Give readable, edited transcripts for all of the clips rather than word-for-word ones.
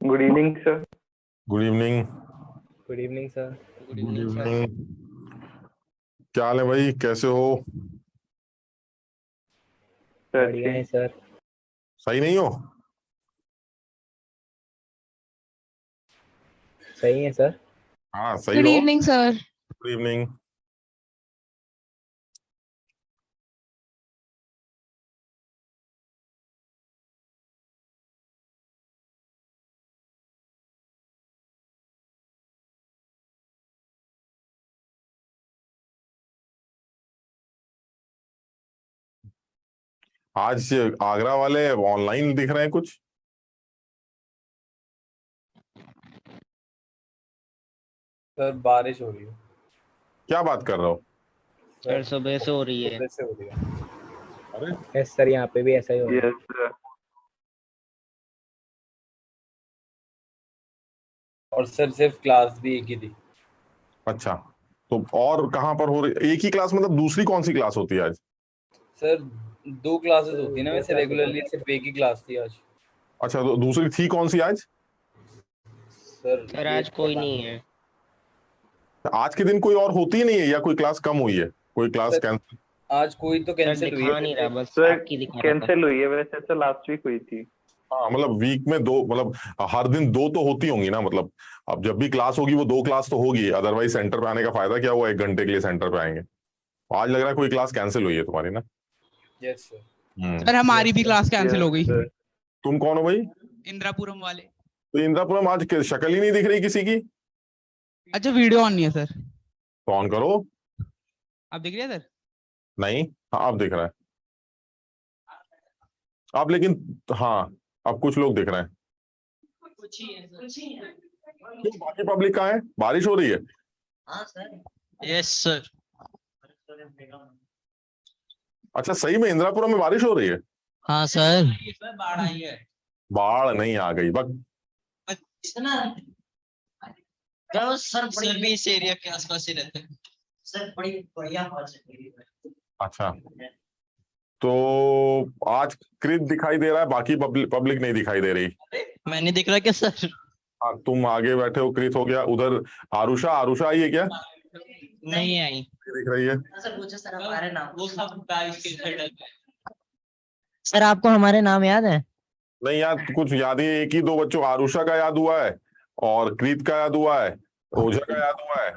Good evening sir. Good evening. Good evening sir. Good evening. क्या हाल है भाई, कैसे हो? बढ़िया है सर। सही नहीं हो? सही है सर। हाँ सही गुड हो। Evening sir. Good evening. आज आगरा वाले ऑनलाइन दिख रहे हैं कुछ। सर बारिश हो रही है। क्या बात कर रहे हो? सर सुबह से हो रही है। सुबह से हो रही है। अरे यस सर, यहाँ पे भी ऐसा ही हो रहा है। Yes sir. और सर सिर्फ क्लास भी एक ही थी। अच्छा, तो और कहाँ पर हो रही? एक ही क्लास मतलब दूसरी कौन सी क्लास होती है आज? सर 2 क्लासेस सर, होती है ना, दो वैसे क्लासेस रेगुलरली होती है। सिर्फ एक ही क्लास थी आज। अच्छा, तो दूसरी थी कौन सी आज? सर ये आज कोई पता नहीं है। आज के दिन कोई और होती ही नहीं है या कोई क्लास कम हुई है? कोई क्लास सर, कैंसिल? आज कोई तो सर कैंसिल हुई दिखा है नहीं रहा, बस सर आपकी दिखा रहा था। कैंसिल हुई है, वैसे तो लास्ट वीक हुई थी। हाँ मतलब वीक में दो, मतलब हर दिन दो तो होती होंगी ना, मतलब अब जब भी क्लास होगी वो दो क्लास तो होगी, अदरवाइज सेंटर पे आने का फायदा क्या हुआ? 1 घंटे के लिए सेंटर पे आएंगे। आज लग रहा है कोई क्लास कैंसिल हुई है तुम्हारी ना। Yes sir. सर हमारी भी Yes, क्लास कैंसिल हो गई। सर। तुम कौन हो भाई? इंदिरापुरम वाले। तो इंदिरापुरम आज शक्ल ही नहीं दिख रही किसी की। अच्छा, वीडियो ऑन नहीं है सर। तो ऑन करो। आप दिख रही है सर? नहीं, हाँ अब दिख रहा है। अब लेकिन हाँ, अब कुछ लोग दिख रहे हैं। क्यों, बाकी पब्लिक कहाँ है? बारिश हो रही है? Yes sir. अच्छा, सही में इंदिरापुरम में बारिश हो रही है? हाँ सर। बाढ़ आई है। बाढ़ नहीं आ गई बस। सर भी इस एरिया के आसपास ही रहते हैं। सर बड़ी बढ़िया आवाज है। अच्छा, तो आज कृत दिखाई दे रहा है, बाकी पब्लिक नहीं दिखाई दे रही। मैं नहीं दिख रहा क्या सर? हाँ, तुम आगे बैठे हो, कृत हो गया उधर। आरुषा, आरुषा आई है क्या? नहीं आई। दिख रही है। सर पूछो सर हमारे नाम। वो सब बारिश के साइड पे। सर आपको हमारे नाम याद है? नहीं यार, कुछ याद ही, एक ही दो बच्चों, आरुषा का याद हुआ है और कृत का याद हुआ है, ओझा का याद हुआ है।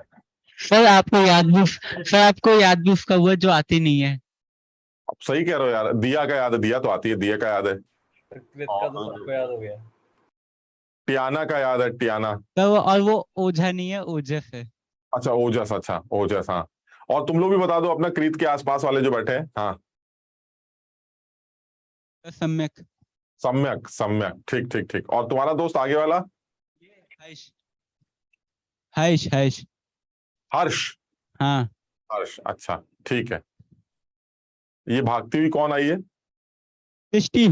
सर आपको याद भी उसका हुआ जो आती नहीं है। अब सही कह रहे हो यार, दिया का याद है, दिया तो आती है, दिया का याद है। सर कृत का तो सबको याद हो गया। टियाना का याद है, टियाना। तो और वो ओझा नहीं है, ओजस है। अच्छा ओजस, अच्छा ओजस, हाँ। और तुम लोग भी बता दो अपना, कृत के आसपास वाले जो बैठे हैं। हाँ, सम्यक। सम्यक, सम्यक, ठीक ठीक ठीक। और तुम्हारा दोस्त आगे वाला? हर्ष। हर्ष हर्ष। हर्ष। हाँ। हर्ष, अच्छा ठीक है। ये भागती हुई कौन आई है? सृष्टि।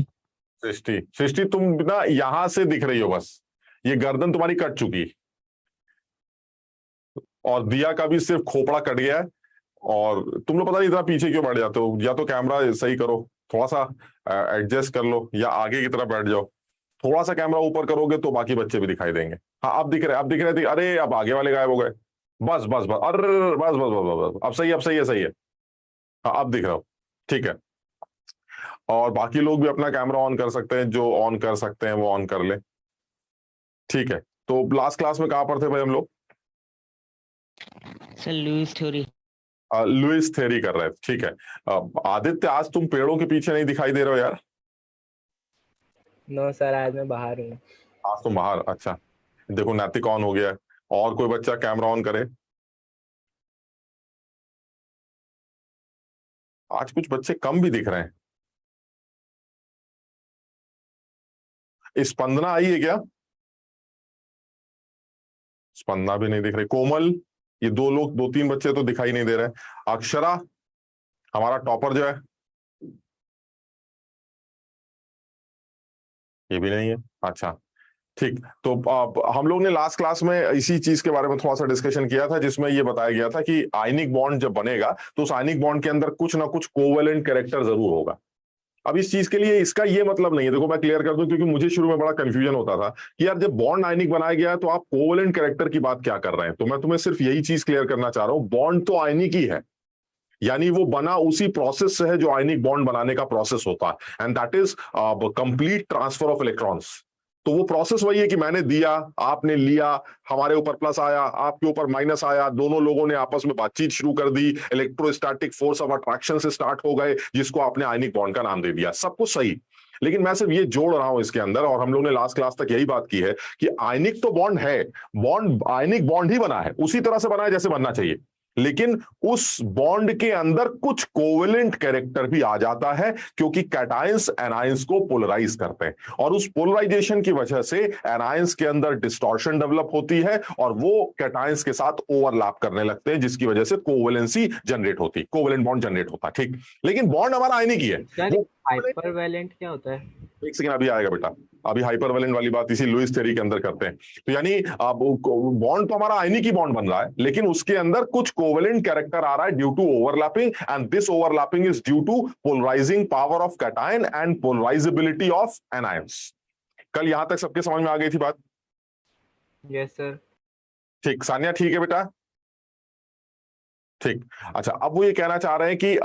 सृष्टि। सृष्टि तुम ना यहां से दिख रही हो बस, ये गर्दन तुम्हारी कट चुकी और दिया का भी सिर्फ खोपड़ा कट गया है। और तुम लोग पता नहीं इतना पीछे क्यों बैठ जाते हो, या तो कैमरा सही करो, थोड़ा सा एडजस्ट कर लो, या आगे की तरफ बैठ जाओ। थोड़ा सा कैमरा ऊपर करोगे तो बाकी बच्चे भी दिखाई देंगे। हाँ अब दिख रहे, अब दिख रहे, अरे अब आगे वाले गायब हो गए। बस बस बस, अरे बस बस बस बस बस, अब सही, अब सही है, सही है। हाँ अब दिख रहा हो, ठीक है। और बाकी लोग भी अपना कैमरा ऑन कर सकते हैं, जो ऑन कर सकते हैं वो ऑन कर ले। ठीक है, तो लास्ट क्लास में कहाँ पर थे भाई हम लोग? Sir Lewis theory. Lewis theory कर रहे थे, ठीक है। आदित्य, आज तुम पेड़ों के पीछे नहीं दिखाई दे रहे हो यार। नो सर, आज मैं बाहर हूँ। आज तुम बाहर, अच्छा। देखो नैतिक ऑन हो गया है। और कोई बच्चा कैमरा ऑन करे? आज कुछ बच्चे कम भी दिख रहे हैं। स्पंदना आई है क्या? स्पंदना भी नहीं दिख रही। कोमल, ये दो लोग, 2-3 बच्चे तो दिखाई नहीं दे रहे। अक्षरा, हमारा टॉपर जो है, ये भी नहीं है। अच्छा ठीक। तो हम लोग ने लास्ट क्लास में इसी चीज के बारे में थोड़ा सा डिस्कशन किया था, जिसमें ये बताया गया था कि आयनिक बॉन्ड जब बनेगा तो उस आयनिक बॉन्ड के अंदर कुछ ना कुछ कोवेलेंट कैरेक्टर जरूर होगा। अब इस चीज के लिए इसका ये मतलब नहीं है, देखो मैं क्लियर कर दूं, क्योंकि मुझे शुरू में बड़ा कंफ्यूजन होता था कि यार जब बॉन्ड आयनिक बनाया गया है तो आप कोवेलेंट कैरेक्टर की बात क्या कर रहे हैं। तो मैं तुम्हें सिर्फ यही चीज क्लियर करना चाह रहा हूं, बॉन्ड तो आयनिक ही है, यानी वो बना उसी प्रोसेस से है जो आयनिक बॉन्ड बनाने का प्रोसेस होता है, and that is complete transfer of electrons. तो वो प्रोसेस वही है कि मैंने दिया, आपने लिया, हमारे ऊपर प्लस आया, आपके ऊपर माइनस आया, दोनों लोगों ने आपस में बातचीत शुरू कर दी, इलेक्ट्रोस्टैटिक फोर्स ऑफ अट्रैक्शन से स्टार्ट हो गए, जिसको आपने आयनिक बॉन्ड का नाम दे दिया। सब कुछ सही, लेकिन मैं सिर्फ ये जोड़ रहा हूं इसके अंदर, और हम लोग ने लास्ट क्लास तक यही बात की है कि आयनिक तो बॉन्ड है, बॉन्ड आयनिक बॉन्ड ही बना है, उसी तरह से बना है जैसे बनना चाहिए, लेकिन उस बॉन्ड के अंदर कुछ कोवेलेंट कैरेक्टर भी आ जाता है, क्योंकि कैटायंस एनायंस को पोलराइज करते हैं, और उस पोलराइजेशन की वजह से एनायंस के अंदर डिस्टॉर्शन डेवलप होती है और वो कैटायंस के साथ ओवरलैप करने लगते हैं, जिसकी वजह से कोवेलेंसी जनरेट होती है, कोवेलेंट बॉन्ड जनरेट होता है। ठीक, लेकिन बॉन्ड हमारा आयनिक ही है। हाइपरवैलेंट क्या होता है? एक सेकंड, अभी आएगा बेटा, अभी हाइपरवैलेंट वाली बात इसी लुईस थ्योरी के अंदर करते हैं। तो यानी बॉन्ड तो हमारा आयनिक ही बॉन्ड बन रहा है, लेकिन उसके अंदर कुछ कोवेलेंट कैरेक्टर आ रहा है due to overlapping, and this overlapping is due to polarising power of cation and polarisability of anions. कल यहां तक सबके समझ में आ गई थी बात? Yes sir. ठीक, सानिया ठीक है बेटा? ठीक, अच्छा, अब वो ये कहना चाह रहे हैं कि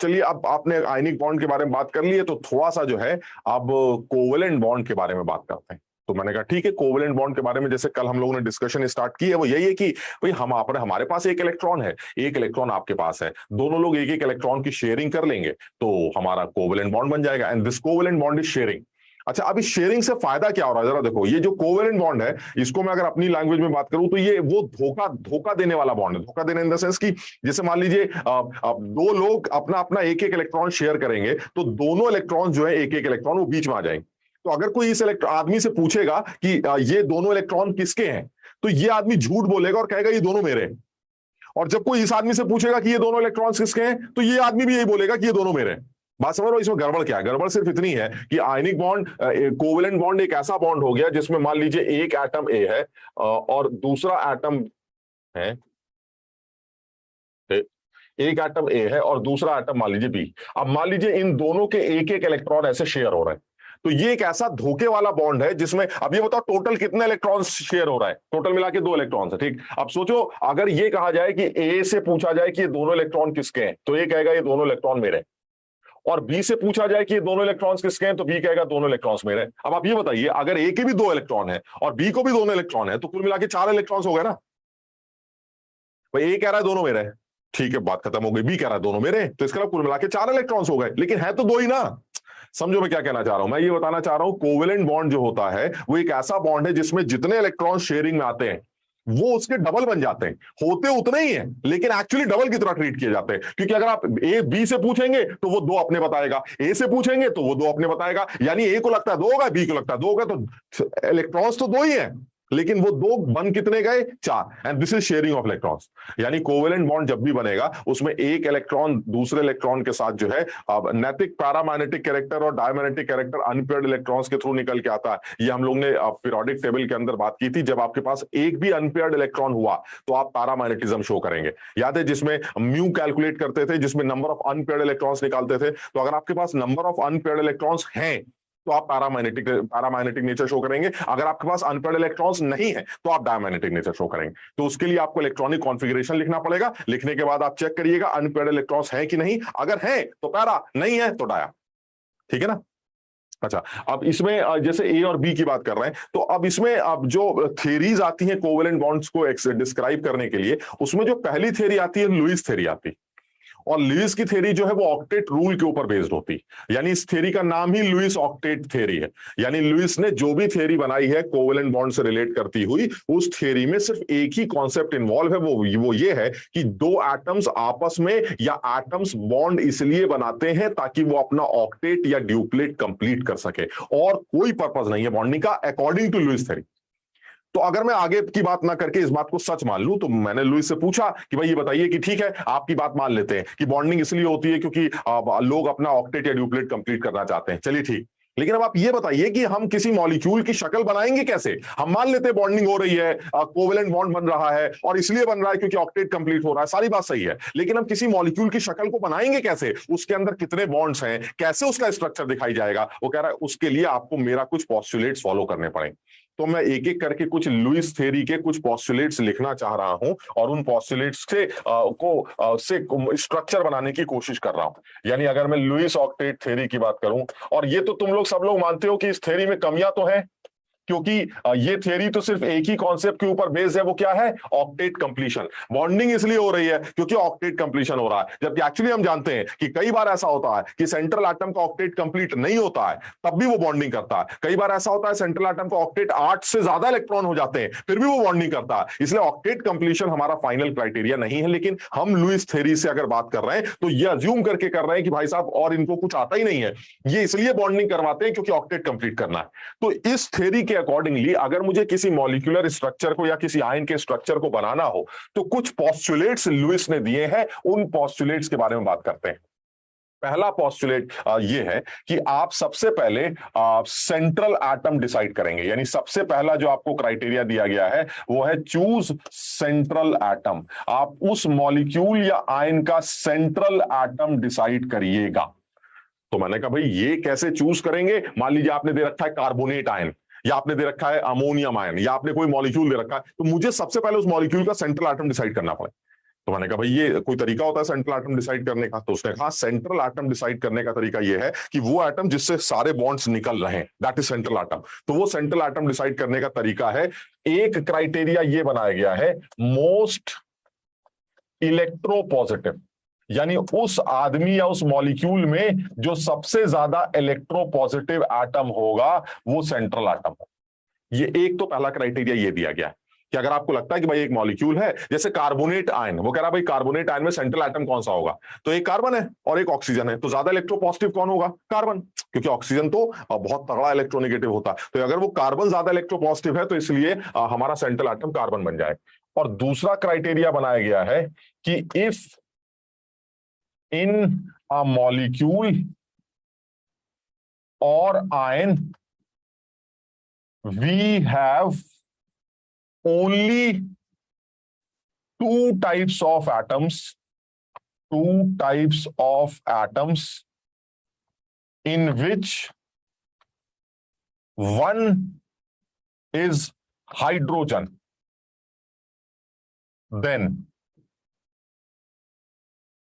चलिए अब आपने आयनिक बॉन्ड के बारे में बात कर ली है, तो थोड़ा सा जो है अब कोवेलेंट बॉन्ड के बारे में बात करते हैं। तो मैंने कहा ठीक है, कोवेलेंट बॉन्ड के बारे में जैसे कल हम लोगों ने डिस्कशन स्टार्ट की है, वो यही है कि भाई हमारे पास एक इलेक्ट्रॉन है, एक इलेक्ट्रॉन आपके पास है, दोनों लोग एक एक इलेक्ट्रॉन की शेयरिंग कर लेंगे तो हमारा कोवेलेंट बॉन्ड बन जाएगा, and this covalent bond is sharing. अच्छा, अब इस शेयरिंग से फायदा क्या हो रहा है जरा देखो, ये जो कोवेलेंट बॉन्ड है, इसको मैं अगर अपनी लैंग्वेज में बात करूं तो ये वो धोखा देने वाला बॉन्ड है। धोखा देने इन द सेंस कि जैसे मान लीजिए दो लोग अपना अपना एक एक इलेक्ट्रॉन शेयर करेंगे, तो दोनों इलेक्ट्रॉन जो है एक एक इलेक्ट्रॉन वो बीच में आ जाएंगे। तो अगर कोई इस आदमी से पूछेगा कि ये दोनों इलेक्ट्रॉन किसके हैं, तो ये आदमी झूठ बोलेगा और कहेगा ये दोनों मेरे हैं। और जब कोई इस आदमी से पूछेगा कि ये दोनों इलेक्ट्रॉन्स किसके हैं, तो ये आदमी भी यही बोलेगा कि ये दोनों मेरे हैं। बात समझ रहे हो? इसमें गड़बड़ क्या है? गड़बड़ सिर्फ इतनी है कि आयनिक बॉन्ड, कोवेलेंट बॉन्ड एक ऐसा बॉन्ड हो गया जिसमें मान लीजिए एक एटम ए है और दूसरा एटम है, एक एटम ए है और दूसरा एटम मान लीजिए बी। अब मान लीजिए इन दोनों के एक एक इलेक्ट्रॉन ऐसे शेयर हो रहे हैं, तो ये एक ऐसा धोखे वाला बॉन्ड है जिसमें, अब ये बताओ टोटल कितने इलेक्ट्रॉन शेयर हो रहा है? टोटल मिला के 2 इलेक्ट्रॉन है। ठीक, अब सोचो अगर ये कहा जाए कि ए से पूछा जाए कि ये दोनों इलेक्ट्रॉन किसके हैं, तो ये कहेगा ये दोनों इलेक्ट्रॉन मेरे हैं, और बी से पूछा जाए कि ये दोनों इलेक्ट्रॉन्स किसके हैं, तो बी कहेगा दोनों इलेक्ट्रॉन्स मेरे हैं। अब आप ये बताइए, अगर ए के भी 2 इलेक्ट्रॉन है और बी को भी दोनों इलेक्ट्रॉन है, तो कुल मिला के 4 इलेक्ट्रॉन्स हो गए ना। भाई ए कह रहा है दोनों मेरे हैं, ठीक है, बात खत्म हो गई। बी कह रहा है दोनों मेरे, तो इसका कुल मिला के 4 इलेक्ट्रॉन्स हो गए, लेकिन है तो 2 ही ना। समझो मैं क्या कहना चाह रहा हूं? मैं ये बताना चाह रहा हूं कोवेलेंट बॉन्ड जो होता है वो एक ऐसा बॉन्ड है जिसमें जितने इलेक्ट्रॉन शेयरिंग में आते हैं वो उसके डबल बन जाते हैं। होते उतने ही हैं, लेकिन एक्चुअली डबल की तरह ट्रीट किए जाते हैं, क्योंकि अगर आप ए बी से पूछेंगे तो वो 2 अपने बताएगा, ए से पूछेंगे तो वो 2 अपने बताएगा, यानी ए को लगता है 2 होगा, बी को लगता है 2 होगा, तो इलेक्ट्रॉन्स तो 2 ही हैं, लेकिन वो 2 बन कितने गए? 4, and this is sharing of electrons. यानी कोवेलेंट बॉन्ड जब भी बनेगा उसमें एक इलेक्ट्रॉन दूसरे इलेक्ट्रॉन के साथ जो है नैतिक पैरामैग्नेटिक कैरेक्टर और डायमैग्नेटिक कैरेक्टर अनपेयर्ड इलेक्ट्रॉन्स के थ्रू निकल के आता है। ये हम लोग ने पीरियोडिक टेबल के अंदर बात की थी, जब आपके पास एक भी अनपेयर्ड इलेक्ट्रॉन हुआ तो आप पैरामैग्नेटिज्म शो करेंगे। याद है जिसमें म्यू कैलकुलेट करते थे, जिसमें नंबर ऑफ अनपेयर्ड इलेक्ट्रॉन्स निकालते थे, तो अगर आपके पास नंबर ऑफ अनपेयर्ड इलेक्ट्रॉन्स हैं तो आप पैरामैग्नेटिक नेचर शो करेंगे, अगर आपके पास अनपेयर्ड इलेक्ट्रॉन्स नहीं है तो आप डायमैग्नेटिक नेचर शो करेंगे। तो उसके लिए आपको इलेक्ट्रॉनिक कॉन्फ़िगरेशन लिखना पड़ेगा, लिखने के बाद आप चेक करिएगा अनपेयर्ड इलेक्ट्रॉन्स है कि नहीं, अगर है तो पैरा, नहीं है तो डाया। ठीक है ना? अच्छा, अब इसमें जैसे ए और बी की बात कर रहे हैं, तो अब इसमें अब जो थियरीज आती हैं कोवेलेंट बॉन्ड्स को डिस्क्राइब करने के लिए, उसमें जो पहली थियरी आती है लुईस थियरी आती है, और लुईस की थ्योरी जो है वो ऑक्टेट रूल के ऊपर बेस्ड होती है, यानी इस थ्योरी का नाम ही लुईस ऑक्टेट थ्योरी है। यानी लुईस ने जो भी थ्योरी बनाई है कोवेलेंट बॉन्ड से रिलेट करती हुई, उस थ्योरी में सिर्फ एक ही कॉन्सेप्ट इन्वॉल्व है, वो ये है कि 2 एटम्स आपस में या एटम्स बॉन्ड इसलिए बनाते हैं ताकि वो अपना ऑक्टेट या ड्यूप्लेट कंप्लीट कर सके, और कोई पर्पस नहीं है बॉन्डिंग का अकॉर्डिंग टू लुईस थ्योरी। तो अगर मैं आगे की बात ना करके इस बात को सच मान लूं, तो मैंने लुईस से पूछा कि भाई ये बताइए कि ठीक है आपकी बात मान लेते हैं कि बॉन्डिंग इसलिए होती है क्योंकि लोग अपना ऑक्टेट या ड्यूप्लेट कंप्लीट करना चाहते हैं, चलिए ठीक, लेकिन अब आप ये बताइए कि हम किसी मॉलिक्यूल की शक्ल बनाएंगे कैसे? हम मान लेते हैं बॉन्डिंग हो रही है, कोवेलेंट बॉन्ड बन रहा है, और इसलिए बन रहा है क्योंकि ऑक्टेट कंप्लीट हो रहा है, सारी बात सही है, लेकिन हम किसी मॉलिक्यूल की शक्ल को बनाएंगे कैसे? उसके अंदर कितने बॉन्ड्स हैं, कैसे उसका स्ट्रक्चर दिखाई जाएगा? वो कह रहा है उसके लिए आपको मेरा कुछ पॉस्टुलेट्स फॉलो करने पड़ेंगे। तो मैं एक एक करके कुछ लुईस थ्योरी के कुछ पॉस्टुलेट्स लिखना चाह रहा हूं और उन पॉस्टुलेट्स से स्ट्रक्चर बनाने की कोशिश कर रहा हूं। यानी अगर मैं लुईस ऑक्टेट थ्योरी की बात करूं, और ये तो तुम लोग सब लोग मानते हो कि इस थ्योरी में कमियां तो हैं, क्योंकि ये थ्योरी तो सिर्फ एक ही कॉन्सेप्ट के ऊपर बेस्ड है, वो क्या है? Octet completion. बॉन्डिंग इसलिए हो रही है क्योंकि ऑक्टेट कंप्लीशन हो रहा है, जबकि एक्चुअली हम जानते हैं कि कई बार ऐसा होता है कि सेंट्रल एटम का ऑक्टेट कंप्लीट नहीं होता है, तब भी वो बॉन्डिंग करता है। कई बार ऐसा होता है सेंट्रल एटम का ऑक्टेट 8 से ज्यादा इलेक्ट्रॉन हो जाते हैं, फिर भी वो बॉन्डिंग करता है। इसलिए ऑक्टेट कंप्लीशन हमारा फाइनल क्राइटेरिया नहीं है, लेकिन हम लुईस थ्योरी से अगर बात कर रहे हैं तो ये अज्यूम करके कर रहे हैं कि भाई साहब और इनको कुछ आता ही नहीं है, ये इसलिए बॉन्डिंग करवाते हैं क्योंकि ऑक्टेट कंप्लीट करना है। तो इस थ्योरी के अकॉर्डिंगली अगर मुझे किसी मॉलिक्यूलर स्ट्रक्चर को या किसी आयन के स्ट्रक्चर को बनाना हो तो कुछ पॉस्टुलेट्स लुईस ने दिए हैं, उन पॉस्टुलेट्स के बारे में बात करते हैं। पहला पॉस्टुलेट ये है कि आप सबसे पहले सेंट्रल एटम डिसाइड करेंगे। यानी सबसे पहला जो आपको क्राइटेरिया दिया गया है वो है चूज सेंट्रल एटम। आप उस मॉलिक्यूल या आयन का सेंट्रल एटम डिसाइड करिएगा। तो मैंने कहा भाई ये कैसे चूज करेंगे? मान लीजिए आपने दे रखा है कार्बोनेट आयन, या आपने दे रखा है अमोनियम आयन, या आपने कोई मॉलिक्यूल दे रखा है, तो मुझे सबसे पहले उस मॉलिक्यूल का सेंट्रल एटम डिसाइड करना पड़े। तो मैंने कहा भाई ये कोई तरीका होता है सेंट्रल एटम डिसाइड करने का? तो उसने कहा सेंट्रल एटम डिसाइड करने का तरीका ये है कि वो एटम जिससे सारे बॉन्ड्स निकल रहे हैं, दैट इज सेंट्रल एटम। तो वो सेंट्रल एटम डिसाइड करने का तरीका है, एक क्राइटेरिया ये बनाया गया है, मोस्ट इलेक्ट्रोपॉजिटिव। यानी उस आदमी या उस मॉलिक्यूल में जो सबसे ज्यादा इलेक्ट्रोपॉजिटिव एटम होगा वो सेंट्रल एटम है। ये एक तो पहला क्राइटेरिया ये दिया गया है कि अगर आपको लगता है कि भाई एक मॉलिक्यूल है, जैसे कार्बोनेट आयन, वो कह रहा है भाई कार्बोनेट आयन में सेंट्रल एटम कौन सा होगा? तो एक कार्बन है और एक ऑक्सीजन है, तो ज्यादा इलेक्ट्रोपॉजिटिव कौन होगा? कार्बन, क्योंकि ऑक्सीजन तो बहुत तगड़ा इलेक्ट्रोनेगेटिव होता है। तो अगर वो कार्बन ज्यादा इलेक्ट्रोपॉजिटिव है तो इसलिए हमारा सेंट्रल एटम कार्बन बन जाए। और दूसरा क्राइटेरिया बनाया गया है कि if in a molecule or ion we have only two types of atoms in which one is hydrogen, then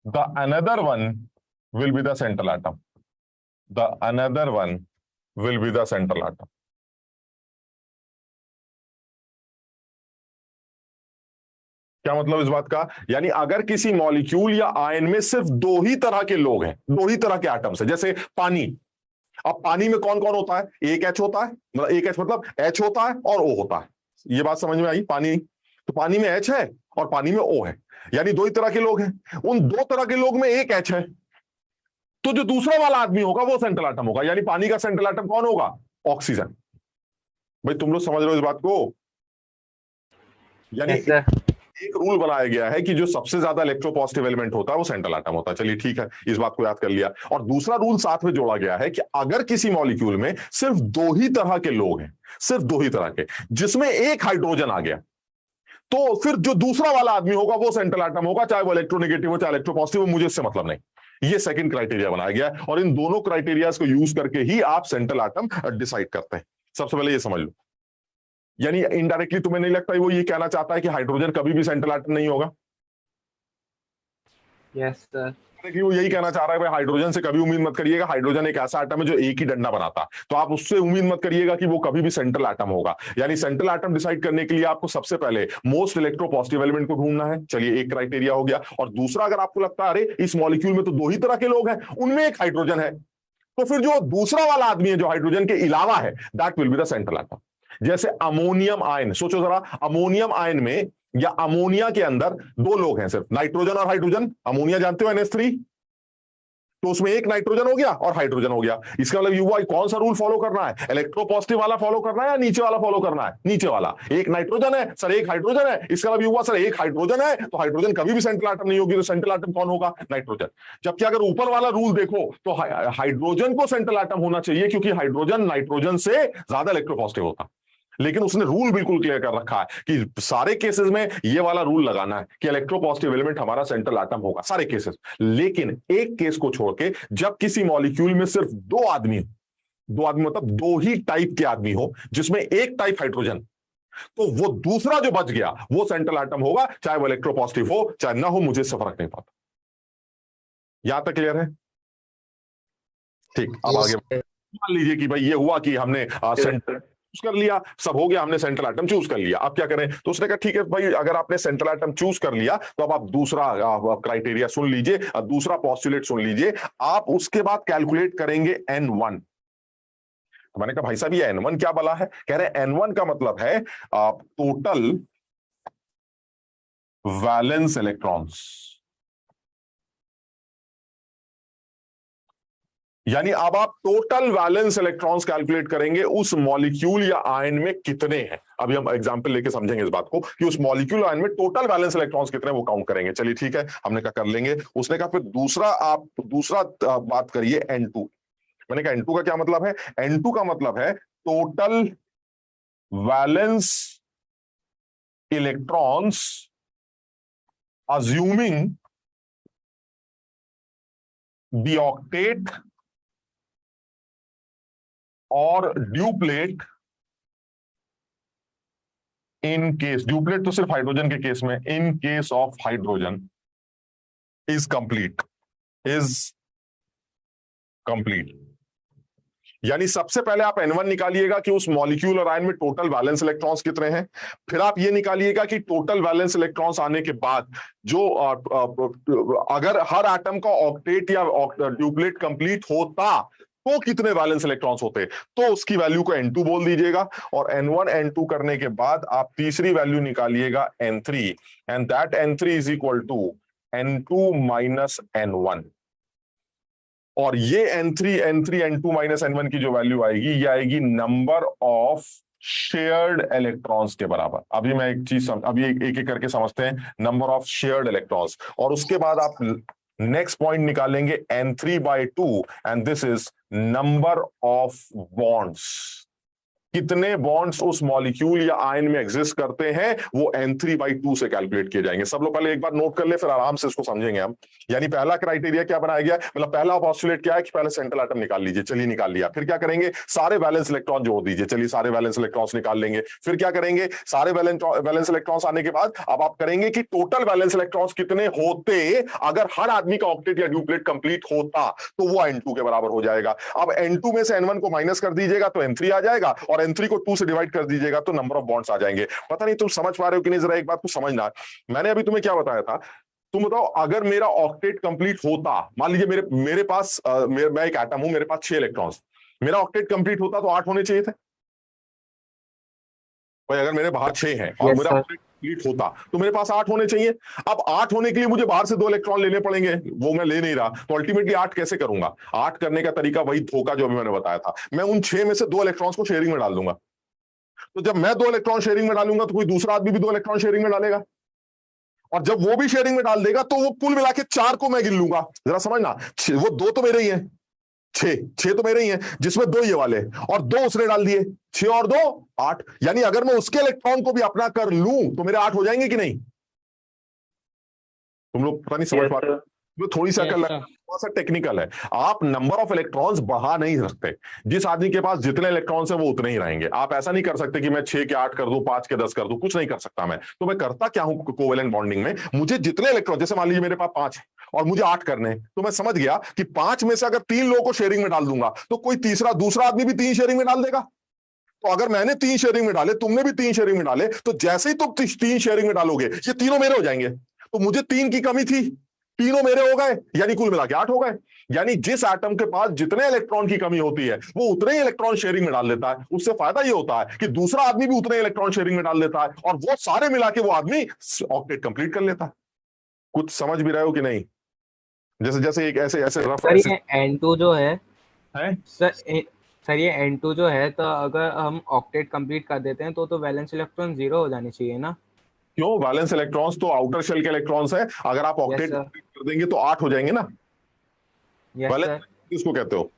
the another one will be the central atom. The another one will be the central atom. क्या मतलब इस बात का? यानी अगर किसी molecule या ion में सिर्फ दो ही तरह के लोग हैं, दो ही तरह के एटम्स हैं, जैसे पानी। अब पानी में कौन कौन होता है? एक एच होता है, मतलब एक एच मतलब एच होता है और ओ होता है। ये बात समझ में आई? पानी, तो पानी में एच है और पानी में ओ है, यानी दो ही तरह के लोग हैं। उन दो तरह के लोग में एक एच है, तो जो दूसरा वाला आदमी होगा वो सेंट्रल एटम होगा। यानी पानी का सेंट्रल एटम कौन होगा? ऑक्सीजन। भाई तुम लोग समझ रहे हो इस बात को? यानी एक रूल बनाया गया है कि जो सबसे ज्यादा इलेक्ट्रोपॉजिटिव एलिमेंट होता है वो सेंट्रल एटम होता है। चलिए ठीक है, इस बात को याद कर लिया। और दूसरा रूल साथ में जोड़ा गया है कि अगर किसी मॉलिक्यूल में सिर्फ दो ही तरह के लोग हैं, सिर्फ दो ही तरह के, जिसमें एक हाइड्रोजन आ गया, तो फिर जो दूसरा वाला आदमी होगा वो सेंट्रल एटम होगा, चाहे वो इलेक्ट्रोनेगेटिव हो चाहे इलेक्ट्रोपॉजिटिव हो, मुझे इससे मतलब नहीं। ये सेकंड क्राइटेरिया बनाया गया है और इन दोनों क्राइटेरियाज को यूज करके ही आप सेंट्रल एटम डिसाइड करते हैं। सबसे पहले ये समझ लो। यानी इनडायरेक्टली तुम्हें नहीं लगता वो ये कहना चाहता है कि हाइड्रोजन कभी भी सेंट्रल एटम नहीं होगा? Yes sir. कि वो यही कहना चाह रहा है भाई हाइड्रोजन से कभी उम्मीद मत करिएगा, हाइड्रोजन एक ऐसा एटम है जो एक ही डंडा बनाता है, तो आप उससे उम्मीद मत करिएगा कि वो कभी भी सेंट्रल एटम होगा। यानी सेंट्रल एटम डिसाइड करने के लिए आपको सबसे पहले मोस्ट इलेक्ट्रोपॉजिटिव एलिमेंट को ढूंढना है। चलिए एक क्राइटेरिया हो गया। और दूसरा, अगर आपको लगता है अरे इस मॉलिक्यूल में तो दो ही तरह के लोग हैं, उनमें एक हाइड्रोजन है, तो फिर जो दूसरा वाला आदमी है जो हाइड्रोजन के अलावा है, that will be the central atom. जैसे अमोनियम आयन, सोचो जरा, अमोनियम आयन में या अमोनिया के अंदर दो लोग हैं सिर्फ, नाइट्रोजन और हाइड्रोजन। अमोनिया जानते हो NH3, तो उसमें एक नाइट्रोजन हो गया और हाइड्रोजन हो गया। इसका मतलब ये हुआ कौन सा रूल फॉलो करना है, इलेक्ट्रोपॉजिटिव वाला फॉलो करना है या नीचे वाला फॉलो करना है? नीचे वाला। एक नाइट्रोजन है सर, एक हाइड्रोजन है, इसका मतलब ये हुआ सर एक हाइड्रोजन है तो हाइड्रोजन कभी भी सेंट्रल एटम नहीं होगी, तो सेंट्रल एटम कौन होगा? नाइट्रोजन। जबकि अगर ऊपर वाला रूल देखो तो हाइड्रोजन को सेंट्रल एटम होना चाहिए, क्योंकि हाइड्रोजन नाइट्रोजन से ज्यादा इलेक्ट्रोपॉजिटिव होता। लेकिन उसने रूल बिल्कुल क्लियर कर रखा है कि सारे केसेस में ये वाला रूल लगाना है कि इलेक्ट्रोपॉजिटिव एलिमेंट हमारा सेंट्रल एटम होगा, सारे केसेस। लेकिन एक केस को छोड़ के, जब किसी मॉलिक्यूल में सिर्फ दो आदमी मतलब दो ही टाइप के आदमी हो, जिसमें एक टाइप हाइड्रोजन, तो वो दूसरा जो बच गया वो सेंट्रल एटम होगा, चाहे वो इलेक्ट्रोपॉजिटिव हो चाहे ना हो, मुझे इससे फर्क नहीं पड़ता। यहां तक क्लियर है? ठीक, अब आगे मान लीजिए कि भाई ये हुआ कि हमने सेंट्रल चूज कर लिया, सब हो गया, हमने सेंट्रल एटम चूज कर लिया, अब क्या करें? तो उसने कहा ठीक है भाई, अगर आपने सेंट्रल एटम चूज कर लिया तो अब आप दूसरा क्राइटेरिया सुन लीजिए, दूसरा पोस्टुलेट सुन लीजिए। आप उसके बाद कैलकुलेट करेंगे N1। तो मैंने कहा भाई साहब ये N1 क्या बला है? कह रहे N1 का मतलब है टोटल वैलेंस इलेक्ट्रॉन्स, यानी अब आप टोटल वैलेंस इलेक्ट्रॉन्स कैलकुलेट करेंगे उस मॉलिक्यूल या आयन में कितने हैं। अभी हम एग्जांपल लेके समझेंगे इस बात को कि उस मॉलिक्यूल आयन में टोटल वैलेंस इलेक्ट्रॉन्स कितने वो काउंट करेंगे। चलिए ठीक है, हमने कहा कर लेंगे। उसने कहा फिर दूसरा बात करिए N2। मैंने कहा N2 का क्या मतलब है? N2 का मतलब है total valence electrons assuming the octet और ड्यूप्लेट इन केस, ड्यूप्लेट तो सिर्फ हाइड्रोजन के केस में, in case of hydrogen is complete, यानी सबसे पहले आप N1 निकालिएगा कि उस मॉलिक्यूल और आयन में टोटल वैलेंस इलेक्ट्रॉन्स कितने हैं। फिर आप ये निकालिएगा कि टोटल वैलेंस इलेक्ट्रॉन्स आने के बाद जो अगर हर एटम का ऑक्टेट या ड्यूप्लेट कंप्लीट होता तो कितने वैलेंस इलेक्ट्रॉन्स होते, तो उसकी वैल्यू को N2 बोल दीजिएगा। और N1 N2 करने के बाद आप तीसरी वैल्यू निकालिएगा N3, and that N3 is equal to N2 minus N1। और ये N3 N2 माइनस N1 की जो वैल्यू आएगी ये आएगी नंबर ऑफ शेयर्ड इलेक्ट्रॉन्स के बराबर। अभी मैं एक चीज अभी एक एक करके समझते हैं, नंबर ऑफ शेयर्ड इलेक्ट्रॉन्स। और उसके बाद आप नेक्स्ट पॉइंट निकालेंगे N3/2, and this is number of bonds. कितने बॉन्ड्स उस मॉलिक्यूल या आयन में एग्जिस्ट करते हैं वो N3/2 से कैलकुलेट किए जाएंगे। सब लोग पहले एक बार नोट कर ले, फिर आराम से इसको समझेंगे हम। यानी पहला क्राइटेरिया क्या बनाया गया, मतलब पहला पोस्टुलेट क्या है कि पहले सेंट्रल एटम निकाल लीजिए। चलिए निकाल लिया। फिर क्या करेंगे, सारे वैलेंस इलेक्ट्रॉन जोड़ दीजिए। चलिए सारे वैलेंस इलेक्ट्रॉन्स निकाल लेंगे। फिर क्या करेंगे, सारे वैलेंस इलेक्ट्रॉन्स आने के बाद अब आप करेंगे कि टोटल वैलेंस इलेक्ट्रॉन्स कितने होते अगर हर आदमी का ऑक्टेट या ड्यूप्लेट कंप्लीट होता, तो वो N2 के बराबर हो जाएगा। अब N2 में से N1 को माइनस कर दीजिएगा तो N3 आ जाएगा, और N3 को 2 से डिवाइड कर दीजिएगा तो नंबर ऑफ बॉन्ड्स आ जाएंगे। पता नहीं तुम समझ पा रहे हो कि नहीं, जरा एक बात को समझना। मैंने अभी तुम्हें क्या बताया था, तुम बताओ अगर मेरा ऑक्टेट कंप्लीट होता, मान लीजिए मेरे पास मैं एक एटम हूं, मेरे पास 6 इलेक्ट्रॉन्स, मेरा ऑक्टेट कंप्लीट होता तो 8 होने चाहिए थे भाई। अगर मेरे बाहर 6 हैं और मेरा ऑक्टेट कंप्लीट होता तो मेरे पास 8 होने चाहिए। अब 8 होने के लिए मुझे बाहर से 2 इलेक्ट्रॉन लेने पड़ेंगे, वो मैं ले नहीं रहा, तो अल्टीमेटली 8 कैसे करूंगा? 8 करने का तरीका वही धोखा जो अभी मैंने बताया था, मैं उन 6 में से 2 इलेक्ट्रॉन्स को शेयरिंग में डाल दूंगा। तो जब मैं 2 इलेक्ट्रॉन शेयरिंग में डालूंगा तो कोई दूसरा आदमी भी 2 इलेक्ट्रॉन शेयरिंग में डालेगा, और जब वो भी शेयरिंग में डाल देगा तो वो कुल मिला के 4 को मैं गिन लूंगा। जरा समझना, वो 2 तो मेरे ही हैं, 6 तो मेरे ही हैं, जिसमें 2 ये वाले और 2 उसने डाल दिए, 6 और 2 8। यानी अगर मैं उसके इलेक्ट्रॉन को भी अपना कर लूं तो मेरे 8 हो जाएंगे कि नहीं? तुम लोग पता नहीं समझ पा रहे, थोड़ी सी अकल, थोड़ा सा टेक्निकल है। आप नंबर ऑफ इलेक्ट्रॉन्स बढ़ा नहीं सकते, जिस आदमी के पास जितने इलेक्ट्रॉन्स हैं वो उतने ही रहेंगे। आप ऐसा नहीं कर सकते कि मैं 6 के 8 कर दूं, 5 के 10 कर दूं, कुछ नहीं कर सकता मैं। तो मैं करता क्या हूं कोवेलेंट बॉन्डिंग में, मुझे जितने इलेक्ट्रॉन, जैसे मान लीजिए मेरे पास 5 है और मुझे 8 करने हैं, तो मैं समझ गया कि 5 में से अगर 3 लोगों को शेयरिंग में डाल दूंगा तो कोई दूसरा आदमी भी 3 शेयरिंग में डाल देगा। तो अगर मैंने 3 शेयरिंग में डाले, तुमने भी 3 शेयरिंग में डाले, तो जैसे ही तुम 3 शेयरिंग में डालोगे ये तीनों मेरे हो जाएंगे। तो मुझे 3 की कमी थी, तीनों मेरे हो गए, यानी कुल मिला के 8 हो गए। यानी जिस एटम के पास जितने इलेक्ट्रॉन की कमी होती है वो उतने ही इलेक्ट्रॉन शेयरिंग में डाल देता है। उससे फायदा ये होता है कि दूसरा आदमी भी उतने इलेक्ट्रॉन शेयरिंग में डाल देता है, और वो सारे मिला के वो आदमी ऑक्टेट कंप्लीट कर लेता है। कुछ समझ भी रहे हो कि नहीं? जैसे जैसे एक ऐसे ऐसे रफ सर ऐसे ये N2 जो है है। सर ये N2 जो है, तो अगर हम ऑक्टेट कंप्लीट कर देते हैं तो वैलेंस इलेक्ट्रॉन 0 हो जाने चाहिए ना? क्यों? वैलेंस इलेक्ट्रॉन्स तो आउटर शेल के इलेक्ट्रॉन्स है, अगर आप यस ऑक्टेट सर, कंप्लीट कर देंगे तो 8 हो जाएंगे ना। Yes valence sir. किसको कहते हो?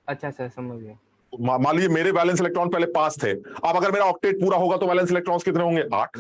अच्छा सर, समझ गया। मान लीजिए मेरे वैलेंस इलेक्ट्रॉन पहले 5 थे, अब अगर मेरा ऑक्टेट पूरा होगा तो वैलेंस इलेक्ट्रॉन्स कितने होंगे? 8।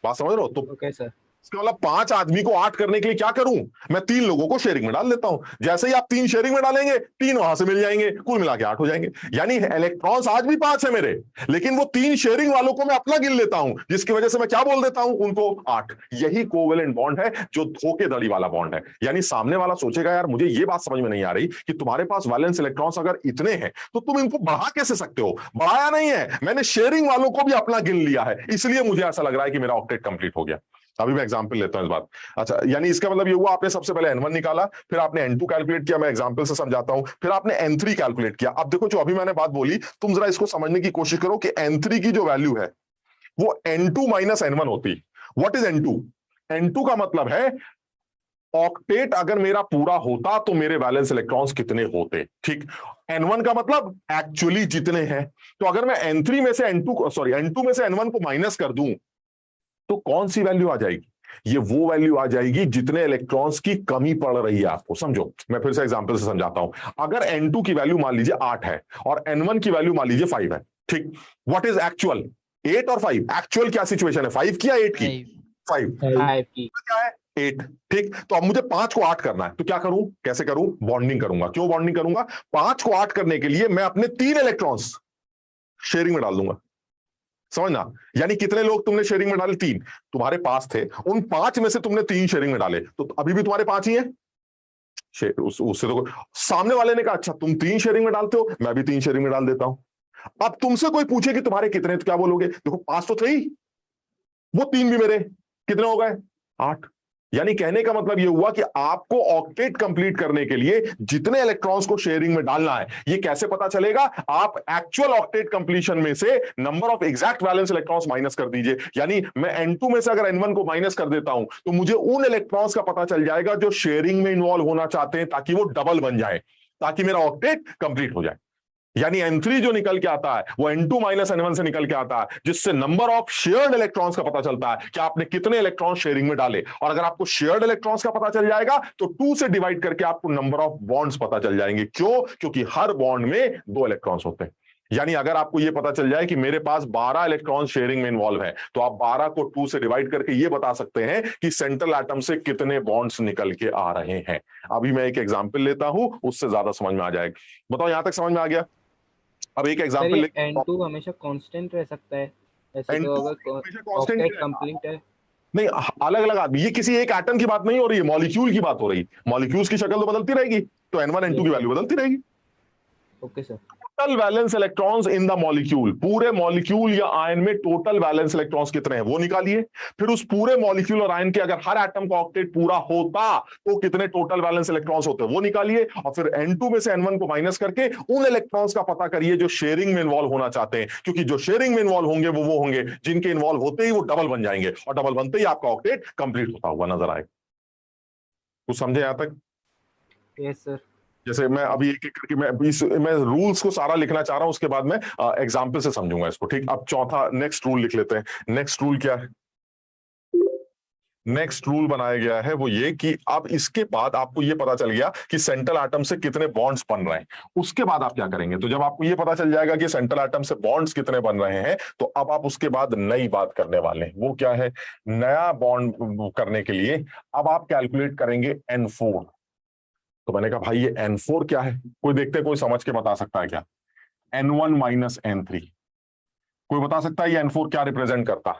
बात समझ रहे हो? तो ओके सर। इसका मतलब 5 आदमी को 8 करने के लिए क्या करूं? मैं 3 लोगों को शेयरिंग में डाल देता हूं। जैसे ही आप 3 शेयरिंग में डालेंगे, 3 वहां से मिल जाएंगे, कुल मिला के 8 हो जाएंगे। यानी इलेक्ट्रॉन्स आज भी 5 है मेरे, लेकिन वो 3 शेयरिंग वालों को मैं अपना गिन लेता हूं, जिसकी वजह से मैं क्या बोल देता हूं? उनको 8। यही कोवेलेंट बॉन्ड है, जो धोखेधड़ी वाला बॉन्ड है। यानी सामने वाला सोचेगा यार मुझे ये बात समझ में नहीं आ रही कि तुम्हारे पास वैलेंस इलेक्ट्रॉन्स अगर इतने हैं तो तुम इनको बढ़ा कैसे सकते हो? बढ़ाया नहीं है, मैंने शेयरिंग वालों को भी अपना गिन लिया है, इसलिए मुझे ऐसा लग रहा है कि मेरा ऑक्टेट कंप्लीट हो गया। अभी मैं एग्जांपल लेता हूं इस बात। अच्छा, यानी इसका मतलब ये हुआ आपने सबसे पहले N1 निकाला, फिर आपने N2 कैलकुलेट किया, मैं एग्जांपल से समझाता हूं, फिर आपने N3 कैलकुलेट किया। अब देखो जो अभी मैंने बात बोली, तुम जरा इसको समझने की कोशिश करो कि N3 की जो वैल्यू है वो N2 माइनस N1 होती। What is N2? N2 का मतलब है ऑक्टेट अगर मेरा पूरा होता तो मेरे वैलेंस इलेक्ट्रॉन्स कितने होते, ठीक। N1 का मतलब एक्चुअली जितने हैं। तो अगर मैं N3 में से N2 में से N1 को माइनस कर दूं तो कौन सी वैल्यू आ जाएगी? ये वो वैल्यू आ जाएगी जितने इलेक्ट्रॉन्स की कमी पड़ रही है आपको। समझो, मैं फिर से एग्जांपल से समझाता हूं। अगर N2 की वैल्यू मान लीजिए 8 है और N1 की वैल्यू मान लीजिए 5 है, ठीक। What is actual? 8 और 5। एक्चुअल क्या सिचुएशन है, 5 की या 8 की? 5। 5 की। क्या है? 8, ठीक। तो अब मुझे 5 को 8 करना है, तो क्या करूं, कैसे करूं? बॉन्डिंग करूंगा। क्यों बॉन्डिंग करूंगा? 5 को 8 करने के लिए मैं अपने 3 इलेक्ट्रॉन्स शेयरिंग में डाल दूंगा। समझना? यानी कितने लोग तुमने शेयरिंग में डाले? 3। तुम्हारे पास थे, उन 5 में से तुमने 3 शेयरिंग में डाले, तो अभी भी तुम्हारे 5 ही हैं। उससे तो सामने वाले ने कहा अच्छा तुम 3 शेयरिंग में डालते हो, मैं भी 3 शेयरिंग में डाल देता हूं। अब तुमसे कोई पूछे कि तुम्हारे कितने, तो क्या बोलोगे? देखो 5 तो थे ही, वो 3 भी मेरे, कितने हो गए? 8। यानी कहने का मतलब यह हुआ कि आपको ऑक्टेट कंप्लीट करने के लिए जितने इलेक्ट्रॉन्स को शेयरिंग में डालना है, यह कैसे पता चलेगा? आप एक्चुअल ऑक्टेट कंप्लीशन में से number of exact valence electrons minus कर दीजिए। यानी मैं N2 में से अगर N1 को माइनस कर देता हूं तो मुझे उन इलेक्ट्रॉन्स का पता चल जाएगा जो शेयरिंग में इन्वॉल्व होना चाहते हैं, ताकि वो डबल बन जाए, ताकि मेरा ऑक्टेट कंप्लीट हो जाए। यानी N3 जो निकल के आता है वो N2 माइनस N1 से निकल के आता है, जिससे नंबर ऑफ शेयर्ड इलेक्ट्रॉन्स का पता चलता है कि आपने कितने इलेक्ट्रॉन शेयरिंग में डाले। और अगर आपको शेयर्ड इलेक्ट्रॉन्स का पता चल जाएगा तो 2 से डिवाइड करके आपको नंबर ऑफ बॉन्ड्स पता चल जाएंगे। क्यों? क्योंकि हर बॉन्ड में 2 इलेक्ट्रॉन्स होते हैं। यानी अगर आपको यह पता चल जाए कि मेरे पास 12 इलेक्ट्रॉन शेयरिंग में इन्वॉल्व है, तो आप 12 को 2 से डिवाइड करके यह बता सकते हैं कि सेंट्रल एटम से कितने बॉन्ड्स निकल के आ रहे हैं। अभी मैं एक एग्जांपल लेता हूं, उससे ज्यादा समझ में आ जाएगा। बताओ यहां तक समझ में आ गया? अब एक सर एग्जांपल ये N2 हमेशा कांस्टेंट रह सकता है ऐसे? तो N2 अगर हमेशा कांस्टेंट ऑक्टेट कंप्लीट है। नहीं, अलग अलग आदमी, ये किसी एक एटम की बात नहीं हो रही है, मॉलिक्यूल की बात हो रही है। मॉलिक्यूल्स की शक्ल तो बदलती रहेगी, तो N1 N2 की वैल्यू बदलती रहेगी। Okay sir. Total valence electrons in the molecule, पूरे मॉलिक्यूल या आयन में टोटल वैलेंस इलेक्ट्रॉन्स कितने हैं वो निकालिए। फिर उस पूरे मॉलिक्यूल और आयन के अगर हर एटम का ऑक्टेट पूरा होता तो कितने टोटल वैलेंस इलेक्ट्रॉन्स होते हैं वो निकालिए। और फिर N2 में से N1 को माइनस करके उन इलेक्ट्रॉन्स का पता करिए जो शेयरिंग में इन्वॉल्व होना चाहते हैं, क्योंकि जो शेयरिंग में इन्वॉल्व होंगे वो होंगे जिनके इन्वॉल्व होते ही वो डबल बन जाएंगे, और डबल बनते ही आपका ऑक्टेट कंप्लीट होता हुआ नजर आएगा। कुछ समझे यहां तक? Yes sir. जैसे मैं अभी एक एक करके मैं रूल्स को सारा लिखना चाह रहा हूं, उसके बाद मैं एग्जाम्पल से समझूंगा इसको, ठीक। अब चौथा नेक्स्ट रूल लिख लेते हैं। नेक्स्ट रूल क्या है? नेक्स्ट रूल बनाया गया है वो ये कि अब इसके बाद आपको ये पता चल गया कि सेंट्रल एटम से कितने बॉन्ड्स बन रहे हैं, उसके बाद आप क्या करेंगे? तो जब आपको ये पता चल जाएगा कि सेंट्रल एटम से बॉन्ड्स कितने बन रहे हैं, तो अब आप उसके बाद नई बात करने वाले हैं। वो क्या है? नया बॉन्ड करने के लिए अब आप कैलकुलेट करेंगे N4। तो मैंने कहा भाई ये N4 क्या है? कोई देखते कोई समझ के बता सकता है क्या? N1 माइनस N3, कोई बता सकता है ये N4 क्या रिप्रेजेंट करता है?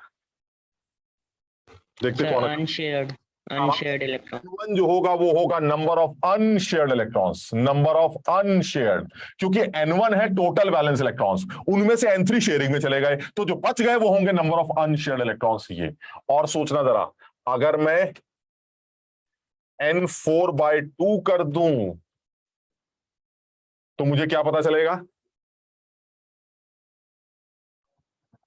देखते कौन? Unshared electron. N1 जो होगा वो होगा number of unshared electrons, number of unshared, क्योंकि N1 है टोटल वैलेंस इलेक्ट्रॉन्स, उनमें से N3 शेयरिंग में चले गए, तो जो बच गए वो होंगे नंबर ऑफ अनशेयर्ड इलेक्ट्रॉन्स। ये और सोचना जरा, अगर मैं N4/2 कर दूं तो मुझे क्या पता चलेगा?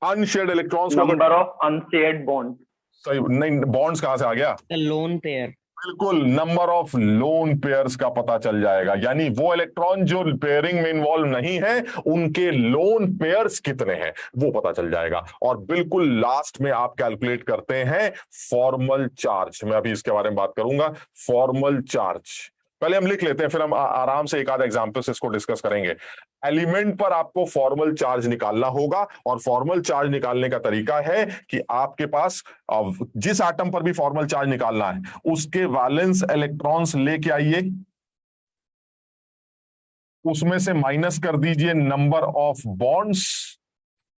अनशेयर्ड इलेक्ट्रॉन्स को नंबर ऑफ अनशेयर्ड बॉन्ड। सही नहीं, बॉन्ड्स कहां से आ गया? Lone pair. बिल्कुल नंबर ऑफ लोन पेयर्स का पता चल जाएगा, यानी वो इलेक्ट्रॉन जो पेयरिंग में इन्वॉल्व नहीं है उनके लोन पेयर्स कितने हैं वो पता चल जाएगा। और बिल्कुल लास्ट में आप कैलकुलेट करते हैं फॉर्मल चार्ज। मैं अभी इसके बारे में बात करूंगा, फॉर्मल चार्ज पहले हम लिख लेते हैं, फिर हम आराम से एक आध एग्जांपल से इसको डिस्कस करेंगे। एलिमेंट पर आपको फॉर्मल चार्ज निकालना होगा, और फॉर्मल चार्ज निकालने का तरीका है कि आपके पास जिस एटम पर भी फॉर्मल चार्ज निकालना है उसके वैलेंस इलेक्ट्रॉन्स लेके आइए, उसमें से माइनस कर दीजिए नंबर ऑफ बॉन्ड्स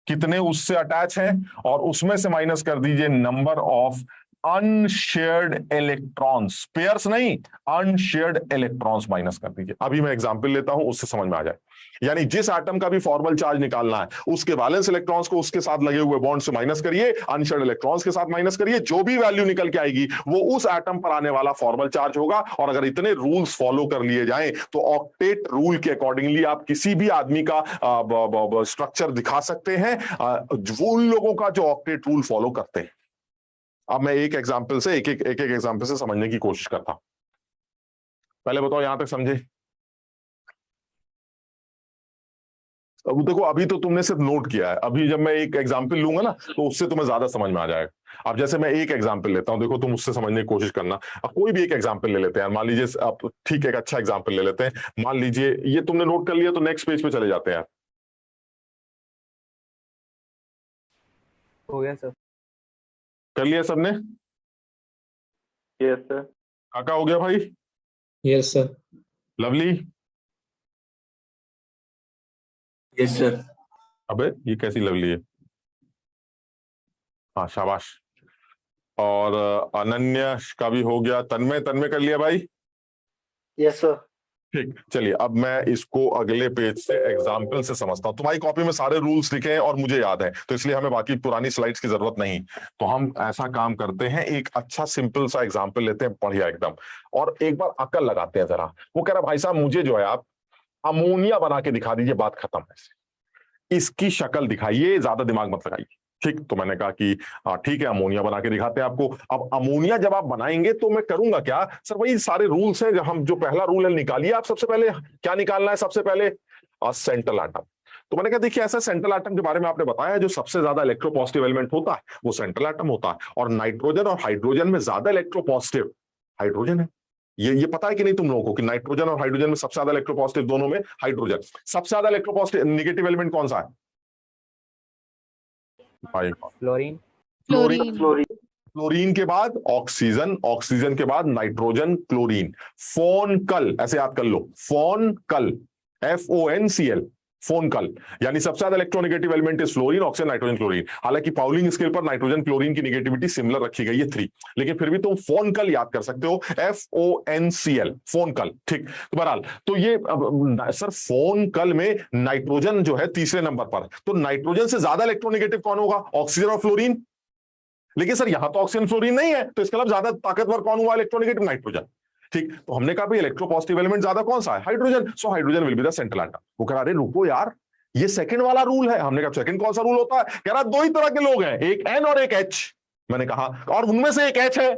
कितने उससे अटैच हैं, और उसमें से माइनस कर दीजिए number of unshared electrons, pairs नहीं अनशेयर्ड इलेक्ट्रॉन्स माइनस कर दीजिए। अभी मैं एग्जांपल लेता हूं उससे समझ में आ जाए। यानी जिस एटम का भी फॉर्मल चार्ज निकालना है उसके वैलेंस इलेक्ट्रॉन्स को उसके साथ लगे हुए बॉन्ड से माइनस करिए, अनशेयर्ड इलेक्ट्रॉन्स के साथ माइनस करिए, जो भी वैल्यू निकल के आएगी वो उस एटम पर आने वाला फॉर्मल चार्ज होगा। और अगर इतने रूल्स फॉलो कर लिए जाएं तो ऑक्टेट रूल के अकॉर्डिंगली आप किसी भी आदमी का स्ट्रक्चर दिखा सकते हैं वो उन लोगों का जो ऑक्टेट रूल फॉलो करते हैं। अब मैं एक एग्जांपल से एक एग्जांपल से समझने की कोशिश करता हूं। पहले बताओ यहां तक समझे? अब देखो अभी तो तुमने सिर्फ नोट किया है, अभी जब मैं एक एग्जांपल लूंगा ना तो उससे तुम्हें ज्यादा समझ में आ जाएगा। अब जैसे मैं एक एग्जांपल लेता हूं, देखो तुम उससे समझने की कोशिश करना। अब कोई भी एक एग्जांपल ले लेते हैं, मान लीजिए आप ठीक है एक अच्छा एग्जांपल ले लेते हैं। मान लीजिए ये तुमने नोट कर लिया तो नेक्स्ट पेज पे चले जाते हैं। हो गया सर? कर लिया सबने? Yes sir. काका हो गया भाई? Yes sir. Lovely? Yes sir. अबे ये कैसी लवली है? हाँ शाबाश। और अनन्या का भी हो गया। तन्मय कर लिया भाई? Yes sir. ठीक, चलिए अब मैं इसको अगले पेज से एग्जाम्पल से समझता हूं। तुम्हारी कॉपी में सारे रूल्स लिखे हैं और मुझे याद है, तो इसलिए हमें बाकी पुरानी स्लाइड्स की जरूरत नहीं। तो हम ऐसा काम करते हैं, एक अच्छा सिंपल सा एग्जाम्पल लेते हैं बढ़िया एकदम, और एक बार अकल लगाते हैं जरा। वो कह रहा भाई साहब मुझे जो है आप अमोनिया बना के दिखा दीजिए, बात खत्म है। इसकी शक्ल दिखाइए, ज्यादा दिमाग मत लगाइए। ठीक, तो मैंने कहा कि ठीक है अमोनिया बना के दिखाते हैं आपको। अब अमोनिया जब आप बनाएंगे तो मैं करूंगा क्या? सर वही सारे रूल्स हैं, हम जो पहला रूल है निकालिए आप। सबसे पहले क्या निकालना है? सबसे पहले सेंट्रल एटम। तो मैंने कहा देखिए ऐसा सेंट्रल एटम के बारे में आपने बताया जो सबसे ज्यादा इलेक्ट्रोपॉजिटिव एलिमेंट होता है वो सेंट्रल एटम होता है, और नाइट्रोजन और हाइड्रोजन में ज्यादा इलेक्ट्रोपॉजिटिव हाइड्रोजन है। ये पता है कि नहीं तुम लोगों को कि नाइट्रोजन और हाइड्रोजन में सबसे ज्यादा इलेक्ट्रोपॉजिटिव दोनों में हाइड्रोजन। सबसे ज्यादा इलेक्ट्रोपॉजिटिव नेगेटिव एलिमेंट कौन सा है? फ्लोरीन। क्लोरीन के बाद ऑक्सीजन, ऑक्सीजन के बाद नाइट्रोजन, क्लोरीन। फोनकल, ऐसे याद कर लो, फोनकल, FONCL, फोनकल, यानी सबसे ज्यादा electronegative element is fluorine, oxygen, nitrogen, chlorine. हालांकि पाउलिंग स्केल पर नाइट्रोजन क्लोरीन की नेगेटिविटी सिमिलर रखी गई है 3, लेकिन फिर भी तुम फोनकल याद कर सकते हो, FONCL, फोनकल। ठीक, तो बहरहाल तो ये सर फोनकल में नाइट्रोजन जो है तीसरे नंबर पर, तो नाइट्रोजन से ज्यादा इलेक्ट्रोनेगेटिव कौन होगा? ऑक्सीजन और फ्लोरीन। लेकिन सर यहां तो ऑक्सीजन फ्लोरीन नहीं है, तो इसका मतलब ज्यादा ताकतवर कौन हुआ इलेक्ट्रोनेगेटिव? नाइट्रोजन। ठीक, तो हमने कहा भाई इलेक्ट्रोपॉजिटिव एलिमेंट ज्यादा कौन सा है? Hydrogen. So hydrogen will be the central atom. वो कह रहा अरे रुको यार ये सेकंड वाला रूल है। हमने कहा सेकंड कौन सा रूल होता है? कह रहा दो ही तरह के लोग हैं, एक N और एक H। मैंने कहा और उनमें से एक H है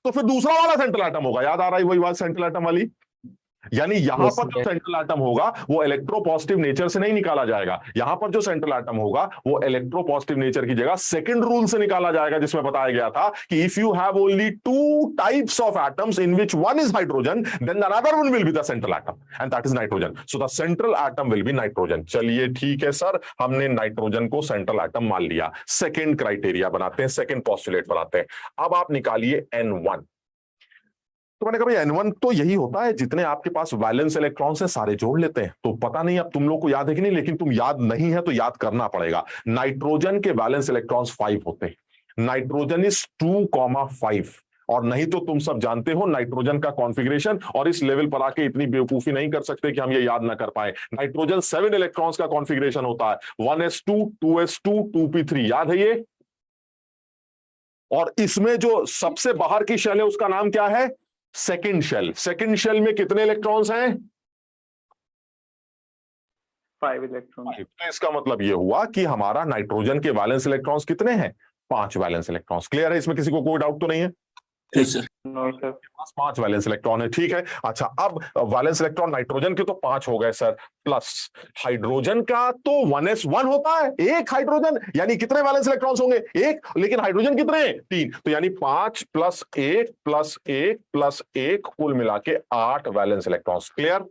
तो फिर दूसरा वाला सेंट्रल एटम होगा। याद आ रहा है वही बात सेंट्रल एटम वाली? यानी यहां पर जो सेंट्रल एटम होगा वो इलेक्ट्रोपॉजिटिव नेचर से नहीं निकाला जाएगा, यहां पर जो सेंट्रल एटम होगा वो इलेक्ट्रोपॉजिटिव नेचर की जगह सेकंड रूल से निकाला जाएगा, जिसमें बताया गया था कि if you have only 2 types of atoms in which one is hydrogen then the another one will be the central atom and that is nitrogen. So the central atom will be nitrogen. चलिए ठीक है sir, हमने nitrogen को central atom मान लिया। Second criteria बनाते हैं, second postulate बनाते हैं। अब आप निकालिए N1। तो मैंने कहा भाई N1 तो यही होता है जितने आपके पास वैलेंस इलेक्ट्रॉन्स हैं सारे जोड़ लेते हैं। तो पता नहीं अब तुम लोग को याद है कि नहीं, लेकिन तुम याद नहीं है तो याद करना पड़ेगा। नाइट्रोजन के वैलेंस इलेक्ट्रॉन्स 5 होते हैं, नाइट्रोजन इज 2,5। और नहीं तो तुम सब जानते हो नाइट्रोजन का कॉन्फ़िगरेशन, और इस लेवल पर आके इतनी बेवकूफी नहीं कर सकते कि हम ये याद ना कर पाए। नाइट्रोजन 7 इलेक्ट्रॉन्स का कॉन्फ़िगरेशन होता है, 1s2 2s2 2p3, याद है ये? और इसमें जो सबसे बाहर की शेल है उसका नाम क्या है? Second shell. सेकंड शेल में कितने इलेक्ट्रॉन्स हैं? 5 इलेक्ट्रॉन। तो इसका मतलब यह हुआ कि हमारा नाइट्रोजन के वैलेंस इलेक्ट्रॉन्स कितने हैं? 5 वैलेंस इलेक्ट्रॉन्स। क्लियर है? इसमें किसी को कोई डाउट तो नहीं है? Yes, sir. No, sir. पास 5 वैलेंस इलेक्ट्रॉन है, ठीक है। अच्छा, अब वैलेंस इलेक्ट्रॉन नाइट्रोजन के तो 5 हो गए सर, प्लस हाइड्रोजन का तो 1s1 होता है, एक हाइड्रोजन, यानी कितने वैलेंस इलेक्ट्रॉन्स होंगे? एक, लेकिन हाइड्रोजन कितने? 3, तो यानी 5 + 1 + 1 + 1 कुल मिला के 8 valence electrons. Clear?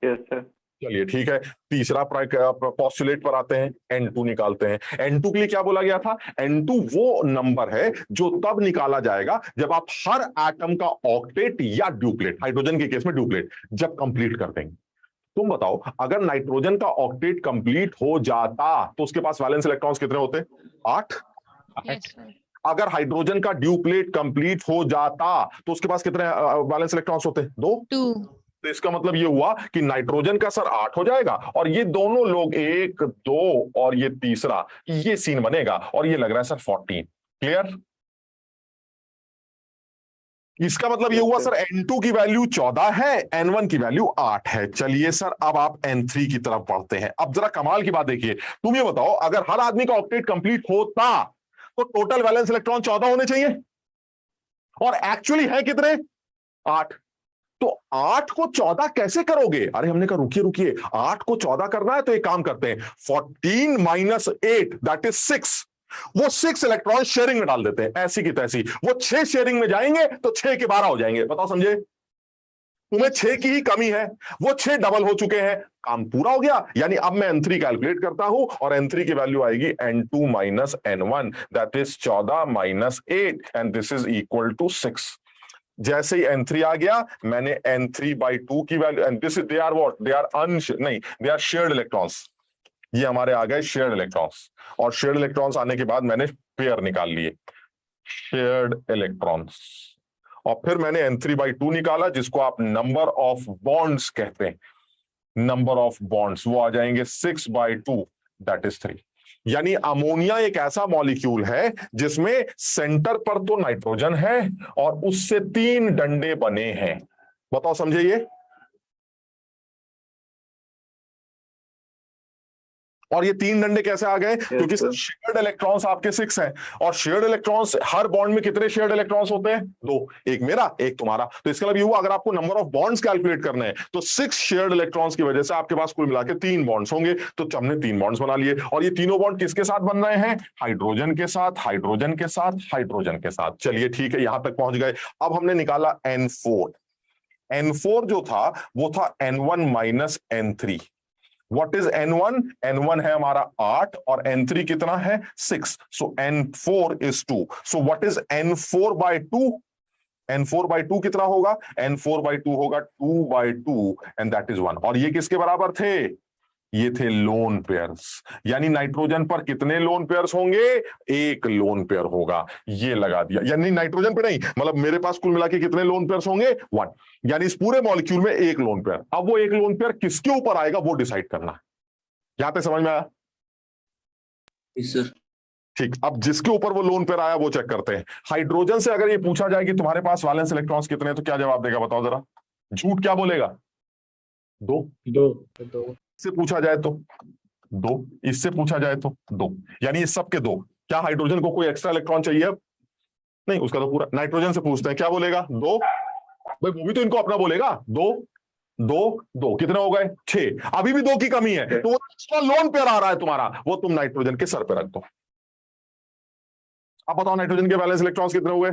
Yes, sir. चलिए ठीक है, तीसरा पोस्टुलेट पर आते हैं, N2 निकालते हैं। N2 के लिए क्या बोला गया था? N2 वो नंबर है जो तब निकाला जाएगा जब आप हर एटम का ऑक्टेट या ड्यूप्लेट, हाइड्रोजन के केस में ड्यूप्लेट, जब कंप्लीट कर देंगे। तुम बताओ, अगर नाइट्रोजन का ऑक्टेट कंप्लीट हो जाता तो उसके पास वैलेंस इलेक्ट्रॉन्स कितने होते? 8। अगर हाइड्रोजन का ड्यूप्लेट कंप्लीट हो जाता तो उसके पास कितने वैलेंस इलेक्ट्रॉन्स होते? 2। तो इसका मतलब ये हुआ कि नाइट्रोजन का सर 8 हो जाएगा, और ये दोनों लोग 1, 2 और ये तीसरा, ये सीन बनेगा, और ये लग रहा है सर 14। क्लियर? इसका मतलब ये हुआ सर N2 की वैल्यू 14 है, N1 की वैल्यू 8 है। चलिए सर, अब आप N3 की तरफ बढ़ते हैं। अब जरा कमाल की बात देखिए, तुम ये बताओ, अगर हर आदमी का ऑक्टेट कंप्लीट होता तो टोटल वैलेंस इलेक्ट्रॉन 14 होने चाहिए, और एक्चुअली है कितने? 8। तो 8 को 14 कैसे करोगे? अरे हमने कहा रुकिए रुकिए, 8 को 14 करना है तो एक काम करते हैं, 14 - 8 दैट इज 6। वो 6 इलेक्ट्रॉन शेयरिंग में डाल देते हैं, ऐसी की तैसी। वो 6 शेयरिंग में जाएंगे तो 6 के 12 हो जाएंगे। बताओ, समझे? तुम्हें 6 की ही कमी है, वो 6 डबल हो चुके हैं, काम पूरा हो गया। यानी अब मैं N3 कैलकुलेट करता हूं, और N3 की वैल्यू आएगी N2 - N1 that is 14 - 8 and this is equal to 6। जैसे ही N3 आ गया, मैंने N3/2 की value, and this they are what, they are नहीं, दे आर शेयर्ड इलेक्ट्रॉन्स। ये हमारे आ गए शेयर्ड इलेक्ट्रॉन्स, और शेयर्ड इलेक्ट्रॉन्स आने के बाद मैंने पेयर निकाल लिए, शेयर्ड इलेक्ट्रॉन्स। और फिर मैंने N3/2 निकाला, जिसको आप नंबर ऑफ बॉन्ड्स कहते हैं, नंबर ऑफ बॉन्ड्स, वो आ जाएंगे 6/2 दैट इज 3। यानी अमोनिया एक ऐसा मॉलिक्यूल है जिसमें सेंटर पर तो नाइट्रोजन है और उससे 3 डंडे बने हैं। बताओ, समझे ये? और ये 3 डंडे कैसे आ गए? क्योंकि शेयर्ड इलेक्ट्रॉन्स आपके 6 हैं, और शेयर्ड इलेक्ट्रॉन्स, हर बॉन्ड में कितने शेयर्ड इलेक्ट्रॉन्स होते हैं? 2, एक मेरा एक तुम्हारा। तो इसका मतलब ये हुआ, अगर आपको नंबर ऑफ बॉन्ड्स कैलकुलेट करना है तो 6 शेयर्ड इलेक्ट्रॉन्स की वजह से आपके पास कुल मिला के 3 बॉन्ड्स होंगे। तो हमने 3 बॉन्ड्स बना लिए, और ये तीनों बॉन्ड किसके साथ बन रहे हैं? हाइड्रोजन के साथ, हाइड्रोजन के साथ, हाइड्रोजन के साथ। चलिए ठीक है, यहां तक पहुंच गए। अब हमने निकाला N4। N4 जो था वो था N1 - N3। What is N1? N1 है हमारा 8, और N3 कितना है? 6। So N4 is 2. So what is N4/2? N4/2 कितना होगा? N4/2 होगा 2/2 and that is 1। और ये किसके बराबर थे? ये थे लोन पेयर्स। यानी नाइट्रोजन पर कितने लोन पेयर्स होंगे? 1 लोन पेयर होगा। ये लगा दिया, यानी नाइट्रोजन पे नहीं, मतलब मेरे पास कुल मिला के कितने लोन पेयर्स होंगे? 1। यानी इस पूरे मॉलिक्यूल में 1 लोन पेयर। अब वो 1 लोन पेयर किसके ऊपर आएगा वो डिसाइड करना। यहां तक समझ में आया? सर। ठीक, अब जिसके ऊपर वो लोन पेयर आया वो चेक करते हैं। हाइड्रोजन से अगर ये पूछा जाए कि तुम्हारे पास वैलेंस इलेक्ट्रॉन्स कितने हैं, तो क्या जवाब देगा? बताओ जरा, झूठ क्या बोलेगा? 2। इससे पूछा जाए तो 2, इससे पूछा जाए तो 2, यानी इस सब के 2। क्या हाइड्रोजन को कोई एक्स्ट्रा इलेक्ट्रॉन चाहिए अब? नहीं, उसका तो पूरा। नाइट्रोजन से पूछते हैं, क्या बोलेगा? 2। भाई वो भी तो इनको अपना बोलेगा। 2, 2, 2 कितने हो गए? 6। अभी भी 2 की कमी है, तो वो एक्स्ट्रा लोन पेयर आ रहा है तुम्हारा, वो तुम नाइट्रोजन के सर पे रख दो। अब बताओ नाइट्रोजन के वैलेंस इलेक्ट्रॉन्स कितने हुए?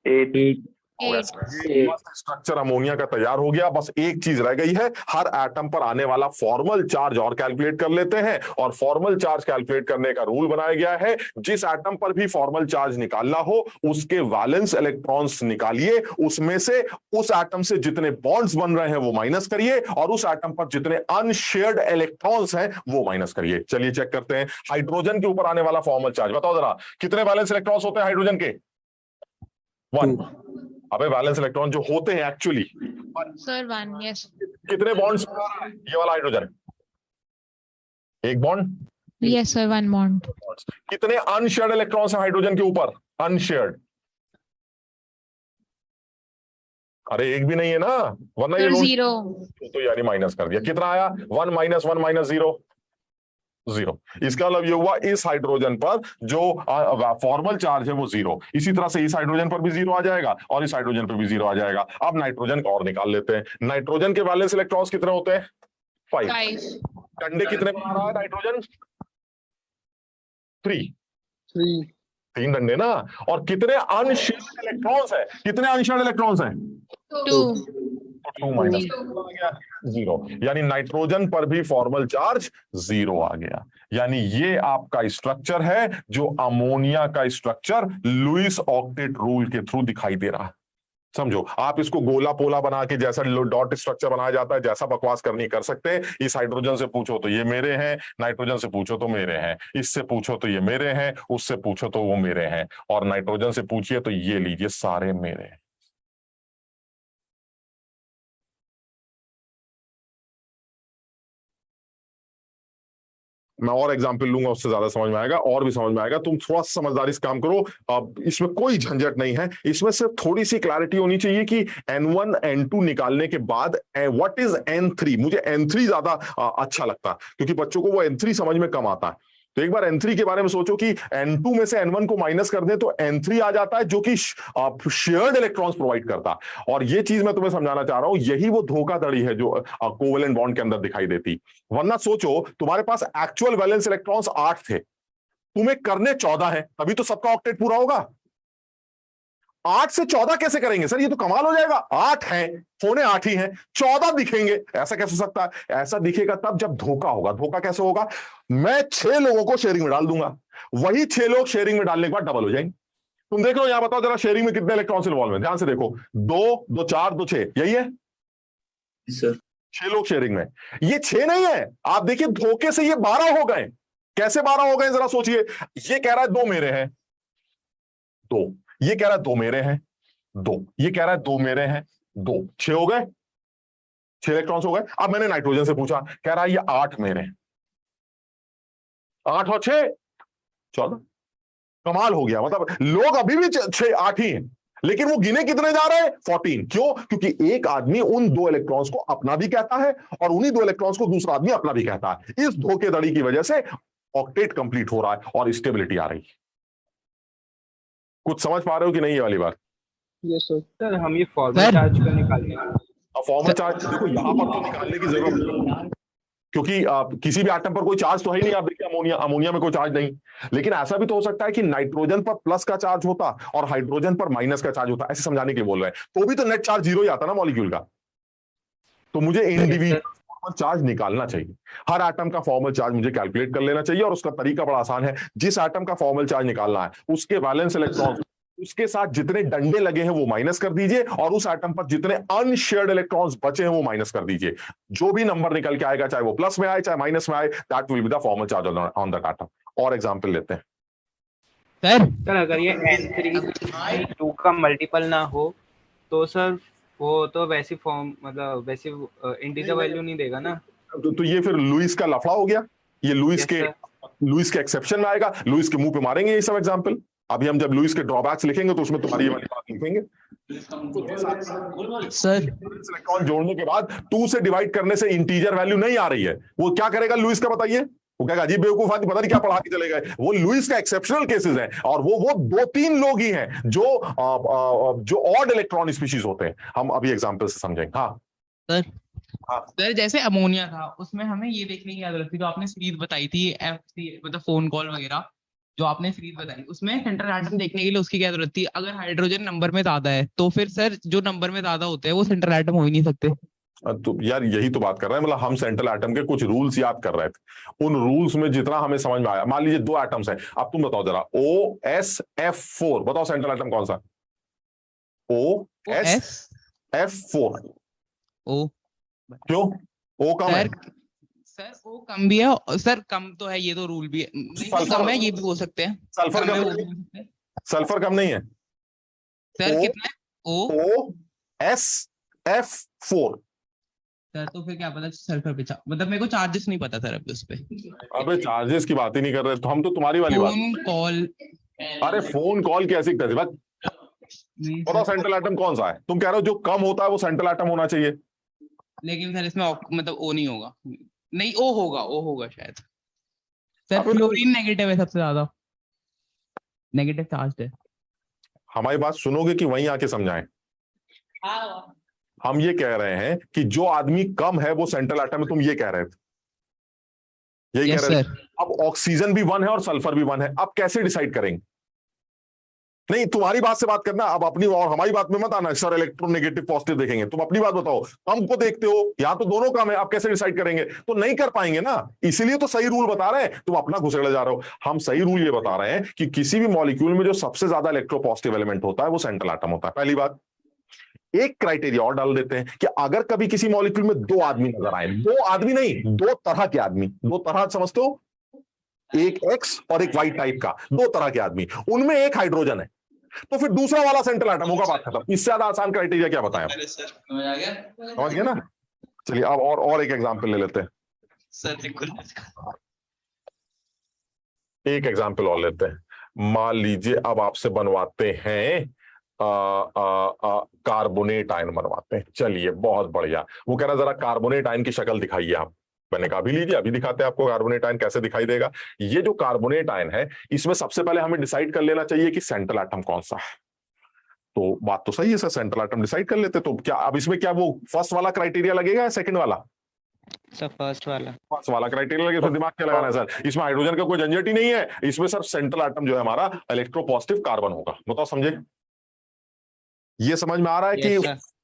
8। स्ट्रक्चर अमोनिया का तैयार हो गया। बस एक चीज रह गई है, हर एटम पर आने वाला फॉर्मल चार्ज और कैलकुलेट कर लेते हैं। और फॉर्मल चार्ज कैलकुलेट करने का रूल बनाया गया है, जिस एटम पर भी फॉर्मल चार्ज निकालना हो उसके वैलेंस इलेक्ट्रॉन्स निकालिए, उसमें से उस एटम से जितने बॉन्ड्स बन रहे हैं वो माइनस करिए, और उस एटम पर जितने अनशेयर्ड इलेक्ट्रॉन्स हैं वो माइनस करिए। चलिए चेक करते हैं। हाइड्रोजन के ऊपर आने वाला फॉर्मल चार्ज बताओ जरा, कितने वैलेंस इलेक्ट्रॉन्स होते हैं हाइड्रोजन के? 1। अबे वैलेंस इलेक्ट्रॉन जो होते हैं एक्चुअली सर 1। यस। कितने बॉन्ड्स? ये वाला hydrogen 1 bond. Yes sir, 1 bond. कितने अनशेयर्ड इलेक्ट्रॉन्स हैं हाइड्रोजन के ऊपर? अनशेयर्ड, अरे एक भी नहीं है ना, वरना ये 0। तो यानी माइनस कर दिया। कितना आया? 1 - 1 - 0, जीरो। इसका मतलब ये हुआ इस हाइड्रोजन पर जो फॉर्मल चार्ज है वो जीरो। इसी तरह से इस हाइड्रोजन पर भी जीरो आ जाएगा और इस हाइड्रोजन पर भी जीरो आ जाएगा। अब नाइट्रोजन का और निकाल लेते हैं। नाइट्रोजन के वैलेंस इलेक्ट्रॉन्स कितने होते हैं? 5। 5. डंडे कितने बना रहा है नाइट्रोजन? 3। 3 डंडे ना। और कितने अनशेयर्ड इलेक्ट्रॉन्स है? कितने अनशेयर्ड इलेक्ट्रॉन्स हैं? 2. 2 माइनस जीरो। यानी नाइट्रोजन पर भी फॉर्मल चार्ज जीरो आ गया। यानी ये आपका स्ट्रक्चर है जो अमोनिया का स्ट्रक्चर लुईस ऑक्टेट रूल के थ्रू दिखाई दे रहा है। समझो, आप इसको गोला पोला बना के जैसा डॉट स्ट्रक्चर बनाया जाता है, जैसा बकवास करनी कर सकते हैं। इस हाइड्रोजन से पूछो तो ये मेरे हैं, नाइट्रोजन से पूछो तो मेरे हैं, इससे पूछो तो ये मेरे हैं, उससे पूछो तो वो मेरे हैं, और नाइट्रोजन से पूछिए तो ये लीजिए सारे मेरे हैं। मैं और एग्जाम्पल लूंगा, उससे ज्यादा समझ में आएगा, और भी समझ में आएगा। तुम थोड़ा समझदारी से काम करो। अब इसमें कोई झंझट नहीं है। इसमें सिर्फ थोड़ी सी क्लैरिटी होनी चाहिए कि N1 N2 निकालने के बाद व्हाट इज N3। मुझे N3 ज्यादा अच्छा लगता है, क्योंकि बच्चों को वो N3 समझ में कम आता है। तो एक बार N3 के बारे में सोचो कि N2 में से N1 को माइनस कर दें तो N3 आ जाता है, जो कि शेयर्ड इलेक्ट्रॉन्स प्रोवाइड करता है। और ये चीज मैं तुम्हें समझाना चाह रहा हूं, यही वो धोखाधड़ी है जो कोवेलेंट बॉन्ड के अंदर दिखाई देती। वरना सोचो, तुम्हारे पास एक्चुअल वैलेंस इलेक्ट्रॉन्स 8 थे, तुम्हें करने 14 है, तभी तो सबका ऑक्टेट पूरा होगा। 8 से 14 कैसे करेंगे सर? ये तो कमाल हो जाएगा। 8 है, होने 8 ही हैं, 14 दिखेंगे, ऐसा कैसे हो सकता है? ऐसा दिखेगा तब जब धोखा होगा। धोखा कैसे होगा? मैं 6 लोगों को शेयरिंग में डाल दूंगा, वही 6 लोग शेयरिंग में डालने के बाद डबल हो जाएंगे। तुम देख लो, यहां बताओ जरा, शेयरिंग में कितने इलेक्ट्रॉन्स इन्वॉल्व हैं? ध्यान से देखो, 2 2 4 2 6, यही है सर। 6 लोग शेयरिंग में। ये 6 नहीं है, आप देखिए धोखे से ये 12 हो गए। कैसे 12 हो गए जरा सोचिए। ये कह रहा है 2 मेरे हैं, 2, ये कह रहा है 2 मेरे हैं, 2, ये कह रहा है 2 मेरे हैं, 2, 6 हो गए, 6 इलेक्ट्रॉन्स हो गए। अब मैंने नाइट्रोजन से पूछा, कह रहा है ये 8 मेरे हैं, 8 और 6 14। कमाल हो गया। मतलब लोग अभी भी 6 8 ही हैं, लेकिन वो गिने कितने जा रहे हैं? 14। क्यों? क्योंकि एक आदमी उन 2 इलेक्ट्रॉन्स को अपना भी कहता है और उन्हीं 2 इलेक्ट्रॉन्स को दूसरा आदमी अपना भी कहता है। इस धोखेधड़ी की वजह से ऑक्टेट कंप्लीट हो रहा है और स्टेबिलिटी आ रही है। कुछ समझ पा रहे हो कि नहीं ये वाली बात? Yes sir. सर हम ये फॉर्मल चार्ज को निकालने फॉर्मल चार्ज देखो यहां पर तो निकालने की जरूरत नहीं, क्योंकि किसी भी एटम पर कोई चार्ज तो है ही नहीं। आप देखिए अमोनिया में कोई चार्ज नहीं। लेकिन ऐसा भी तो हो सकता है कि नाइट्रोजन पर प्लस का चार्ज होता और हाइड्रोजन पर माइनस का चार्ज होता। ऐसे समझाने के लिए बोल रहे हैं, तो भी तो नेट चार्ज 0 ही आता ना मॉलिक्यूल का। तो मुझे इंडिविजुअल फॉर्मल चार्ज निकालना चाहिए। हर एटम का फॉर्मल चार्ज मुझे कैलकुलेट कर लेना चाहिए, और उसका तरीका बड़ा आसान है। जिस एटम का फॉर्मल चार्ज निकालना है, उसके वैलेंस इलेक्ट्रॉन उसके साथ जितने डंडे लगे हैं वो माइनस कर दीजिए, और उस एटम पर जितने अनशेयर्ड इलेक्ट्रॉन्स बचे हैं वो माइनस कर दीजिए। जो भी नंबर निकल के आएगा, चाहे वो प्लस में आए चाहे माइनस में आए, that will be the formal charge on that atom. और एग्जांपल लेते हैं। सर अगर ये N3 2 का मल्टीपल ना हो तो सर वो तो वैसी फॉर्म, मतलब वैसी इंटीजर वैल्यू नहीं देगा ना। तो ये फिर लुईस का लफड़ा हो गया। ये लुईस के एक्सेप्शन में आएगा। लुईस के मुंह पे मारेंगे ये सब एग्जांपल। अभी हम जब लुईस के ड्रॉबैक्स लिखेंगे तो उसमें तुम्हारी ये वाली बात लिखेंगे। सर इलेक्ट्रॉन जोड़ने के बाद 2 से डिवाइड करने से इंटीजर वैल्यू नहीं आ रही है, वो क्या करेगा लुईस का? बताइए। वो कहेगा अजीब बेवकूफ आदमी, पता नहीं क्या पढ़ा के चले गए। वो लुईस का एक्सेप्शनल केसेस हैं, और वो 2-3 लोग ही हैं जो ऑड इलेक्ट्रॉन स्पीशीज होते हैं। हम अभी एग्जांपल से समझेंगे। हाँ सर हाँ सर जैसे अमोनिया था, उसमें हमें ये देखने की जरूरत थी, जो आपने सीरीज बताई थी FC, मतलब फोन कॉल वगैरह जो आपने सीरीज बताई, उसमें सेंट्रल एटम देखने के लिए उसकी क्या जरूरत थी? अगर हाइड्रोजन नंबर में ज्यादा है तो फिर सर जो नंबर में ज्यादा होते हैं वो सेंट्रल एटम हो ही नहीं सकते। तो यार यही तो बात कर रहे हैं। मतलब हम सेंट्रल एटम के कुछ रूल्स याद कर रहे थे। उन रूल्स में जितना हमें समझ में आया, मान लीजिए 2 एटम्स हैं। अब तुम बताओ जरा, OSF4 बताओ सेंट्रल एटम कौन सा? OSF4। ओ क्यों? O कम है सर ओ कम भी है सर, कम तो है, ये तो रूल भी है। नहीं कम है, ये भी हो सकते हैं। सल्फर कम है, कम वो नहीं भी हो सकते हैं। सल्फर कम नहीं है। सर कितना है? OSF4। सर तो फिर क्या पता सल्फर पे मतलब मेरे को चार्जेस नहीं पता सर अभी उस पे। अबे चार्जेस की बात ही नहीं कर रहे तो हम तो तुम्हारी वाली बात। Phone call. अरे फोन कॉल कैसी कैसी बात? बताओ सेंट्रल एटम कौन सा है? तुम कह रहे हो जो कम होता है वो सेंट्रल एटम होना चाहिए। लेकिन सर इसमें मतलब ओ नहीं होगा। नहीं ओ होगा शायद। सर फ्लोरीन नेगेटिव है सबसे ज्यादा, नेगेटिव चार्ज है। हमारी बात सुनोगे कि वहीं आके समझाएं? हम ये कह रहे हैं कि जो आदमी कम है वो सेंट्रल एटम है, तुम ये कह रहे थे, यही यस कह रहे सर। थे। अब ऑक्सीजन भी 1 है और सल्फर भी 1 है, अब कैसे डिसाइड करेंगे? नहीं, तुम्हारी बात से बात करना, अब अपनी और हमारी बात में मत आना सर इलेक्ट्रोनेगेटिव पॉजिटिव देखेंगे। तुम अपनी बात बताओ, कम को देखते हो, यहाँ तो दोनों कम है, आप कैसे डिसाइड करेंगे? तो नहीं कर पाएंगे ना, इसीलिए तो सही रूल बता रहे हैं, तुम अपना घुसेड़े जा रहे हो। हम सही रूल ये बता रहे हैं कि किसी भी मॉलिक्यूल में जो सबसे ज्यादा इलेक्ट्रोपॉजिटिव एलिमेंट होता है वो सेंट्रल एटम होता है। पहली बात। एक क्राइटेरिया और डाल देते हैं कि अगर कभी किसी मॉलिक्यूल में 2 आदमी नजर आए, 2 आदमी नहीं, 2 तरह के आदमी, 2 तरह समझते हो, एक एक्स और एक वाई टाइप का, 2 तरह के आदमी, उनमें एक हाइड्रोजन है, तो फिर दूसरा वाला सेंट्रल एटम होगा, बात खत्म। इससे ज्यादा आसान क्राइटेरिया क्या बताएं? समझ गए ना? चलिए अब और एक एग्जांपल ले लेते हैं, एक एग्जांपल और लेते हैं। मान लीजिए अब आपसे बनवाते हैं कार्बोनेट आयन बनवाते हैं। चलिए बहुत बढ़िया। वो कह रहा जरा कार्बोनेट आयन की शक्ल दिखाइए आप। मैंने कहा अभी लीजिए, अभी दिखाते हैं आपको कार्बोनेट आयन कैसे दिखाई देगा। ये जो कार्बोनेट आयन है, इसमें सबसे पहले हमें डिसाइड कर लेना चाहिए कि सेंट्रल एटम कौन सा है। तो बात तो सही है सर, सेंट्रल एटम डिसाइड कर लेते। तो क्या अब इसमें क्या वो फर्स्ट वाला क्राइटेरिया लगेगा या सेकंड वाला? सर फर्स्ट वाला क्राइटेरिया लगे। तो दिमाग क्या लगाना है सर, इसमें हाइड्रोजन का कोई झंझट ही नहीं है, इसमें सर सेंट्रल एटम जो है हमारा इलेक्ट्रोपॉजिटिव कार्बन होगा। बताओ समझे? ये समझ में आ रहा है कि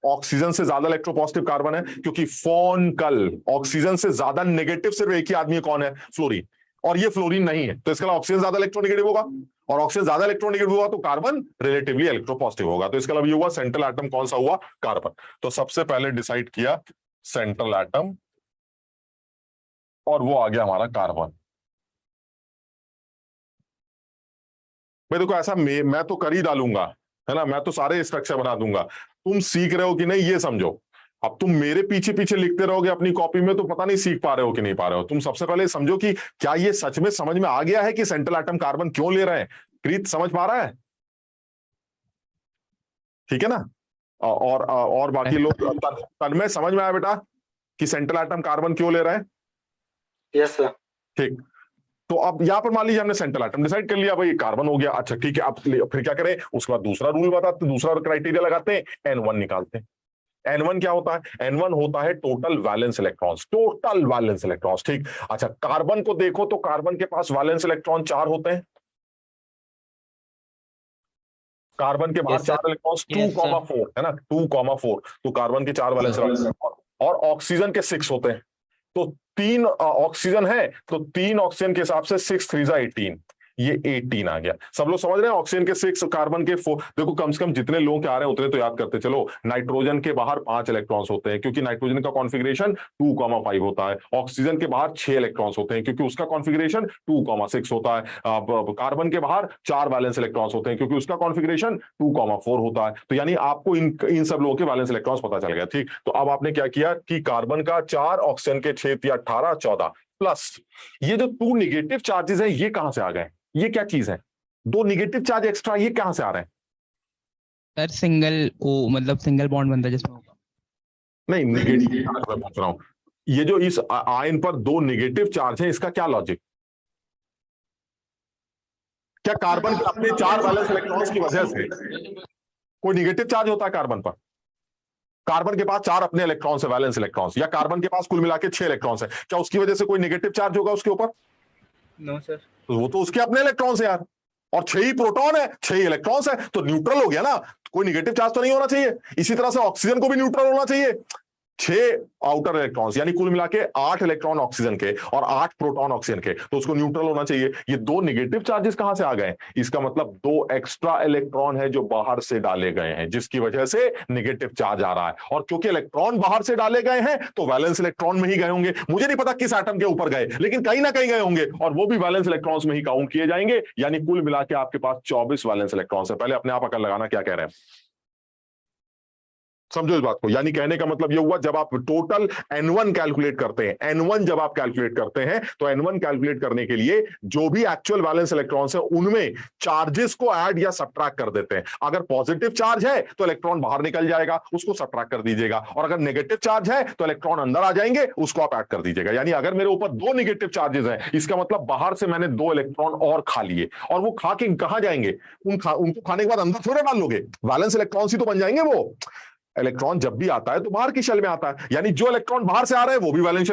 ऑक्सीजन से ज्यादा इलेक्ट्रोपॉजिटिव कार्बन है, क्योंकि फोनकल ऑक्सीजन से ज्यादा नेगेटिव सिर्फ एक ही आदमी कौन है? फ्लोरीन। और ये फ्लोरीन नहीं है, तो इसका ऑक्सीजन ज्यादा इलेक्ट्रोनेगेटिव होगा, और ऑक्सीजन ज्यादा इलेक्ट्रोनेगेटिव हुआ तो कार्बन रिलेटिवली इलेक्ट्रोपॉजिटिव होगा। तो इसका मतलब ये हुआ सेंट्रल एटम कौन सा हुआ? कार्बन। तो सबसे पहले डिसाइड किया सेंट्रल एटम, और वो आ गया हमारा कार्बन। भाई देखो ऐसा मैं तो कर ही डालूंगा, है ना, मैं तो सारे स्ट्रक्चर बना दूंगा। तुम सीख रहे हो कि नहीं ये समझो। अब तुम मेरे पीछे पीछे लिखते रहोगे अपनी कॉपी में, तो पता नहीं सीख पा रहे हो कि नहीं पा रहे हो। तुम सबसे पहले समझो कि क्या ये सच में समझ में आ गया है कि सेंट्रल एटम कार्बन क्यों ले रहे हैं। प्रीत समझ पा रहा है? ठीक है ना? और बाकी लोग तन्मय समझ में आया बेटा कि सेंट्रल एटम कार्बन क्यों ले रहा है? Yes sir. ठीक। तो अब यहां पर मान लीजिए हमने सेंट्रल एटम डिसाइड कर लिया, भाई कार्बन हो गया। अच्छा ठीक है, अब फिर क्या करें? उसके बाद दूसरा रूल बताते, दूसरा क्राइटेरिया लगाते हैं, N1 निकालते हैं। N1 क्या होता है? N1 होता है total valence electrons, total valence electrons. ठीक। अच्छा कार्बन को देखो तो कार्बन के पास वैलेंस इलेक्ट्रॉन 4 होते हैं, कार्बन के बाहर 4 इलेक्ट्रॉन्स 2,4 है ना, 2,4। तो कार्बन के 4 वैलेंस इलेक्ट्रॉन, और ऑक्सीजन के 6 होते हैं। तो 3 ऑक्सीजन है, तो 3 ऑक्सीजन के हिसाब से 6 3 जा 18, ये 18 आ गया। सब लोग समझ रहे हैं? ऑक्सीजन के 6, कार्बन के 4। देखो कम से कम जितने लोग के आ रहे हैं उतने तो याद करते चलो। नाइट्रोजन के बाहर 5 इलेक्ट्रॉन्स होते हैं, क्योंकि नाइट्रोजन का कॉन्फ़िगरेशन 2,5 होता है। ऑक्सीजन के बाहर 6 इलेक्ट्रॉन्स होते हैं, क्योंकि उसका कॉन्फ़िगरेशन 2,6 होता है। कार्बन के बाहर 4 वैलेंस इलेक्ट्रॉन्स होते हैं, क्योंकि उसका कॉन्फ़िगरेशन 2,4 होता है। तो यानी आपको इन सब लोगों के वैलेंस इलेक्ट्रॉन्स पता चल गया। ठीक। तो अब आपने क्या किया कि कार्बन का 4, ऑक्सीजन के 6 या 18 14 प्लस ये जो 2 निगेटिव चार्जेस हैं, ये कहां से आ गए? ये क्या चीज है? 2 निगेटिव चार्ज एक्स्ट्रा, ये कहां से आ रहे हैं? सर सिंगल ओ मतलब सिंगल बॉन्ड बनता है जिसमें होगा। नहीं, निगेटिव चार्ज मैं पूछ रहा हूं। ये जो इस आयन पर 2 निगेटिव चार्ज है, इसका क्या लॉजिक? क्या कार्बन के अपने 4 वैलेंस इलेक्ट्रॉन्स की वजह से कोई निगेटिव चार्ज होता है कार्बन पर? कार्बन के पास 4 अपने इलेक्ट्रॉन्स है, वैलेंस इलेक्ट्रॉन्स, या कार्बन के पास कुल मिला के 6 इलेक्ट्रॉन्स है, क्या उसकी वजह से कोई निगेटिव चार्ज होगा उसके ऊपर? No sir. तो वो तो उसके अपने इलेक्ट्रॉन्स है यार, और 6 ही प्रोटॉन है, 6 ही इलेक्ट्रॉन्स है, तो न्यूट्रल हो गया ना, कोई निगेटिव चार्ज तो नहीं होना चाहिए। इसी तरह से ऑक्सीजन को भी न्यूट्रल होना चाहिए। 6 आउटर इलेक्ट्रॉन्स, यानी कुल मिला के 8 इलेक्ट्रॉन ऑक्सीजन के और 8 प्रोटॉन ऑक्सीजन के, तो उसको न्यूट्रल होना चाहिए। ये 2 निगेटिव चार्जेस कहां से आ गए? इसका मतलब 2 एक्स्ट्रा इलेक्ट्रॉन है जो बाहर से डाले गए हैं, जिसकी वजह से निगेटिव चार्ज आ रहा है। और क्योंकि इलेक्ट्रॉन बाहर से डाले गए हैं, तो वैलेंस इलेक्ट्रॉन में ही गए होंगे। मुझे नहीं पता किस एटम के ऊपर गए, लेकिन कहीं ना कहीं गए होंगे, और वो भी वैलेंस इलेक्ट्रॉन्स में ही काउंट किए जाएंगे। यानी कुल मिला के आपके पास 24 वैलेंस इलेक्ट्रॉन्स है। पहले अपने आप अकल लगाना क्या कह रहे हैं। समझो इस बात को, यानी कहने का मतलब ये हुआ जब आप टोटल N1 कैलकुलेट करते हैं, N1 जब आप कैलकुलेट करते हैं तो N1 कैलकुलेट करने के लिए जो भी एक्चुअल वैलेंस इलेक्ट्रॉन्स है उनमें चार्जेस को ऐड या सब्ट्रैक्ट कर देते हैं। अगर पॉजिटिव चार्ज है तो इलेक्ट्रॉन बाहर निकल जाएगा, उसको सब्ट्रैक्ट कर दीजिएगा, और अगर नेगेटिव चार्ज है तो इलेक्ट्रॉन अंदर आ जाएंगे, उसको आप ऐड कर दीजिएगा। यानी अगर मेरे ऊपर 2 नेगेटिव चार्जेस हैं, इसका मतलब बाहर से मैंने 2 इलेक्ट्रॉन और खा लिए, और वो खा के कहां जाएंगे? उनको खाने के बाद अंदर थोड़े डाल लोगे, वैलेंस इलेक्ट्रॉन्स ही तो बन जाएंगे। वो इलेक्ट्रॉन जब भी आता है तो बाहर की शेल में आता है, यानी जो इलेक्ट्रॉन बाहर से आ रहे हैं वो भी वैलेंस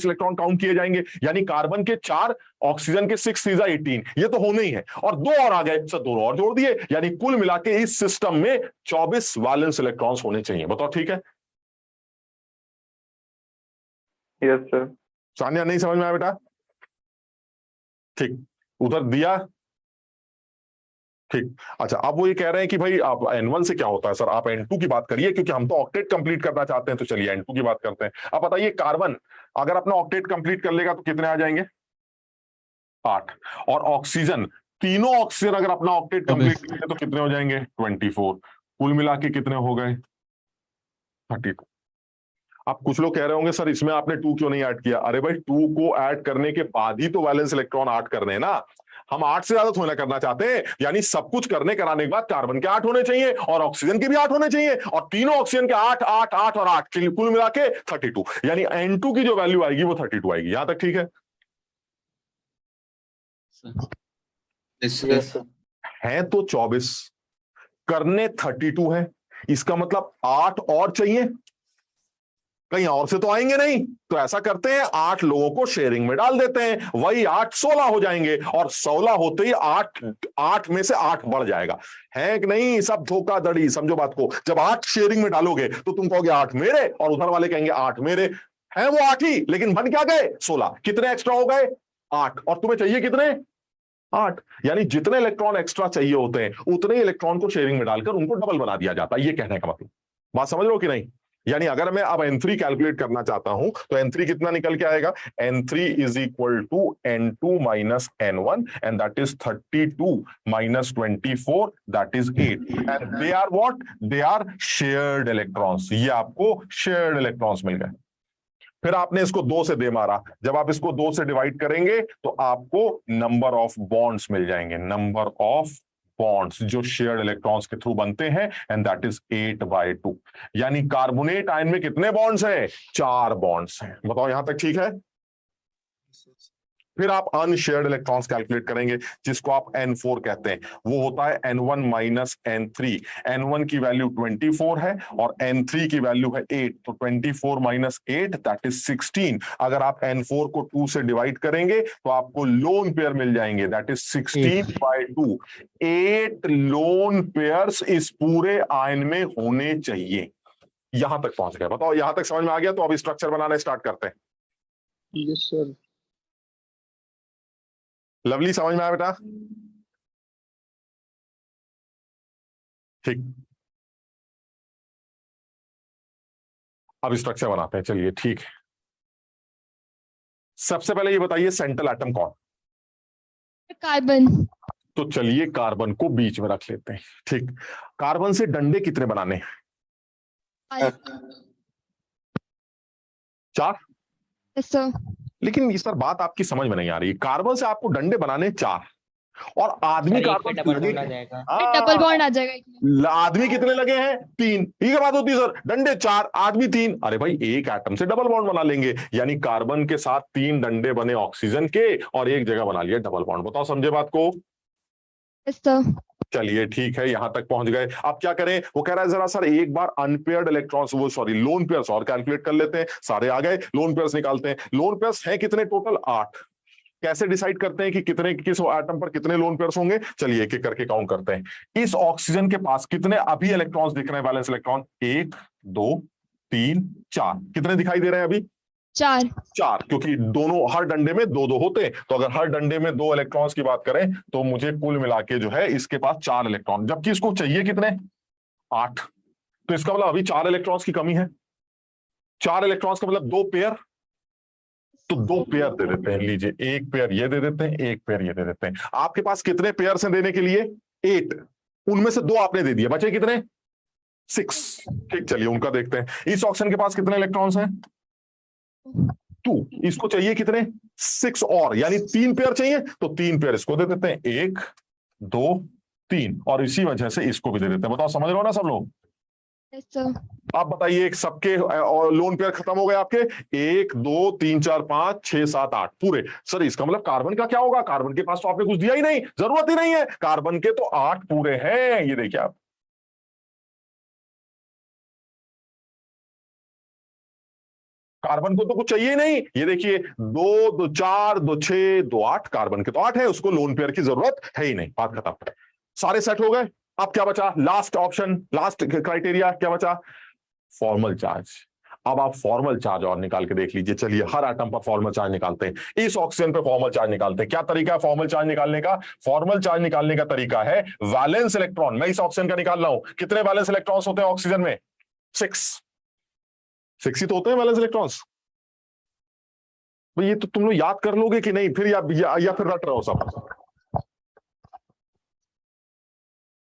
इलेक्ट्रॉन काउंट किए जाएंगे। यानी कार्बन के 4, ऑक्सीजन के 6 3 18, ये तो होने ही है, और 2 और आ गए, सर 2 और जोड़ दिए, यानी कुल मिला के इस सिस्टम में 24 वैलेंस इलेक्ट्रॉन्स होने चाहिए। बताओ ठीक है? Yes sir. सान्या नहीं समझ में आया बेटा? ठीक, उधर दिया। ठीक, अच्छा, अब वो ये कह रहे हैं कि भाई आप N1 से क्या होता है? सर आप N2 की बात करिए, क्योंकि हम तो ऑक्टेट कंप्लीट करना चाहते हैं, तो चलिए N2 की बात करते हैं। अब बताइए, कार्बन अगर अपना ऑक्टेट कंप्लीट कर लेगा तो कितने आ जाएंगे? 8। और ऑक्सीजन, तीनों ऑक्सीजन अगर अपना ऑक्टेट कंप्लीट करेंगे तो कितने हो जाएंगे? 24। कुल मिला के कितने हो गए? 32। अब कुछ लोग कह रहे होंगे सर इसमें आपने 2 क्यों नहीं ऐड किया? अरे भाई 2 को ऐड करने के बाद ही तो वैलेंस इलेक्ट्रॉन ऐड करने हैं ना, हम 8 से ज्यादा थोड़ा ना करना चाहते हैं। यानी सब कुछ करने कराने के बाद कार्बन के 8 होने चाहिए और ऑक्सीजन के भी 8 होने चाहिए, और तीनों ऑक्सीजन के 8 8 8 और 8 कुल मिला के 32। यानी N2 की जो वैल्यू आएगी वो 32 आएगी। यहां तक ठीक है? Yes sir. है तो 24, करने 32 है, इसका मतलब 8 और चाहिए, कहीं और से तो आएंगे नहीं। तो ऐसा करते हैं, 8 लोगों को शेयरिंग में डाल देते हैं, वही 8 16 हो जाएंगे, और 16 होते ही 8 में से 8 बढ़ जाएगा। है कि नहीं? सब धोखाधड़ी, समझो बात को। जब 8 शेयरिंग में डालोगे तो तुम कहोगे 8 मेरे, और उधर वाले कहेंगे 8 मेरे। है वो 8 ही, लेकिन बन क्या गए? 16। कितने एक्स्ट्रा हो गए? 8। और तुम्हें चाहिए कितने? 8। यानी जितने इलेक्ट्रॉन एक्स्ट्रा चाहिए होते हैं उतने इलेक्ट्रॉन को शेयरिंग में डालकर उनको डबल बना दिया जाता है। ये कहने का मतलब, बात समझ रहे हो कि नहीं? यानी अगर मैं अब N3 कैलकुलेट करना चाहता हूं तो N3 कितना निकल के आएगा? N3 is equal to N2 minus N1, and that is 32 minus 24, that is 8, and they are what? They are shared electrons. ये आपको शेयर्ड इलेक्ट्रॉन्स मिल गए। फिर आपने इसको 2 से दे मारा, जब आप इसको 2 से डिवाइड करेंगे तो आपको नंबर ऑफ बॉन्ड्स मिल जाएंगे, नंबर ऑफ बॉन्ड्स जो शेयर्ड इलेक्ट्रॉन्स के थ्रू बनते हैं, एंड दैट इज 8/2। यानी कार्बोनेट आयन में कितने बॉन्ड्स हैं? 4 बॉन्ड्स हैं। बताओ यहां तक ठीक है? फिर आप अनशेयर्ड इलेक्ट्रॉन्स कैलकुलेट करेंगे, जिसको आप N4 कहते हैं। वो होता है N1 माइनस N3। N1 की वैल्यू 24 है और N3 की वैल्यू है 8, तो 24 माइनस 8 दैट इज 16। अगर आप N4 को 2 से डिवाइड करेंगे तो आपको लोन पेयर मिल जाएंगे, दैट इज 16/2। 8 लोन पेयर्स इस पूरे आयन में होने चाहिए। यहां तक पहुंच गए? बताओ यहां तक समझ में आ गया? तो अब स्ट्रक्चर बनाना स्टार्ट करते हैं। Yes sir. लवली समझ में आया बेटा? ठीक, अब स्ट्रक्चर बनाते हैं। चलिए ठीक है, सबसे पहले ये बताइए सेंट्रल एटम कौन? कार्बन। तो चलिए कार्बन को बीच में रख लेते हैं। ठीक, कार्बन से डंडे कितने बनाने? 4। Yes sir. लेकिन इस पर बात आपकी समझ में नहीं आ रही। कार्बन से आपको डंडे बनाने 4, और आदमी कार्बन डबल लगे, बॉन्ड आ जाएगा। डबल बॉन्ड आ जाएगा इसमें। आदमी कितने लगे हैं? 3। ये क्या बात होती है सर? डंडे 4, आदमी 3। अरे भाई एक एटम से डबल बॉन्ड बना लेंगे, यानी कार्बन के साथ 3 डंडे बने ऑक्सीजन के, और एक जगह बना लिया डबल बॉन्ड। बताओ समझे बात को? Yes sir. चलिए ठीक है, यहां तक पहुंच गए। अब क्या करें? वो कह रहा है जरा सर एक बार अनपेयर्ड इलेक्ट्रॉन्स, वो सॉरी लोन पेयर्स और कैलकुलेट कर लेते हैं। सारे आ गए, लोन पेयर्स निकालते हैं। लोन पेयर्स हैं कितने टोटल? 8। कैसे डिसाइड करते हैं कि कितने, किस एटम पर कितने लोन पेयर्स होंगे? चलिए एक एक करके काउंट करते हैं। इस ऑक्सीजन के पास कितने अभी इलेक्ट्रॉन्स दिख रहे हैं? Valence electron 1 2 3 4। कितने दिखाई दे रहे हैं अभी? 4। 4, क्योंकि दोनों हर डंडे में 2 2 होते हैं। तो अगर हर डंडे में 2 इलेक्ट्रॉन्स की बात करें तो मुझे कुल मिला के जो है इसके पास 4 इलेक्ट्रॉन, जबकि इसको चाहिए कितने? 8। तो इसका मतलब अभी 4 इलेक्ट्रॉन्स की कमी है। 4 इलेक्ट्रॉन्स का मतलब 2 पेयर, तो 2 पेयर दे देते हैं। लीजिए, एक पेयर ये दे देते हैं, एक पेयर ये दे देते हैं। आपके पास कितने पेयर हैं देने के लिए? 8। उनमें से 2 आपने दे दिए, बचे कितने? 6। ठीक, चलिए उनका देखते हैं। इस ऑक्सीजन के पास कितने इलेक्ट्रॉन्स हैं? 2। इसको चाहिए कितने? 6 और, यानी 3 पेयर चाहिए, तो 3 पेयर इसको दे देते हैं, 1 2 3, और इसी वजह से इसको भी दे देते हैं। बताओ समझ रहे हो ना सब लोग? Yes sir. आप बताइए, एक सबके लोन पेयर खत्म हो गए आपके, 1 2 3 4 5 6 7 8 पूरे। सर इसका मतलब कार्बन का क्या होगा? कार्बन के पास तो आपने कुछ दिया ही नहीं, जरूरत ही नहीं है, कार्बन के तो 8 पूरे हैं। ये देखिए आप, कार्बन को तो कुछ चाहिए ही नहीं। ये देखिए 2 2 4 2 6 2 8, कार्बन के तो 8 है, उसको लोन पेयर की जरूरत है ही नहीं। बात खत्म, सारे सेट हो गए। अब क्या बचा? लास्ट ऑप्शन, लास्ट क्राइटेरिया क्या बचा? Formal charge. अब आप फॉर्मल चार्ज और निकाल के देख लीजिए। चलिए हर एटम पर फॉर्मल चार्ज निकालते हैं, इस ऑक्सीजन पे फॉर्मल चार्ज निकालते हैं। क्या तरीका है फॉर्मल चार्ज निकालने का? फॉर्मल चार्ज निकालने का तरीका है वैलेंस इलेक्ट्रॉन। मैं इस ऑक्सीजन का निकाल रहा हूं, कितने वैलेंस इलेक्ट्रॉन्स होते हैं ऑक्सीजन में? 6 ही तो होते हैं वैलेंस इलेक्ट्रॉन्स। ये तो तुम लोग याद कर लोगे कि नहीं फिर, या फिर रट रहे हो सब?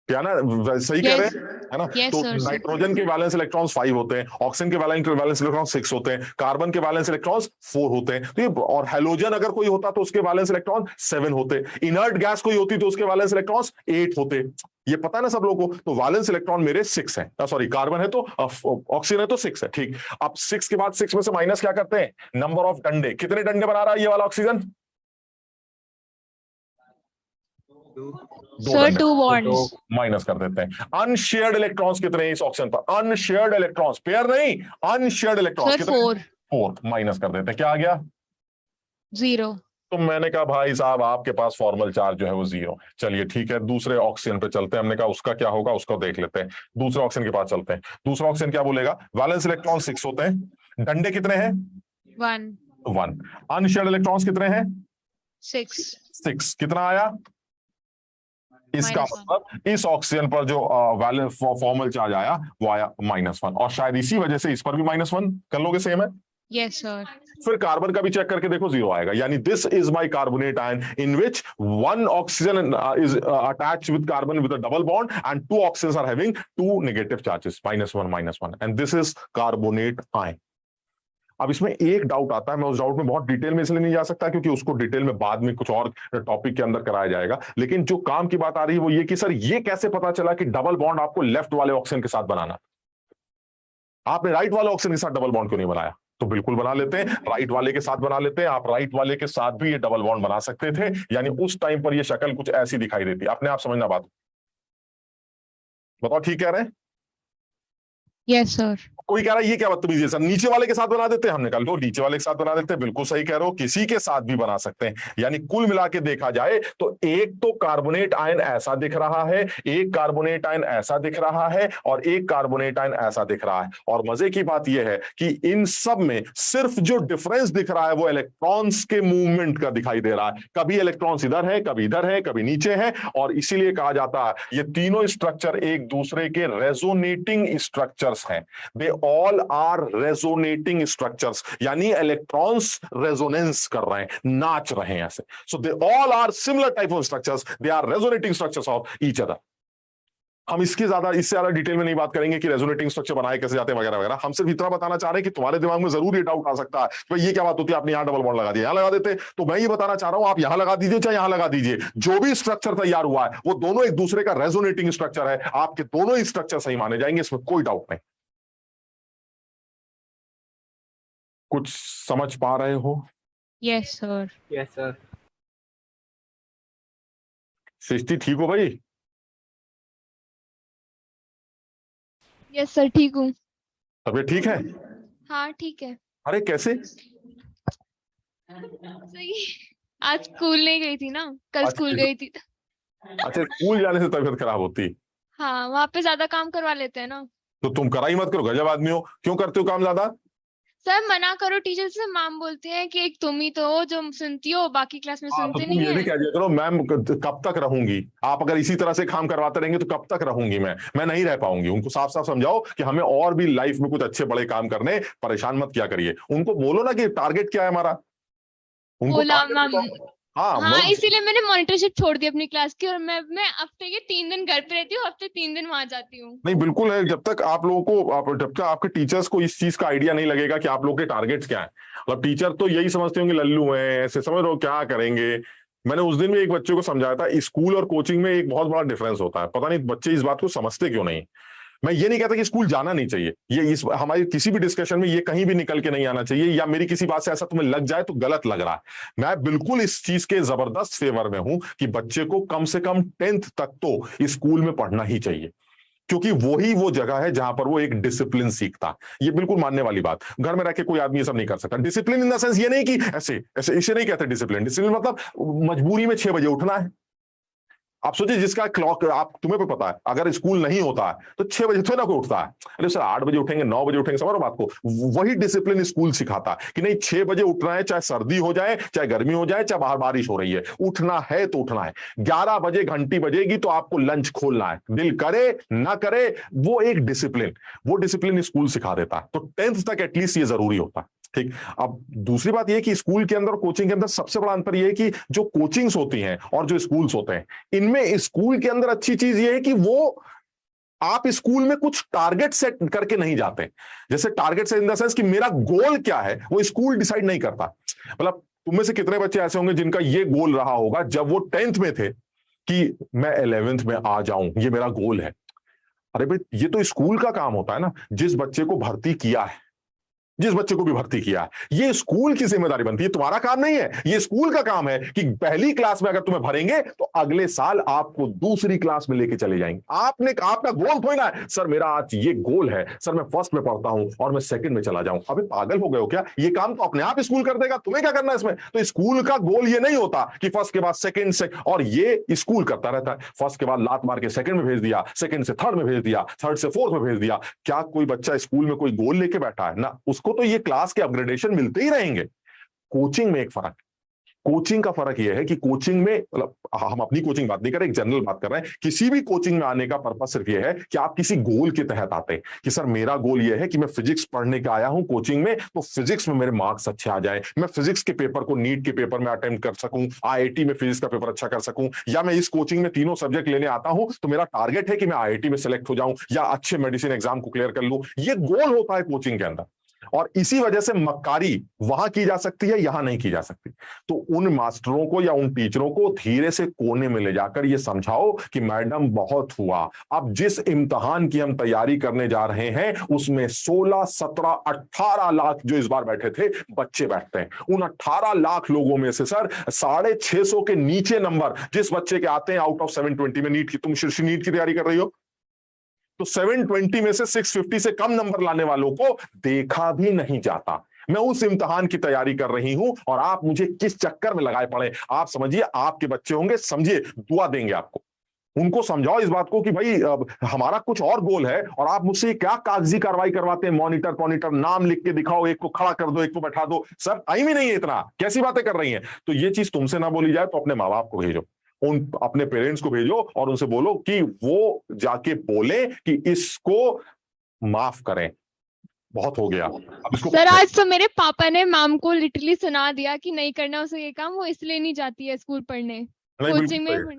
क्या ना, सही कह रहे हैं, है ना? तो नाइट्रोजन के वैलेंस इलेक्ट्रॉन्स 5 होते हैं, ऑक्सीजन के वैलेंस इलेक्ट्रॉन्स 6 होते हैं, कार्बन के वैलेंस इलेक्ट्रॉन्स 4 होते हैं। तो ये, और हेलोजन अगर कोई होता तो उसके वैलेंस इलेक्ट्रॉन 7 होते, इनर्ट गैस कोई होती तो उसके वैलेंस इलेक्ट्रॉन्स 8 होते। ये पता है ना सब लोगों को? तो वैलेंस इलेक्ट्रॉन मेरे 6 है, सॉरी कार्बन है तो ऑक्सीजन है तो 6 है। ठीक, अब 6 के बाद 6 में से माइनस क्या करते हैं? नंबर ऑफ डंडे। कितने डंडे बना रहा है ये वाला ऑक्सीजन? Sir 2 bonds. माइनस कर देते हैं। अनशेयर्ड इलेक्ट्रॉन्स कितने हैं इस ऑक्सीजन पर? अनशेयर्ड इलेक्ट्रॉन्स, पेयर नहीं, अनशेयर्ड इलेक्ट्रॉन्स सर कितने? 4। 4 माइनस कर देते हैं। क्या आ गया? 0। तो मैंने कहा भाई साहब आपके पास फॉर्मल चार्ज जो है वो 0 है। चलिए ठीक है, दूसरे ऑक्सीजन पे चलते हैं। हमने कहा उसका क्या होगा उसको देख लेते हैं। दूसरे ऑक्सीजन के पास चलते हैं। दूसरा ऑक्सीजन क्या बोलेगा? वैलेंस इलेक्ट्रॉन 6 होते हैं, डंडे कितने हैं? 1। अनशेयर्ड इलेक्ट्रॉन्स कितने हैं? 6। कितना आया? इसका -1। मतलब इस ऑक्सीजन पर जो वैलेंस फॉर्मल चार्ज आया वो आया -1, और शायद इसी वजह से इस पर भी -1 कर लोगे, सेम है। Yes sir. फिर कार्बन का भी चेक करके देखो, 0 आएगा। यानी this is my carbonate ion in which 1 oxygen is attached with carbon with a double bond and 2 oxygen are having 2 negative charges, -1 and this is carbonate ion. अब इसमें एक डाउट आता है, मैं उस डाउट में बहुत डिटेल में इसलिए नहीं जा सकता क्योंकि उसको डिटेल में बाद में कुछ और टॉपिक के अंदर कराया जाएगा। लेकिन जो काम की बात आ रही है वो ये कि सर ये कैसे पता चला कि डबल बॉन्ड आपको लेफ्ट वाले ऑक्सीजन के साथ बनाना, आपने राइट वाले ऑक्सीजन के साथ डबल बॉन्ड क्यों नहीं बनाया? तो बिल्कुल बना लेते हैं, राइट वाले के साथ बना लेते हैं। आप राइट वाले के साथ भी ये डबल बॉन्ड बना सकते थे, यानी उस टाइम पर ये शक्ल कुछ ऐसी दिखाई देती। अपने आप समझना बात। बताओ ठीक कह रहे हैं? Yes sir. कोई कह रहा है ये क्या बदतमीजी है सर, नीचे वाले के साथ बना देते हैं। हमने कहा लो नीचे वाले के साथ बना देते हैं। बिल्कुल सही कह रहे हो, किसी के साथ भी बना सकते हैं। यानी कुल मिला के देखा जाए तो एक तो कार्बोनेट आयन ऐसा दिख रहा है, एक कार्बोनेट आयन ऐसा दिख रहा है, और एक कार्बोनेट आयन ऐसा दिख रहा है। और मजे की बात यह है कि इन सब में सिर्फ जो डिफरेंस दिख रहा है वो इलेक्ट्रॉन्स के मूवमेंट का दिखाई दे रहा है। कभी इलेक्ट्रॉन्स इधर है, कभी इधर है, कभी नीचे है, और इसीलिए कहा जाता है ये तीनों स्ट्रक्चर एक दूसरे के रेजोनेटिंग स्ट्रक्चर्स हैं। They all are resonating structures, यानी इलेक्ट्रॉन्स रेजोनेंस कर रहे हैं, नाच रहे हैं ऐसे। So they all are similar type of structures, they are resonating structures of each other. हम इससे ज्यादा डिटेल में नहीं बात करेंगे कि रेजोनेटिंग स्ट्रक्चर बनाए कैसे जाते हैं वगैरह वगैरह। हम सिर्फ इतना बताना चाह रहे हैं कि तुम्हारे दिमाग में जरूर ये डाउट आ सकता है कि भाई ये क्या बात होती है, आपने यहां डबल बॉन्ड लगा दिया, यहां लगा देते। तो मैं ये बताना चाह रहा हूं आप यहां लगा दीजिए चाहे यहां लगा दीजिए, जो भी स्ट्रक्चर तैयार हुआ है वो दोनों एक दूसरे का रेजोनेटिंग स्ट्रक्चर है। आपके दोनों ही स्ट्रक्चर सही माने जाएंगे, इसमें कोई डाउट नहीं। कुछ समझ पा रहे हो? Yes sir. Yes sir. Srishti ठीक हो भाई? यस सर ठीक हूँ। तबीयत ठीक है? हाँ ठीक है। अरे कैसे? सही। आज स्कूल नहीं गई थी ना, कल अच्छा। स्कूल गई थी। अच्छा, स्कूल जाने से तबीयत खराब होती? हाँ वहाँ पे ज्यादा काम करवा लेते हैं ना। तो तुम करा ही मत करो, गजब आदमी हो। क्यों करते हो काम ज्यादा? सर मना करो टीचर से, मैम बोलती है कि एक तुम ही तो हो जो सुनती हो, बाकी क्लास में तो सुनते तुम नहीं ये भी है। कह दिया करो मैम कब तक रहूंगी, आप अगर इसी तरह से काम करवाते रहेंगे तो कब तक रहूंगी मैं नहीं रह पाऊंगी। उनको साफ साफ समझाओ कि हमें और भी लाइफ में कुछ अच्छे बड़े काम करने, परेशान मत किया करिए। उनको बोलो ना कि टारगेट क्या है हमारा, उनको बोला target मैम, बताओ। हाँ हाँ, मतलब इसीलिए मैंने मॉनिटरशिप छोड़ दी अपनी क्लास की, और मैं हफ्ते के 3 दिन घर पे रहती हूँ, हफ्ते 3 दिन वहां जाती हूँ। नहीं बिल्कुल है, जब तक आप लोगों को जब तक आपके टीचर्स को इस चीज का आइडिया नहीं लगेगा कि आप लोग के टारगेट्स क्या है। मतलब टीचर तो यही समझते होंगे लल्लू हैं, ऐसे समझ रहे हो क्या करेंगे। मैंने उस दिन भी एक बच्चे को समझाया था, स्कूल और कोचिंग में एक बहुत बड़ा डिफरेंस होता है, पता नहीं बच्चे इस बात को समझते क्यों नहीं। मैं ये नहीं कहता कि स्कूल जाना नहीं चाहिए, ये इस हमारी किसी भी डिस्कशन में ये कहीं भी निकल के नहीं आना चाहिए, या मेरी किसी बात से ऐसा तुम्हें लग जाए तो गलत लग रहा है। मैं बिल्कुल इस चीज के जबरदस्त फेवर में हूं कि बच्चे को कम से कम 10th तक तो स्कूल में पढ़ना ही चाहिए, क्योंकि वो जगह है जहां पर वो एक डिसिप्लिन सीखता। ये बिल्कुल मानने वाली बात, घर में रह के कोई आदमी ये सब नहीं कर सकता। डिसिप्लिन इन द सेंस ये नहीं कि ऐसे ऐसे इसे नहीं कहते डिसिप्लिन। डिसिप्लिन मतलब मजबूरी में 6 बजे उठना है। आप सोचिए जिसका क्लॉक आप तुम्हें पे पता है, अगर स्कूल नहीं होता है तो 6 बजे थोड़ा ना कोई उठता है। अरे सर 8 बजे उठेंगे, 9 बजे उठेंगे, समझ बात को। वही डिसिप्लिन स्कूल सिखाता है कि नहीं 6 बजे उठना है, चाहे सर्दी हो जाए, चाहे गर्मी हो जाए, चाहे बाहर बारिश हो रही है, उठना है तो उठना है। 11 बजे घंटी बजेगी तो आपको लंच खोलना है, दिल करे ना करे। वो डिसिप्लिन स्कूल सिखा देता है। तो 10th तक एटलीस्ट ये जरूरी होता है। ठीक। अब दूसरी बात यह कि स्कूल के अंदर और कोचिंग के अंदर सबसे बड़ा अंतर यह है कि जो कोचिंग्स होती हैं और जो स्कूल्स होते हैं, इनमें स्कूल के अंदर अच्छी चीज यह है कि वो आप स्कूल में कुछ टारगेट सेट करके नहीं जाते। जैसे target set in the sense कि मेरा गोल क्या है, वो स्कूल डिसाइड नहीं करता। मतलब तुम में से कितने बच्चे ऐसे होंगे जिनका ये गोल रहा होगा जब वो 10th में थे कि मैं 11th में आ जाऊं, ये मेरा गोल है। अरे भाई ये तो स्कूल का काम होता है ना, जिस बच्चे को भर्ती किया है, जिस बच्चे को भी भर्ती किया है, ये स्कूल की जिम्मेदारी बनती है, तुम्हारा काम नहीं है। ये स्कूल का काम है कि पहली क्लास में अगर तुम्हें भरेंगे तो अगले साल आपको दूसरी क्लास में लेके चले जाएंगे। आपका गोल थोड़ी ना है सर मेरा आज ये गोल है सर मैं फर्स्ट में पढ़ता हूं और मैं सेकंड में चला जाऊं। अबे पागल हो गए हो क्या? ये काम तो अपने आप स्कूल कर देगा, तुम्हें क्या करना है इसमें। तो स्कूल का गोल ये नहीं होता कि फर्स्ट के बाद सेकंड और ये स्कूल करता रहता है। फर्स्ट के बाद लात मार के सेकंड में भेज दिया, सेकंड से थर्ड में भेज दिया, थर्ड से फोर्थ में भेज दिया। क्या कोई बच्चा स्कूल में कोई गोल लेके बैठा है ना? उसको तो ये क्लास के अपग्रेडेशन मिलते ही रहेंगे। कोचिंग में एक फर्क, कोचिंग का फर्क यह है कि कोचिंग में, मतलब हम अपनी कोचिंग बात नहीं कर रहे, एक जनरल बात कर रहे हैं। किसी भी कोचिंग में आने का पर्पस सिर्फ यह है कि आप किसी गोल के तहत आते हैं कि सर मेरा गोल यह है कि मैं फिजिक्स पढ़ने का आया हूं कोचिंग में, तो फिजिक्स में मेरे मार्क्स अच्छे आ जाए, मैं फिजिक्स के पेपर को नीट के पेपर में अटेम्प्ट कर सकूं, आईआईटी में फिजिक्स का पेपर अच्छा कर सकूं, या मैं इस कोचिंग में तीनों सब्जेक्ट लेने आता हूं तो मेरा टारगेट है कि मैं आईआईटी में सेलेक्ट हो जाऊं या अच्छे मेडिसिन एग्जाम को क्लियर कर लूं। ये गोल होता है कोचिंग के अंदर। और इसी वजह से मक्कारी वहां की जा सकती है, यहां नहीं की जा सकती। तो उन मास्टरों को या उन टीचरों को धीरे से कोने में ले जाकर ये समझाओ कि मैडम बहुत हुआ, अब जिस इम्तिहान की हम तैयारी करने जा रहे हैं उसमें 16, 17, 18 लाख जो इस बार बैठे थे बच्चे बैठते हैं। उन 18 लाख लोगों में से सर 650 के नीचे नंबर जिस बच्चे के आते हैं आउट ऑफ 720 में, नीट की, तुम शीर्ष नीट की तैयारी कर रही हो तो 720 में से 650 से कम नंबर लाने वालों को देखा भी नहीं जाता। मैं उस इम्तिहान की तैयारी कर रही हूं और आप मुझे किस चक्कर में लगाए पड़े। आप समझिए आपके बच्चे होंगे, समझिए दुआ देंगे आपको। उनको समझाओ इस बात को कि भाई हमारा कुछ और गोल है और आप मुझसे क्या कागजी कार्रवाई करवाते हैं। मॉनिटर नाम लिख के दिखाओ, एक को खड़ा कर दो, एक को बैठा दो। सर टाइम ही नहीं है इतना, कैसी बातें कर रही हैं। तो ये चीज तुमसे ना बोली जाए तो अपने माँ बाप को भेजो, उन अपने पेरेंट्स को भेजो और उनसे बोलो कि वो जाके बोले कि इसको माफ करें, बहुत हो गया। अब इसको सर आज तो मेरे पापा ने मैम को लिटरली सुना दिया कि नहीं करना उसे ये काम, वो इसलिए नहीं जाती है स्कूल पढ़ने, कोचिंग में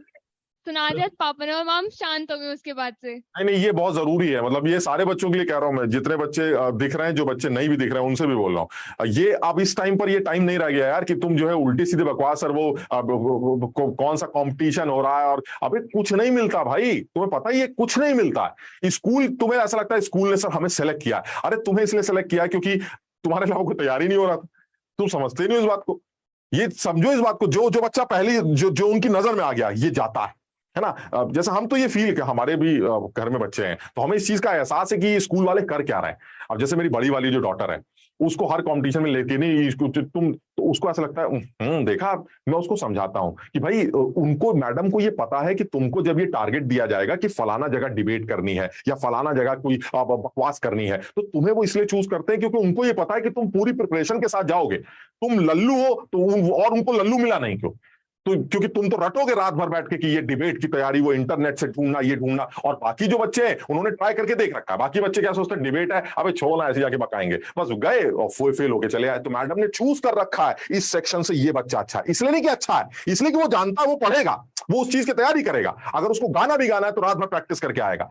सुना दिया पापा ने, और मैम शांत हो गई उसके बाद से। नहीं ये बहुत जरूरी है। मतलब ये सारे बच्चों के लिए कह रहा हूं मैं, जितने बच्चे दिख रहे हैं, जो बच्चे नहीं भी दिख रहे हैं उनसे भी बोल रहा हूं। ये अब इस टाइम पर ये टाइम नहीं रह गया यार कि तुम जो है उल्टी सीधे बकवास सर वो कौन सा कंपटीशन हो रहा है और अभी कुछ नहीं मिलता भाई, तुम्हें पता ही है कुछ नहीं मिलता है। स्कूल, तुम्हें ऐसा लगता है स्कूल ने सर हमें सेलेक्ट किया, अरे तुम्हें इसलिए सेलेक्ट किया क्योंकि तुम्हारे अलावा कोई तैयारी नहीं हो रहा था। तुम समझते नहीं हो इस बात को। ये समझो इस बात को, जो बच्चा पहले जो उनकी नजर में आ गया ये जाता है ना। जैसा हम तो ये फील कि हमारे भी घर में बच्चे हैं तो हमें इस चीज का एहसास है कि स्कूल वाले कर क्या रहे हैं। अब जैसे मेरी बड़ी वाली जो डॉटर है उसको हर कंपटीशन में लेती नहीं, तुम तो उसको ऐसा लगता है देखा। मैं उसको समझाता हूं कि भाई उनको, मैडम को ये पता है कि तुमको जब ये टारगेट दिया जाएगा कि फलाना जगह डिबेट करनी है या फलाना जगह कोई बकवास करनी है, तो तुम्हें वो इसलिए चूज करते हैं क्योंकि उनको ये पता है कि तुम पूरी प्रिपरेशन के साथ जाओगे। तुम लल्लू हो तो और उनको लल्लू मिला नहीं क्यों। तो क्योंकि तुम तो रटोगे रात भर बैठ के कि ये डिबेट की तैयारी, वो इंटरनेट से ढूंढना, ये ढूंढना, और बाकी जो बच्चे हैं उन्होंने ट्राई करके देख रखा है। बाकी बच्चे क्या सोचते हैं, डिबेट है, अबे छोड़ना, ऐसे जाके बकाएंगे, बस गए और फेल होके चले आए। तो मैडम ने चूज कर रखा है इस सेक्शन से ये बच्चा अच्छा है, इसलिए नहीं कि अच्छा है, इसलिए कि वो जानता है वो पढ़ेगा, वो उस चीज की तैयारी करेगा। अगर उसको गाना भी गाना है तो रात भर प्रैक्टिस करके आएगा।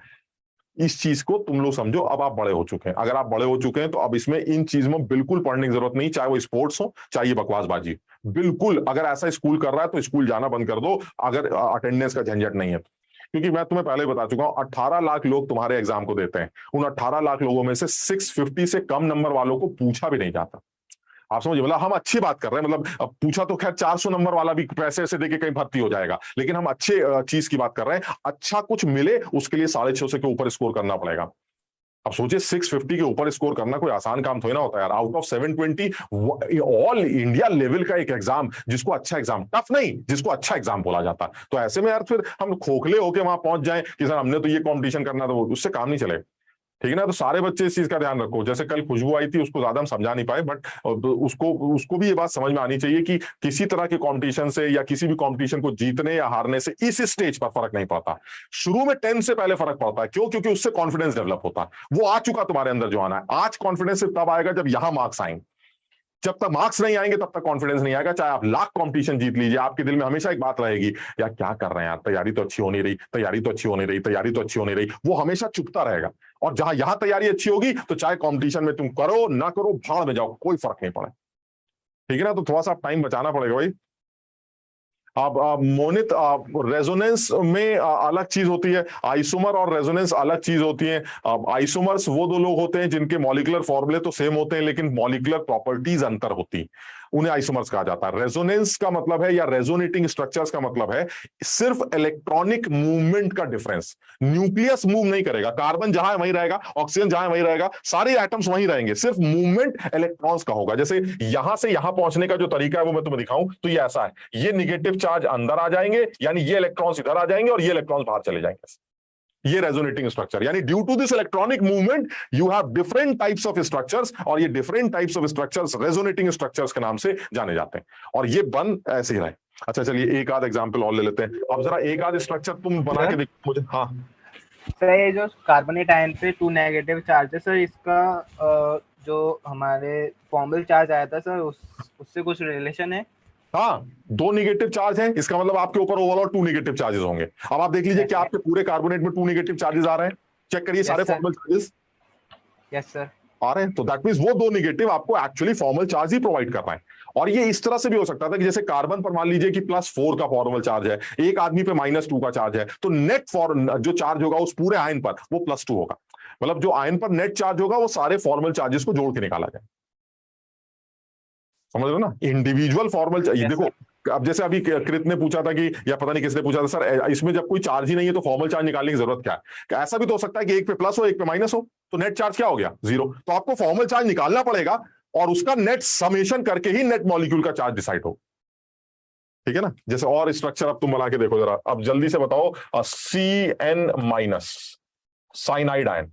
इस चीज को तुम लोग समझो। अब आप बड़े हो चुके हैं, अगर आप बड़े हो चुके हैं तो अब इसमें इन चीजों में बिल्कुल पढ़ने की जरूरत नहीं, चाहे वो स्पोर्ट्स हो चाहे ये बकवासबाजी। बिल्कुल अगर ऐसा स्कूल कर रहा है तो स्कूल जाना बंद कर दो, अगर अटेंडेंस का झंझट नहीं है तो। क्योंकि मैं तुम्हें पहले बता चुका हूं 18 लाख लोग तुम्हारे एग्जाम को देते हैं, उन 18 लाख लोगों में से 650 से कम नंबर वालों को पूछा भी नहीं जाता। आप समझिए, मतलब हम अच्छी बात कर रहे हैं, मतलब अब पूछा तो खैर 400 नंबर वाला भी पैसे ऐसे देके कहीं भर्ती हो जाएगा, लेकिन हम अच्छे चीज की बात कर रहे हैं। अच्छा कुछ मिले उसके लिए 650 के ऊपर स्कोर करना पड़ेगा। अब सोचिए 650 के ऊपर स्कोर करना कोई आसान काम थोड़ी ना होता है यार। Out of 720 all India level का एक एग्जाम, जिसको अच्छा एग्जाम, टफ नहीं, जिसको अच्छा एग्जाम बोला जाता है। तो ऐसे में यार फिर हम खोखले होके वहां पहुंच जाएं कि सर हमने तो ये कंपटीशन करना, तो उससे काम नहीं चलेगा। ठीक है ना। तो सारे बच्चे इस चीज का ध्यान रखो। जैसे कल खुशबू आई थी, उसको ज्यादा हम समझा नहीं पाए, बट उसको भी ये बात समझ में आनी चाहिए कि किसी तरह के कंपटीशन से या किसी भी कंपटीशन को जीतने या हारने से इस स्टेज पर फर्क नहीं पड़ता। शुरू में 10 से पहले फर्क पड़ता है। क्यों? क्योंकि उससे कॉन्फिडेंस डेवलप होता है। वो आ चुका तुम्हारे अंदर जो आना है। आज कॉन्फिडेंस सिर्फ तब आएगा जब यहां मार्क्स आएंगे। जब तक मार्क्स नहीं आएंगे तब तक कॉन्फिडेंस नहीं आएगा। चाहे आप लाख कंपटीशन जीत लीजिए, आपके दिल में हमेशा एक बात रहेगी, यार क्या कर रहे हैं यार, तैयारी तो अच्छी हो नहीं रही, तैयारी तो अच्छी हो नहीं रही, तैयारी तो अच्छी हो नहीं रही। वो हमेशा चुभता रहेगा। और जहां यहां तैयारी अच्छी होगी तो चाहे कंपटीशन में तुम करो ना करो, भाड़ में जाओ, कोई फर्क नहीं पड़े। ठीक है ना। तो थोड़ा सा टाइम बचाना पड़ेगा भाई। अब मोनित, रेजोनेंस में अलग चीज होती है, आइसोमर और रेजोनेंस अलग चीज होती है। आइसोमर्स वो दो लोग होते हैं जिनके मॉलिक्यूलर फॉर्मूले तो सेम होते हैं लेकिन मॉलिक्यूलर प्रॉपर्टीज अंतर होती, उन्हें आइसोमर्स कहा जाता है। रेजोनेंस का मतलब है, या रेजोनेटिंग स्ट्रक्चर्स का मतलब है सिर्फ इलेक्ट्रॉनिक मूवमेंट का डिफरेंस। न्यूक्लियस मूव नहीं करेगा, कार्बन जहां है वहीं रहेगा, ऑक्सीजन जहां है वहीं रहेगा, सारे एटम्स वहीं रहेंगे, सिर्फ मूवमेंट इलेक्ट्रॉन्स का होगा। जैसे यहां से यहां पहुंचने का जो तरीका है वो मैं तुम्हें दिखाऊं तो ये ऐसा है, ये निगेटिव चार्ज अंदर आ जाएंगे, यानी ये इलेक्ट्रॉन्स इधर आ जाएंगे और ये इलेक्ट्रॉन्स बाहर चले जाएंगे। ये रेजोनेटिंग स्ट्रक्चर, यानी due to this electronic movement you have different types of structures, और ये different types of structures resonating structures के नाम से जाने जाते हैं। और ये बन ऐसे ही रहे। अच्छा चलिए एक आध एग्जांपल और ले लेते हैं। अब जरा एक आध स्ट्रक्चर तुम बना के देखो मुझे। हाँ सर, ये जो कार्बोनेट आयन पे 2 नेगेटिव चार्ज है सर, इसका जो हमारे फॉर्मल चार्ज आया था सर, उससे कुछ रिलेशन है? हाँ, 2 निगेटिव चार्ज हैं, इसका मतलब आपके ऊपर ओवरऑल 2 निगेटिव चार्जेस होंगे। अब आप देख लीजिए क्या आपके पूरे कार्बोनेट में 2 निगेटिव चार्जेस आ रहे हैं? चेक करिए सारे फॉर्मल चार्जेस। Yes sir. आ रहे हैं, तो दैट मींस वो 2 निगेटिव आपको एक्चुअली फॉर्मल चार्ज ही प्रोवाइड कर रहा है। और ये इस तरह से भी हो सकता था कि जैसे कार्बन पर मान लीजिए कि +4 का फॉर्मल चार्ज है, एक आदमी पे -2 का चार्ज है, तो नेट जो चार्ज होगा उस पूरे आयन पर वो +2 होगा। मतलब जो आयन पर नेट चार्ज होगा वो सारे फॉर्मल चार्जेस को जोड़ के निकाला जाए। समझ रहे हो ना? इंडिविजुअल फॉर्मल चाहिए। देखो अब जैसे अभी कृत ने पूछा था कि, या पता नहीं किसने पूछा था, सर इसमें जब कोई चार्ज ही नहीं है तो फॉर्मल चार्ज निकालने की जरूरत क्या है? ऐसा भी तो हो सकता है कि एक पे प्लस हो एक पे माइनस हो, तो नेट चार्ज क्या हो गया? 0। तो आपको फॉर्मल चार्ज निकालना पड़ेगा और उसका नेट समेशन करके ही नेट मॉलिक्यूल का चार्ज डिसाइड हो। ठीक है ना। जैसे और स्ट्रक्चर अब तुम बना के देखो जरा, अब जल्दी से बताओ। CN- cyanide ion,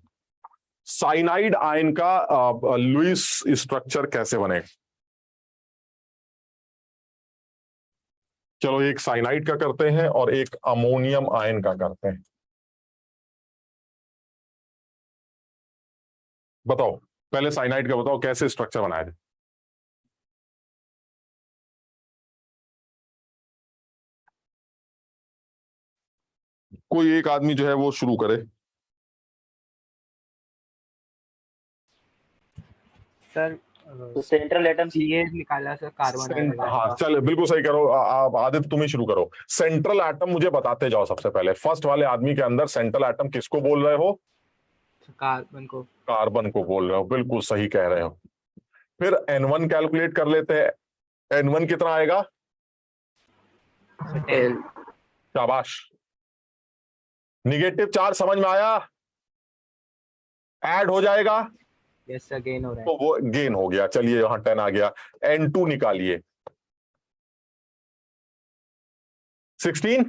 cyanide ion का लुईस स्ट्रक्चर कैसे बनेगा? चलो एक साइनाइड का करते हैं और एक अमोनियम आयन का करते हैं। बताओ पहले साइनाइड का बताओ कैसे स्ट्रक्चर बनाया जाए। कोई एक आदमी जो है वो शुरू करे। सर तो सेंट्रल एटम ये निकाला सर कार्बन। हाँ चल बिल्कुल सही करो। आदित्य तुम ही शुरू करो। सेंट्रल एटम मुझे बताते जाओ सबसे पहले। फर्स्ट वाले आदमी के अंदर सेंट्रल एटम किसको बोल रहे हो? कार्बन को। कार्बन को बोल रहे हो, बिल्कुल सही कह रहे हो। फिर N1 कैलकुलेट कर लेते हैं। N1 कितना आएगा? शाबाश। निगेटिव चार्ज समझ में आया? ऐड हो जाएगा। यस सर, गेन हो रहा है। तो वो गेन हो गया। चलिए यहां 10 आ गया। N2 निकालिए। 16।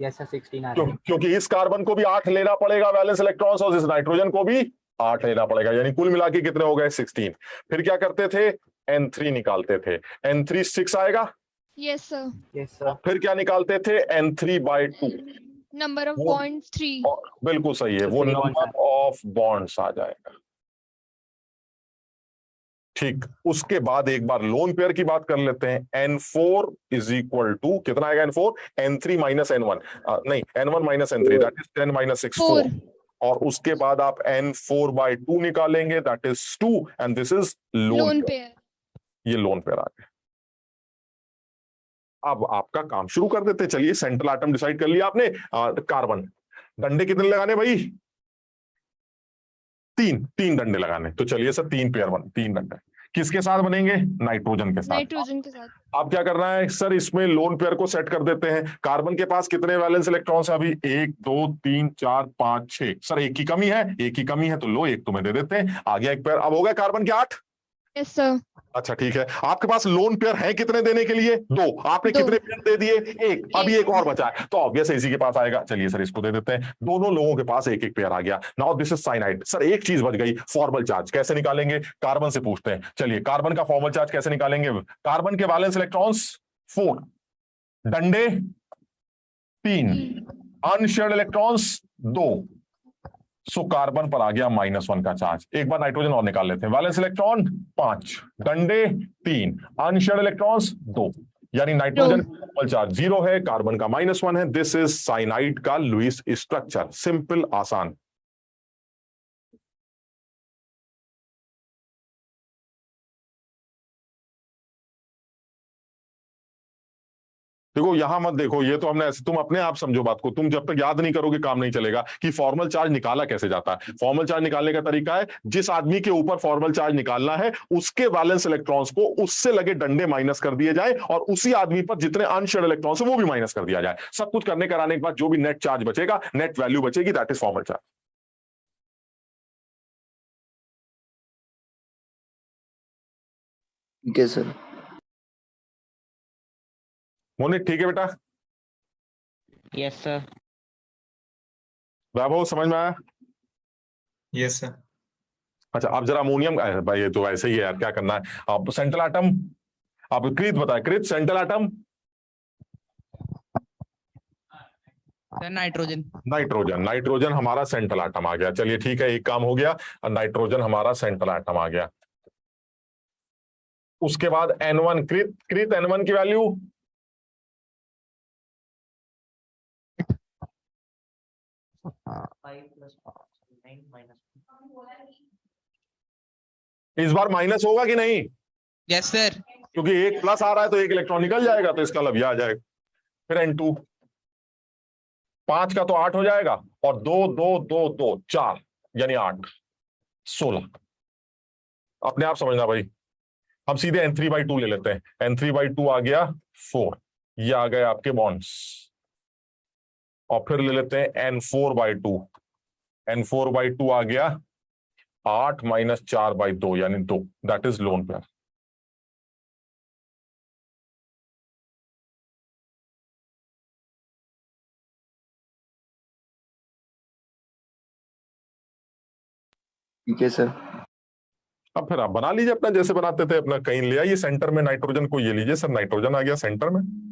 यस सर, 16 आ रहा है। क्योंकि इस कार्बन को भी 8 लेना पड़ेगा वैलेंस इलेक्ट्रॉन्स, और इस नाइट्रोजन को भी 8 लेना पड़ेगा, यानी कुल मिला के कितने हो गए? 16। फिर क्या करते थे? N3 निकालते थे। N3 6 आएगा। Yes sir. Yes sir. फिर क्या निकालते थे, N3/2। नंबर ऑफ वो- बॉन्ड्स 3। बिल्कुल सही है, वो Three bonds number of bonds आ जाएगा। ठीक, उसके बाद एक बार लोन पेयर की बात कर लेते हैं। N4 इज इक्वल टू कितना आएगा, N4 N3 माइनस N1, नहीं N1 minus N3, that is 10 minus 6 4। और उसके बाद आप N4/2 निकालेंगे, that is 2, and this is loan lone pair. Pair. ये लोन पेयर आ गया। अब आपका काम शुरू कर देते हैं। चलिए, सेंट्रल एटम डिसाइड कर लिया आपने। कार्बन, डंडे कितने लगाने भाई, 3 डंडे लगाने। तो चलिए सर, 3 डंडे किसके साथ बनेंगे, नाइट्रोजन के साथ। नाइट्रोजन के साथ। अब क्या करना है सर, इसमें लोन पेयर को सेट कर देते हैं। कार्बन के पास कितने वैलेंस इलेक्ट्रॉन्स है अभी, 1 2 3 4 5 6। सर एक की कमी है, तो लो, एक तुम्हें दे देते हैं, आ गया एक पेयर। अब हो गया कार्बन के 8। Yes sir. अच्छा ठीक है, आपके पास लोन पेयर है कितने देने के लिए, 2। आपने 2। कितने पेयर दे दिए, 1। अभी एक और बचा है, तो ऑब्वियस इसी के पास आएगा। चलिए सर, इसको दे देते हैं। दोनों लोगों के पास एक पेयर आ गया। Now this is cyanide. Sir एक चीज बच गई, फॉर्मल चार्ज कैसे निकालेंगे, कार्बन से पूछते हैं। चलिए, कार्बन का फॉर्मल चार्ज कैसे निकालेंगे। कार्बन के वैलेंस इलेक्ट्रॉन्स 4, डंडे 3, अनशेयर्ड इलेक्ट्रॉन्स 2। सो कार्बन पर आ गया -1 का चार्ज। एक बार नाइट्रोजन और निकाल लेते हैं। वैलेंस इलेक्ट्रॉन 5, डंडे 3, अनशेयर्ड इलेक्ट्रॉन्स 2, यानी नाइट्रोजन फॉर्मल चार्ज 0 है, कार्बन का -1 है। दिस इज साइनाइड का लुईस स्ट्रक्चर। सिंपल, आसान। देखो यहां मत देखो, ये तो हमने ऐसे, तुम अपने आप समझो बात को। तुम जब तक याद नहीं करोगे काम नहीं चलेगा कि फॉर्मल चार्ज निकाला कैसे जाता है। फॉर्मल चार्ज निकालने का तरीका है, जिस आदमी के ऊपर फॉर्मल चार्ज निकालना है उसके वैलेंस इलेक्ट्रॉन्स को उससे लगे डंडे माइनस कर दिए जाए, और उसी आदमी पर जितने अनशेयर्ड इलेक्ट्रॉन्स है वो भी माइनस कर दिया जाए। सब कुछ करने कराने के बाद जो भी नेट चार्ज बचेगा, नेट वैल्यू बचेगी, दैट इज फॉर्मल चार्ज। ठीक है सर। मोनिक ठीक है बेटा। Yes sir. वैभव समझ में आया। Yes sir. अच्छा, अब जरा अमोनियम, भाई ये तो ऐसे ही है यार, क्या करना है। अब सेंट्रल एटम, अब कृत बताए, कृत central atom. Sir nitrogen. Nitrogen हमारा सेंट्रल एटम आ गया। चलिए ठीक है, एक काम हो गया, नाइट्रोजन हमारा सेंट्रल एटम आ गया। उसके बाद N1, कृत N1 की वैल्यू 5 + 9 - इस बार माइनस होगा कि नहीं, यस सर। क्योंकि एक प्लस आ रहा है तो एक इलेक्ट्रॉन निकल जाएगा, तो इसका लव्या आ जाएगा। फिर N2, 5 का तो 8 हो जाएगा, और 2 2 2 2 4, यानी 8 16। अपने आप समझना भाई। हम सीधे N3/2 ले लेते हैं। N3/2 आ गया 4, ये आ गए आपके बॉन्ड्स। और फिर ले लेते हैं N4/2। N4/2 आ गया 8 - 4/2, यानी 2, दैट इज लोन पेयर। ठीक है सर। अब फिर आप बना लीजिए अपना, जैसे बनाते थे अपना। कहीं ले आइए सेंटर में नाइट्रोजन को, ये लीजिए सर, नाइट्रोजन आ गया सेंटर में।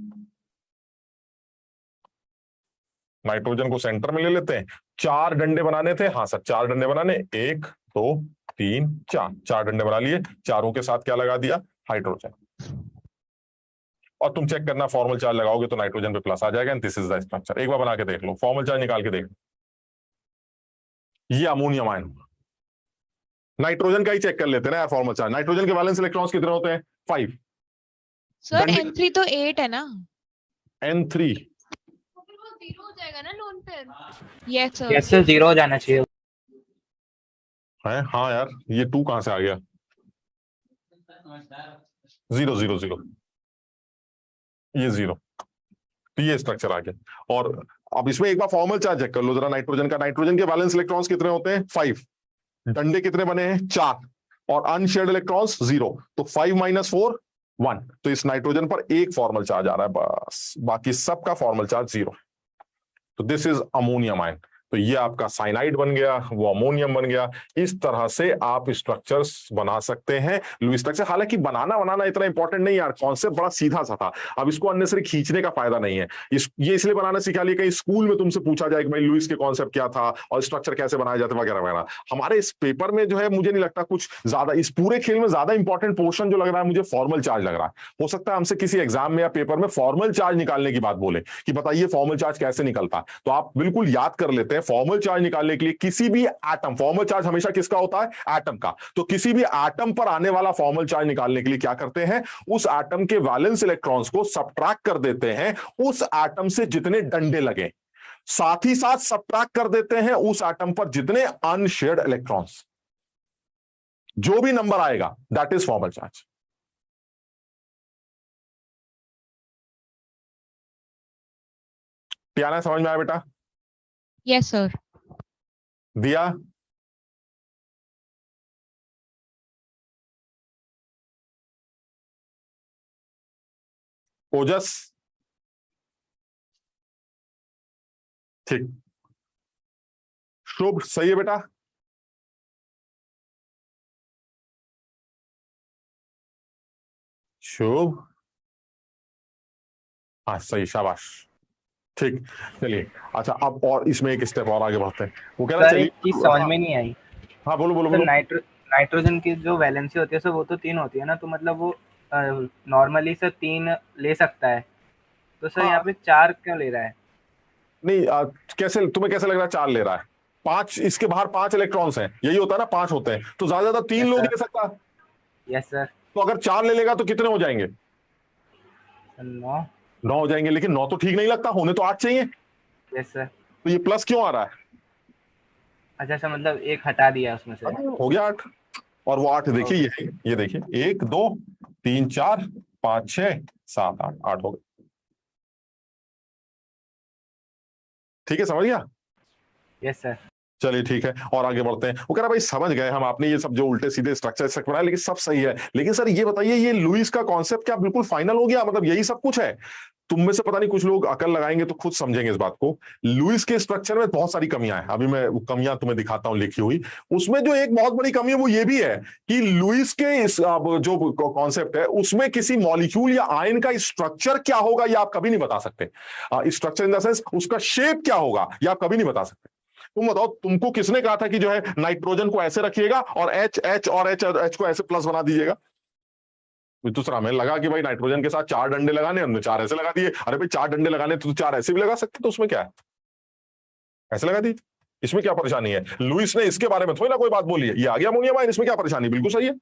नाइट्रोजन को सेंटर में ले लेते हैं। 4 डंडे बनाने थे, हाँ सर 4 डंडे बनाने, 1 2 3 4, 4 डंडे बना लिए। चारों के साथ क्या लगा दिया, हाइड्रोजन। और तुम चेक करना, फॉर्मल चार्ज लगाओगे तो नाइट्रोजन पे प्लस आ जाएगा। This is the structure. एक बार बना के देख लो, फॉर्मल चार्ज निकाल के देख लो। ये अमोनियम आयन, नाइट्रोजन का ही चेक कर लेते हैं ना यार फॉर्मल चार्ज। नाइट्रोजन के वैलेंस इलेक्ट्रॉन्स कितने होते हैं, 5। सर डंडे- N3 तो 8 है ना। N3 वो 0 हो जाएगा ना lone pair. Yes sir. Yes sir, 0 हो जाना चाहिए। है, हाँ यार, ये 2 कहां से आ गया, 0 0 0, ये 0। तो ये स्ट्रक्चर आ गया। और अब इसमें एक बार फॉर्मल चार्ज चेक कर लो जरा नाइट्रोजन का। नाइट्रोजन के वैलेंस इलेक्ट्रॉन्स कितने होते हैं, 5। डंडे कितने बने हैं, 4, और अनशेयर्ड इलेक्ट्रॉन्स 0। तो 5 - 4 1। तो इस नाइट्रोजन पर एक फॉर्मल चार्ज आ रहा है बस, बाकी सबका फॉर्मल चार्ज 0। तो दिस इज अमोनियम आयन। तो ये आपका साइनाइड बन गया, वो अमोनियम बन गया। इस तरह से आप स्ट्रक्चर्स बना सकते हैं लुईस स्ट्रक्चर। हालांकि बनाना इतना इंपॉर्टेंट नहीं यार, कॉन्सेप्ट बड़ा सीधा सा था। अब इसको अननेसेसरी खींचने का फायदा नहीं है। ये इसलिए बनाना सिखा लिया कहीं स्कूल में तुमसे पूछा जाए कि भाई लुईस के कॉन्सेप्ट क्या था और स्ट्रक्चर कैसे बनाए जाते वगैरह वगैरह। हमारे इस पेपर में जो है मुझे नहीं लगता कुछ ज्यादा, इस पूरे खेल में ज्यादा इंपॉर्टेंट पोर्शन जो लग रहा है मुझे फॉर्मल चार्ज लग रहा है। हो सकता है हमसे किसी एग्जाम में या पेपर में फॉर्मल चार्ज निकालने की बात बोले कि बताइए फॉर्मल चार्ज कैसे निकलता है, तो आप बिल्कुल याद कर लेते हैं फॉर्मल चार्ज निकालने के लिए किसी भी एटम, फॉर्मल चार्ज हमेशा किसका होता है, एटम का। तो किसी भी एटम पर आने वाला फॉर्मल चार्ज निकालने के लिए क्या करते हैं, उस एटम के वैलेंस इलेक्ट्रॉन्स को सब्ट्रैक्ट कर देते हैं उस एटम से जितने डंडे लगे, साथ ही साथ सब्ट्रैक्ट कर देते हैं उस एटम पर जितने अनशेयर्ड इलेक्ट्रॉन्स। जो भी नंबर आएगा दैट इज फॉर्मल चार्ज। पियाना समझ में आया बेटा? Yes sir. दिया? ओजस? ठीक। शुभ सही है बेटा? शुभ, हाँ सही, शाबाश। ठीक, चलिए अच्छा अब और इसमें एक स्टेप और आगे बढ़ते हैं। वो कह रहा सर है एक चीज समझ में नहीं आई। हाँ बोलो बोलो तो बोलो। नाइट्रोजन की जो वैलेंसी होती है सर वो तो 3 होती है ना, तो मतलब वो नॉर्मली सर 3 ले सकता है, तो सर यहाँ पे 4 क्यों ले रहा है? नहीं कैसे तुम्हें कैसे लग रहा है 4 ले रहा है? 5, इसके बाहर 5 इलेक्ट्रॉन्स हैं, यही होता है ना, 5 होते हैं, तो ज्यादा ज्यादा 3 Yes, लोग sir. ले सकता है। Yes sir. तो अगर 4 ले लेगा तो कितने हो जाएंगे? 9। 9 हो जाएंगे, लेकिन 9 तो ठीक नहीं लगता, होने तो 8 चाहिए। Yes sir. तो ये प्लस क्यों आ रहा है? अच्छा सर, मतलब एक हटा दिया उसमें से। हो गया 8। और वो 8 देखिए, ये देखिए 1 2 3 4 5 6 7 8, 8 हो गए। ठीक है, समझ गया? Yes sir. चलिए ठीक है, और आगे बढ़ते हैं। वो कह रहा भाई समझ गए हम, आपने ये सब जो उल्टे सीधे स्ट्रक्चर बनाया, लेकिन सब सही है, लेकिन सर ये बताइए ये लुईस का कॉन्सेप्ट क्या बिल्कुल फाइनल हो गया, मतलब यही सब कुछ है? तुम में से पता नहीं कुछ लोग अकल लगाएंगे तो खुद समझेंगे इस बात को। लुईस के स्ट्रक्चर में बहुत सारी कमियां हैं, अभी मैं वो कमियां तुम्हें दिखाता हूं लिखी हुई। उसमें जो एक बहुत बड़ी कमी है वो ये भी है कि लुईस के इस जो कॉन्सेप्ट है उसमें किसी मॉलिक्यूल या आयन का स्ट्रक्चर क्या होगा ये आप कभी नहीं बता सकते। स्ट्रक्चर इन द सेंस उसका शेप क्या होगा ये आप कभी नहीं बता सकते। तुम बताओ, तुमको किसने कहा था कि जो है नाइट्रोजन को ऐसे रखिएगा और एच एच और एच एच को ऐसे प्लस बना दीजिएगा? दूसरा हमें लगा कि भाई नाइट्रोजन के साथ 4 डंडे लगाने, हमने 4 ऐसे लगा दिए। अरे भाई 4 डंडे लगाने तो 4 ऐसे भी लगा सकते, तो उसमें क्या है, ऐसे लगा दिए, इसमें क्या परेशानी है? लुईस ने इसके बारे में थोड़ी ना कोई बात बोली है, ये आ गया अमोनियम आयन, इसमें क्या परेशानी? बिल्कुल सही है,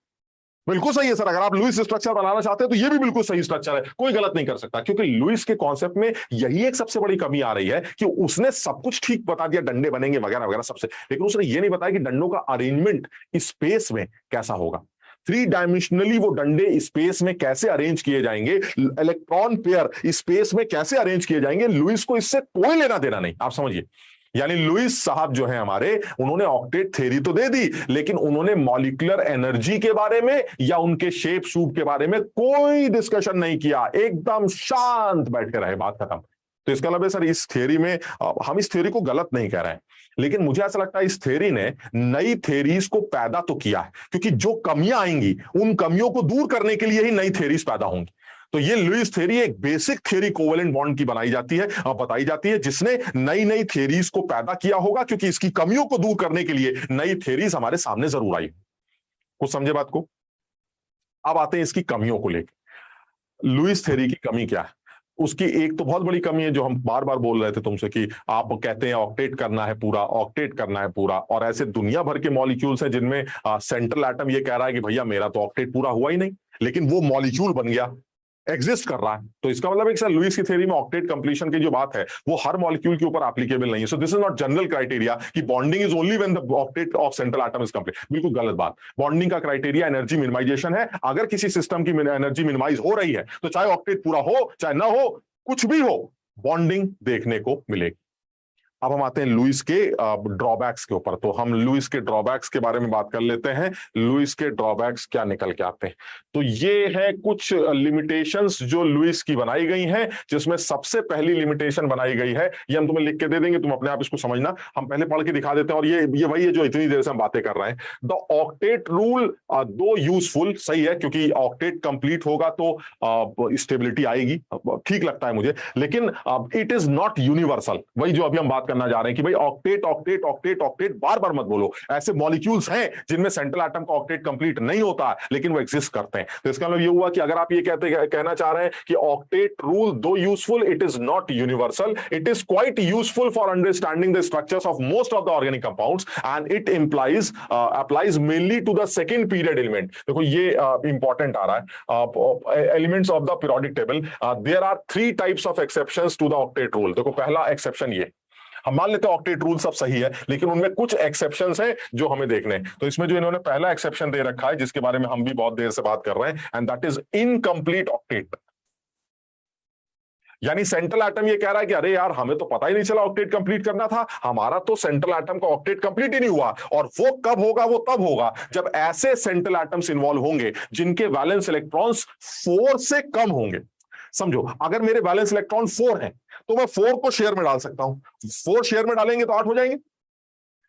बिल्कुल सही है सर। अगर आप लुईस स्ट्रक्चर बनाना चाहते हैं तो ये भी बिल्कुल सही स्ट्रक्चर है, कोई गलत नहीं कर सकता, क्योंकि लुईस के कॉन्सेप्ट में यही एक सबसे बड़ी कमी आ रही है कि उसने सब कुछ ठीक बता दिया, डंडे बनेंगे वगैरह वगैरह सबसे, लेकिन उसने ये नहीं बताया कि डंडों का अरेंजमेंट स्पेस में कैसा होगा। 3 डायमेंशनली वो डंडे स्पेस में कैसे अरेंज किए जाएंगे, इलेक्ट्रॉन पेयर स्पेस में कैसे अरेंज किए जाएंगे, लुईस को इससे कोई लेना देना नहीं, आप समझिए। यानी लुईस साहब जो है हमारे, उन्होंने ऑक्टेट थ्योरी तो दे दी, लेकिन उन्होंने मॉलिक्यूलर एनर्जी के बारे में या उनके शेप शूप के बारे में कोई डिस्कशन नहीं किया, एकदम शांत बैठ के रहे, बात खत्म। तो इसका मतलब है सर इस थ्योरी में, हम इस थ्योरी को गलत नहीं कह रहे हैं, लेकिन मुझे ऐसा लगता है इस थ्योरी ने नई थ्योरीज को पैदा तो किया है, क्योंकि जो कमियां आएंगी उन कमियों को दूर करने के लिए ही नई थ्योरीज पैदा होंगी। तो ये लुईस थ्योरी एक बेसिक थ्योरी कोवेलेंट बॉन्ड की बनाई जाती है और बताई जाती है, जिसने नई नई थ्योरीज को पैदा किया होगा, क्योंकि इसकी कमियों को दूर करने के लिए नई थ्योरीज हमारे सामने जरूर आई। कुछ समझे बात को? अब आते हैं इसकी कमियों को लेकर। लुईस थ्योरी की कमी क्या है? उसकी एक तो बहुत बड़ी कमी है जो हम बार बार बोल रहे थे तुमसे, कि आप कहते हैं ऑक्टेट करना है पूरा, ऑक्टेट करना है पूरा, और ऐसे दुनिया भर के मॉलिक्यूल्स हैं जिनमें सेंट्रल एटम ये कह रहा है कि भैया मेरा तो ऑक्टेट पूरा हुआ ही नहीं, लेकिन वो मॉलिक्यूल बन गया, एग्जिस्ट कर रहा है। तो इसका मतलब एक सर लुईस की थ्योरी में ऑक्टेट कंप्लीशन की जो बात है वो हर मॉलिक्यूल के ऊपर एप्लीकेबल नहीं है। So this is not general criteria कि bonding is only when the octet of central atom is complete, बिल्कुल गलत बात। बॉन्डिंग का क्राइटेरिया एनर्जी मिनिमाइजेशन है। अगर किसी सिस्टम की एनर्जी मिनिमाइज हो रही है तो चाहे ऑक्टेट पूरा हो चाहे ना हो, कुछ भी हो, बॉन्डिंग देखने को मिलेगी। अब हम आते हैं लुईस के ड्रॉबैक्स के ऊपर। तो हम लुईस के ड्रॉबैक्स के बारे में बात कर लेते हैं। लुईस के ड्रॉबैक्स क्या निकल के आते हैं? तो ये है कुछ लिमिटेशंस जो लुईस की बनाई गई हैं, जिसमें सबसे पहली लिमिटेशन बनाई गई है, ये हम तुम्हें लिख के दे देंगे, तुम अपने आप इसको समझना। हम पहले पढ़ के दिखा देते हैं, और ये वही है जो इतनी देर से हम बातें कर रहे हैं। द ऑक्टेट रूल दो यूजफुल, सही है, क्योंकि ऑक्टेट कंप्लीट होगा तो स्टेबिलिटी आएगी, ठीक लगता है मुझे, लेकिन इट इज नॉट यूनिवर्सल। वही जो अभी हम बात करना जा रहे हैं कि भाई ऑक्टेट ऑक्टेट ऑक्टेट ऑक्टेट बार बार मत बोलो। ऐसे मॉलिक्यूल्स हैं जिनमें सेंट्रल एटम का ऑक्टेट कंप्लीट नहीं होता, लेकिन वो एग्जिस्ट करते हैं। तो इसका मतलब ये हुआ कि अगर आप ये कहना चाह रहे हैं कि ऑक्टेट रूल दो useful, it is not universal, it is quite useful for understanding the structures of most of the organic compounds and it implies applies mainly to the second period element। देखो ये important आ रहा है, elements of the periodic table. There are 3 types of exceptions to the octet rule. देखो पहला exception ये, हम मान लेते हैं ऑक्टेट रूल सब सही है, लेकिन उनमें कुछ एक्सेप्शंस हैं जो हमें देखने हैं। तो इसमें जो इन्होंने पहला एक्सेप्शन दे रखा है, जिसके बारे में हम भी बहुत देर से बात कर रहे हैं, and that is incomplete octet. यानी सेंट्रल एटम ये कह रहा है कि अरे यार, हमें तो पता ही नहीं चला ऑक्टेट कंप्लीट करना था, हमारा तो सेंट्रल एटम का ऑक्टेट कंप्लीट ही नहीं हुआ। और वो कब होगा? वो तब होगा जब ऐसे सेंट्रल एटम्स इन्वॉल्व होंगे जिनके वैलेंस इलेक्ट्रॉन्स 4 से कम होंगे। समझो, अगर मेरे वैलेंस इलेक्ट्रॉन 4 हैं तो मैं 4 को शेयर में डाल सकता हूं, 4 शेयर में डालेंगे तो 8 हो जाएंगे।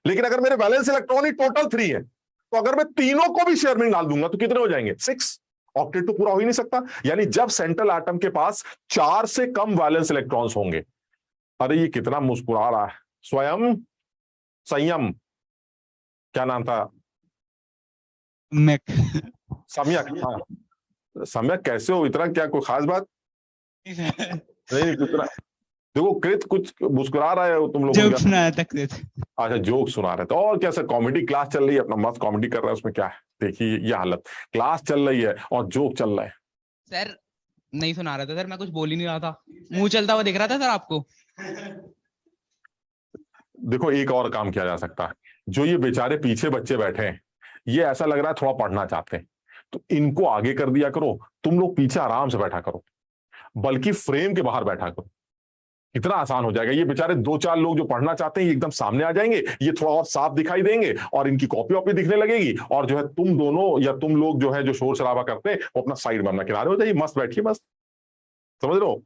लेकिन अगर मेरे वैलेंस इलेक्ट्रॉन ही टोटल 3 है, तो अगर मैं तीनों को भी शेयर में डाल दूंगा तो कितने हो जाएंगे? 6। ऑक्टेट तो पूरा हो ही नहीं सकता। यानी जब सेंट्रल एटम के पास 4 से कम वैलेंस इलेक्ट्रॉन्स होंगे। अरे ये कितना मुस्कुरा रहा है, स्वयं संयम, क्या नाम था? सम्यक। हाँ, सम्यक कैसे हो? इतना क्या कोई खास बात नहीं? देखो कृत कुछ मुस्कुरा रहा है तुम लोग। अच्छा, जोक सुना रहे थे। और क्या सर, कॉमेडी क्लास चल रही है, अपना मस्त कॉमेडी कर रहा है, उसमें क्या है? देखिए ये हालत, क्लास चल रही है और जोक चल रहा है। सर नहीं सुना रहा था सर, मैं कुछ बोल ही नहीं रहा था, मुंह चलता हुआ दिख रहा था सर आपको। देखो एक और काम किया जा सकता है, जो ये बेचारे पीछे बच्चे बैठे हैं, ये ऐसा लग रहा है थोड़ा पढ़ना चाहते हैं, तो इनको आगे कर दिया करो, तुम लोग पीछे आराम से बैठा करो, बल्कि फ्रेम के बाहर बैठा करो। इतना आसान हो जाएगा। ये बेचारे 2-4 लोग जो पढ़ना चाहते हैं, ये एकदम सामने आ जाएंगे, ये थोड़ा और साफ दिखाई देंगे और इनकी कॉपी वॉपी दिखने लगेगी। और जो है तुम दोनों या तुम लोग जो है जो शोर शराबा करते हैं, वो अपना साइड में, अपना किनारे हो जाइए, मस्त बैठिए, मस्त। समझ लो?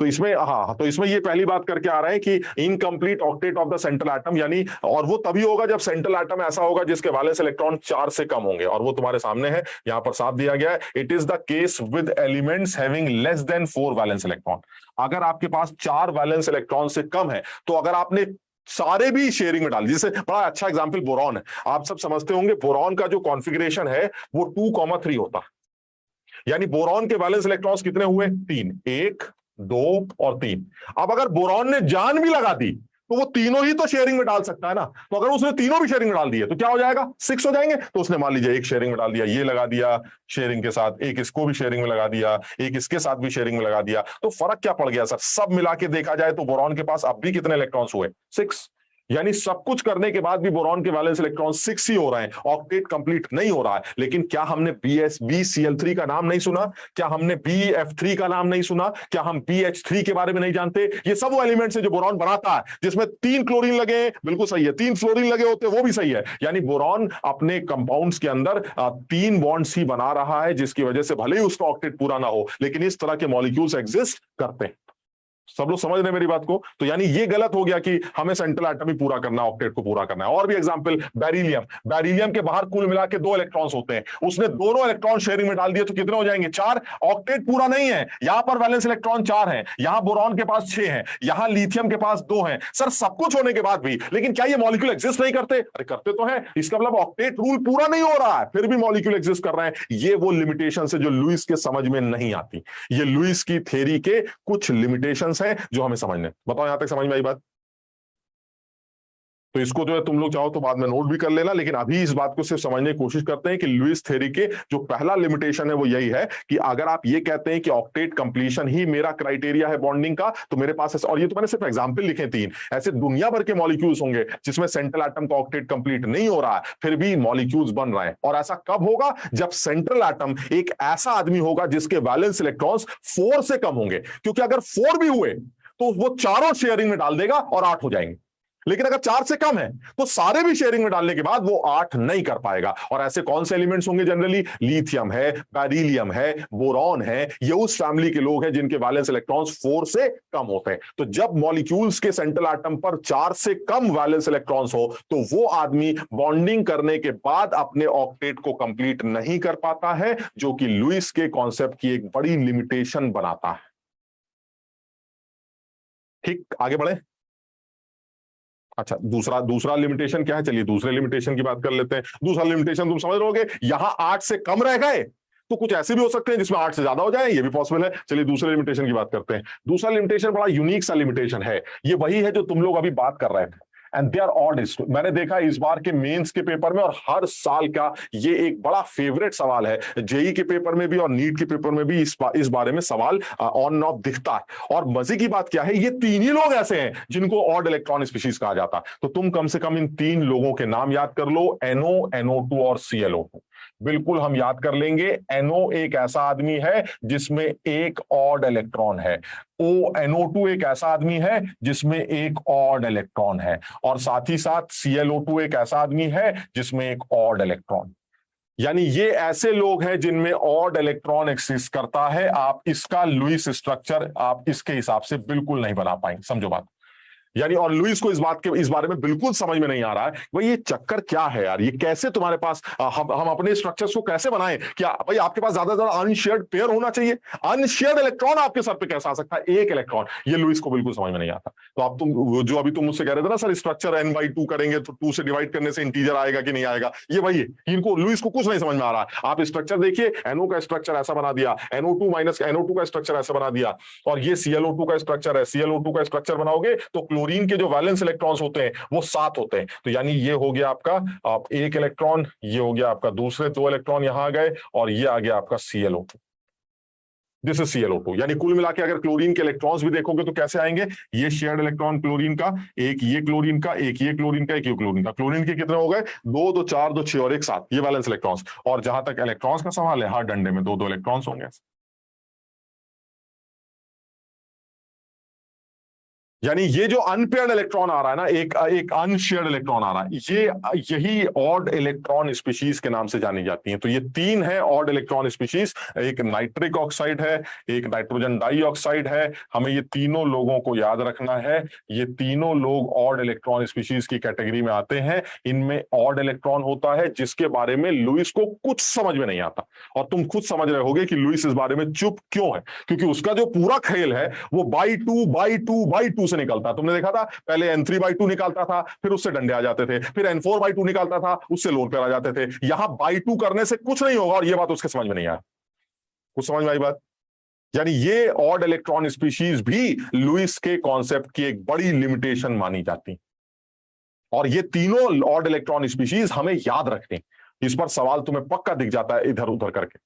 तो इसमें तो इसमें ये पहली बात करके आ रहा है कि incomplete octet of the central atom, यानी और वो तभी होगा जब सेंट्रल एटम ऐसा होगा जिसके वैलेंस इलेक्ट्रॉन 4 से कम होंगे। और वो तुम्हारे सामने है, यहां पर साफ दिया गया है, it is the case with elements having less than 4 valence electron. अगर आपके पास 4 वैलेंस इलेक्ट्रॉन से कम है, तो अगर आपने सारे भी शेयरिंग में डाल, जैसे बड़ा अच्छा एग्जाम्पल बोरॉन है, आप सब समझते होंगे बोरॉन का जो कॉन्फ़िगरेशन है वो 2,3 होता है। यानी बोरॉन के वैलेंस इलेक्ट्रॉन्स कितने हुए? 3, 1, 2 और 3। अब अगर बोरॉन ने जान भी लगा दी तो वो तीनों ही तो शेयरिंग में डाल सकता है ना। तो अगर उसने तीनों भी शेयरिंग में डाल दिए तो क्या हो जाएगा? 6 हो जाएंगे। तो उसने मान लीजिए एक शेयरिंग में डाल दिया, ये लगा दिया शेयरिंग के साथ, एक इसको भी शेयरिंग में लगा दिया, एक इसके साथ भी शेयरिंग में लगा दिया, तो फर्क क्या पड़ गया सर? सब मिला के देखा जाए तो बोरॉन के पास अब भी कितने इलेक्ट्रॉन्स हुए? 6। यानी सब कुछ करने के बाद भी बोरॉन के वैलेंस इलेक्ट्रॉन 6 ही हो रहे हैं, ऑक्टेट कंप्लीट नहीं हो रहा है। लेकिन क्या हमने BsBCl3 का नाम नहीं सुना? क्या हमने BF3 का नाम नहीं सुना? क्या हम BH3 के बारे में नहीं जानते? ये सब वो एलिमेंट्स है जो बोरॉन बनाता है, जिसमें 3 क्लोरीन लगे, बिल्कुल सही है, 3 फ्लोरीन लगे होते, वो भी सही है। यानी बोरॉन अपने कंपाउंड्स के अंदर 3 बॉन्ड्स ही बना रहा है, जिसकी वजह से भले ही उसका ऑक्टेट पूरा ना हो, लेकिन इस तरह के मॉलिक्यूल्स एग्जिस्ट करते हैं। सब लोग समझ रहे मेरी बात को? तो यानी ये गलत हो गया कि हमें सेंट्रल एटम ही पूरा करना है, ऑक्टेट को पूरा करना है। और भी एग्जांपल, बेरिलियम। बेरिलियम के बाहर कुल मिला के 2 इलेक्ट्रॉन्स होते हैं, उसने दोनों इलेक्ट्रॉन शेयरिंग में डाल दिए तो कितने हो जाएंगे? 4। ऑक्टेट पूरा नहीं है, यहां पर वैलेंस इलेक्ट्रॉन 4 है, यहां बोरॉन के पास 6 है, यहां लिथियम के पास 2 है। सर सब कुछ होने के बाद भी, लेकिन क्या ये मॉलिक्यूल एग्जिस्ट नहीं करते? अरे करते तो हैं। इसका मतलब ऑक्टेट रूल पूरा नहीं हो रहा है, फिर भी मॉलिक्यूल एग्जिस्ट कर रहे हैं। ये वो लिमिटेशन है जो लुईस के समझ में नहीं आती। ये लुईस की थ्योरी के कुछ लिमिटेशंस हैं जो हमें समझने। बताओ यहां तक समझ में आई बात? तो इसको जो है तुम लोग चाहो तो बाद में नोट भी कर लेना, लेकिन अभी इस बात को सिर्फ समझने की कोशिश करते हैं कि लुईस थ्योरी के जो पहला लिमिटेशन है वो यही है कि अगर आप ये कहते हैं कि ऑक्टेट कंप्लीशन ही मेरा क्राइटेरिया है बॉन्डिंग का, तो मेरे पास, और ये तो मैंने सिर्फ एग्जांपल लिखे 3, ऐसे दुनिया भर के मॉलिक्यूल्स होंगे जिसमें सेंट्रल एटम का ऑक्टेट कंप्लीट नहीं हो रहा है, फिर भी मॉलिक्यूल्स बन रहे हैं। और ऐसा कब होगा? जब सेंट्रल एटम एक ऐसा आदमी होगा जिसके वैलेंस इलेक्ट्रॉन्स 4 से कम होंगे, क्योंकि अगर 4 भी हुए तो वो चारों शेयरिंग में डाल देगा और 8 हो जाएंगे। लेकिन अगर 4 से कम है तो सारे भी शेयरिंग में डालने के बाद वो 8 नहीं कर पाएगा। और ऐसे कौन से एलिमेंट्स होंगे जनरली? लिथियम है, बेरिलियम है, बोरॉन है, ये उस फैमिली के लोग हैं जिनके वैलेंस इलेक्ट्रॉन्स 4 से कम होते हैं। तो जब मॉलिक्यूल्स के सेंट्रल एटम पर 4 से कम वैलेंस इलेक्ट्रॉन्स हो तो वो आदमी बॉन्डिंग करने के बाद अपने ऑक्टेट को कंप्लीट नहीं कर पाता है, जो कि लुईस के कॉन्सेप्ट की एक बड़ी लिमिटेशन बनाता है। ठीक, आगे बढ़े। अच्छा, दूसरा लिमिटेशन क्या है? चलिए दूसरे लिमिटेशन की बात कर लेते हैं। दूसरा लिमिटेशन तुम समझ रहोगे, यहां 8 से कम रह गए तो कुछ ऐसे भी हो सकते हैं जिसमें 8 से ज्यादा हो जाए, ये भी पॉसिबल है। चलिए दूसरे लिमिटेशन की बात करते हैं। दूसरा लिमिटेशन बड़ा यूनिक सा लिमिटेशन है, ये वही है जो तुम लोग अभी बात कर रहे थे, एंड दे आर ऑड। मैंने देखा इस बार के मेंस के पेपर में, और हर साल का ये एक बड़ा फेवरेट सवाल है, जेई के पेपर में भी और नीट के पेपर में भी इस बारे में सवाल ऑन एंड ऑफ दिखता है। और मजे की बात क्या है, ये 3 ही लोग ऐसे हैं जिनको ऑड इलेक्ट्रॉन स्पीशीज कहा जाता है। तो तुम कम से कम इन 3 लोगों के नाम याद कर लो, NO, NO2 और ClO2। बिल्कुल हम याद कर लेंगे। NO एक ऐसा आदमी है जिसमें एक ऑड इलेक्ट्रॉन है, NO2 एक ऐसा आदमी है जिसमें एक ऑड इलेक्ट्रॉन है, और साथ ही साथ ClO2 एक ऐसा आदमी है जिसमें एक ऑड इलेक्ट्रॉन। यानी ये ऐसे लोग हैं जिनमें ऑड इलेक्ट्रॉन एक्सिस्ट करता है। आप इसका लुईस स्ट्रक्चर आप इसके हिसाब से बिल्कुल नहीं बना पाएंगे, समझो बात। यानी और लुईस को इस बारे में बिल्कुल समझ में नहीं आ रहा है भाई ये चक्कर क्या है यार, ये कैसे तुम्हारे पास हम अपने स्ट्रक्चर्स को कैसे बनाएं? क्या भाई आपके पास ज्यादा से ज्यादा अनशेयर्ड पेयर होना चाहिए? अनशेयर्ड इलेक्ट्रॉन आपके सर पे कैसा आ सकता है? एक इलेक्ट्रॉन। ये लुईस को बिल्कुल समझ में नहीं आता। तो आप जो अभी तुम मुझसे कह रहे थे ना सर स्ट्रक्चर n/2 करेंगे तो 2 से डिवाइड करने से इंटीजर आएगा कि नहीं आएगा, ये वही है। इनको लुईस को कुछ नहीं समझ में आ रहा है। आप स्ट्रक्चर देखिए, NO का स्ट्रक्चर ऐसा बना दिया, NO2 - NO2 का स्ट्रक्चर ऐसा बना दिया, और ये ClO2 का स्ट्रक्चर है। ClO2 का स्ट्रक्चर बनाओगे तो क्लोरीन के जो वैलेंस इलेक्ट्रॉन्स होते हैं वो 7 होते हैं। तो यानी ये हो गया आपका एक इलेक्ट्रॉन, ये हो गया आपका दूसरे 2 इलेक्ट्रॉन यहां आ गए, और ये आ गया आपका ClO2। This is ClO2। यानी कुल मिला के अगर क्लोरीन के इलेक्ट्रॉन्स भी देखोगे तो कैसे आएंगे? ये शेयर्ड इलेक्ट्रॉन क्लोरीन का, एक ये क्लोरीन का, एक ये क्लोरीन का, एक ये क्लोरीन का। क्लोरीन के कितने हो गए? 2, 2, 4, 2, 6 और 1 7, ये वैलेंस इलेक्ट्रॉन्स। और जहां तक इलेक्ट्रॉन्स का सवाल है, हर डंडे में 2-2 इलेक्ट्रॉन्स होंगे। यानी ये जो अनपेयर्ड इलेक्ट्रॉन आ रहा है ना, एक अनशेयर्ड इलेक्ट्रॉन आ रहा है, यही ऑड इलेक्ट्रॉन स्पीशीज के नाम से जानी जाती हैं। तो ये 3 है ऑड इलेक्ट्रॉन स्पीशीज, एक नाइट्रिक ऑक्साइड है, एक नाइट्रोजन डाइऑक्साइड है। हमें ये तीनों लोगों को याद रखना है। ये तीनों लोग ऑड इलेक्ट्रॉन स्पीशीज की कैटेगरी में आते हैं। इनमें ऑड इलेक्ट्रॉन होता है जिसके बारे में लुईस को कुछ समझ में नहीं आता, और तुम खुद समझ रहे होगे कि लुईस इस बारे में चुप क्यों है, क्योंकि उसका जो पूरा खेल है वो बाई 2 से निकलता है। तुमने देखा था पहले N3/2 निकालता था, फिर उससे डंडे आ जाते थे, फिर N4/2 निकालता था, उससे लोन पेयर आ जाते थे। यहां बाई 2 करने से कुछ नहीं होगा, और यह बात उसके समझ में नहीं आया। कुछ समझ में आई बात? यानी ये ऑड इलेक्ट्रॉन स्पीशीज भी लुईस के कॉन्सेप्ट की एक बड़ी लिमिटेशन मानी जाती, और ये तीनों ऑड इलेक्ट्रॉन स्पीशीज हमें याद रखनी। इस पर सवाल तुम्हें पक्का दिख जाता है इधर उधर करके।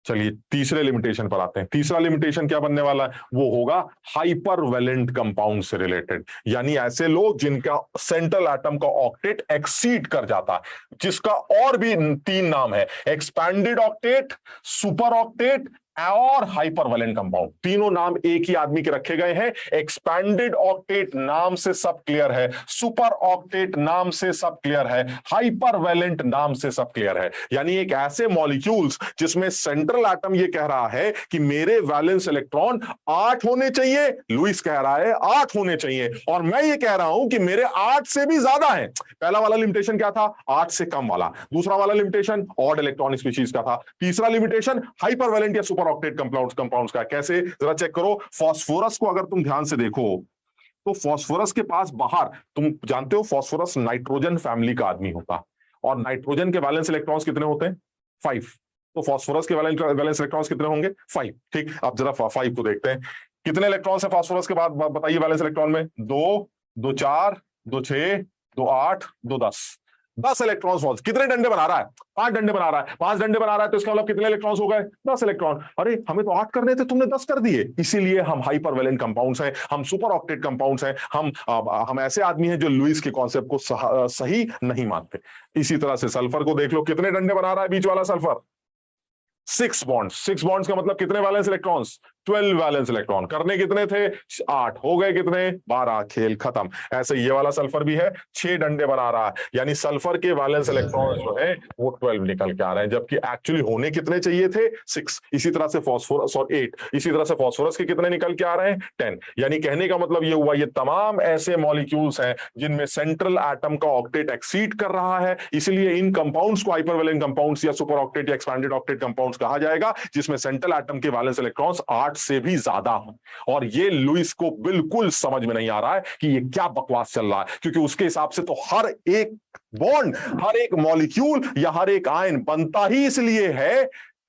चलिए तीसरे लिमिटेशन पर आते हैं। तीसरा लिमिटेशन क्या बनने वाला है? वो होगा हाइपर वैलेंट कंपाउंड से रिलेटेड। यानी ऐसे लोग जिनका सेंट्रल एटम का ऑक्टेट एक्सीड कर जाता है, जिसका और भी 3 नाम है, एक्सपैंडेड ऑक्टेट, सुपर ऑक्टेट और हाइपरवैलेंट कंपाउंड। तीनों नाम एक ही आदमी के रखे गए हैं। एक्सपैंडेड ऑक्टेट नाम से सब क्लियर है, सुपर ऑक्टेट नाम से सब क्लियर है, हाइपरवैलेंट नाम से सब क्लियर है। यानी एक ऐसे मॉलिक्यूल्स जिसमें सेंट्रल एटम ये कह रहा है कि मेरे वैलेंस इलेक्ट्रॉन 8 होने चाहिए, लुईस कह रहा है 8 होने चाहिए, और मैं ये कह रहा हूं कि मेरे 8 से भी ज्यादा है। पहला वाला लिमिटेशन क्या था? 8 से कम वाला। दूसरा वाला लिमिटेशन ऑड इलेक्ट्रॉन स्पीशीज का था। तीसरा लिमिटेशन हाइपरवैलेंट या सुपर ऑक्टेट कंपाउंड्स का। कैसे? जरा चेक करो। फास्फोरस को अगर तुम ध्यान से देखो तो फास्फोरस के पास बाहर, तुम जानते हो फास्फोरस नाइट्रोजन फैमिली का आदमी होता, और नाइट्रोजन के वैलेंस इलेक्ट्रॉन्स कितने होते हैं? 5। तो फास्फोरस के वैलेंस इलेक्ट्रॉन्स कितने होंगे? 5। ठीक, अब जरा 5 को देखते हैं। कितने इलेक्ट्रॉन्स है फास्फोरस के बाद? बताइए वैलेंस इलेक्ट्रॉन में। 2, 2, 4, 2, 6, 2, 8, 2, 10। 10 इलेक्ट्रॉन्स फॉल्स। कितने डंडे बना रहा है? 5 डंडे बना रहा है। 5 डंडे बना रहा है तो इसका मतलब कितने इलेक्ट्रॉन्स हो गए? 10 इलेक्ट्रॉन। अरे हमें तो 8 करने थे, तुमने 10 कर दिए। इसीलिए हम हाइपरवैलेंट कंपाउंड्स हैं, हम सुपर ऑक्टेट कंपाउंड्स हैं, हम ऐसे आदमी हैं जो लुईस के कॉन्सेप्ट को सही नहीं मानते। इसी तरह से सल्फर को देख लो, कितने डंडे बना रहा है बीच वाला सल्फर? 6 बॉन्ड्स। 6 बॉन्ड्स का मतलब कितने वैलेंस इलेक्ट्रॉन्स? 12 valence electron. करने कितने थे? 8। हो गए कितने? 12। खेल खत्म। ऐसे ये वाला सल्फर भी है, 6 डंडे बना रहा है, यानी सल्फर के वैलेंस इलेक्ट्रॉन जो है वो 12 निकल के आ रहे हैं, जबकि एक्चुअली होने कितने चाहिए थे? 6। इसी तरह से फास्फोरस और 8, इसी तरह से फास्फोरस के कितने निकल के आ रहे हैं? 10। यानी कहने का मतलब ये हुआ, ये तमाम ऐसे मॉलिक्यूल्स हैं जिनमें सेंट्रल एटम का ऑक्टेट एक्सीड कर रहा है, इसलिए इन कंपाउंड्स को हाइपरवैलेंट कंपाउंड्स या सुपर ऑक्टेट या एक्सपैंडेड ऑक्टेट कंपाउंड्स कहा जाएगा, जिसमें सेंट्रल एटम के वैलेंस इलेक्ट्रॉन्स 8 से भी ज्यादा हो। और ये लुईस को बिल्कुल समझ में नहीं आ रहा है कि ये क्या बकवास चल रहा है, क्योंकि उसके हिसाब से तो हर एक बॉन्ड, हर एक मॉलिक्यूल या हर एक आयन बनता ही इसलिए है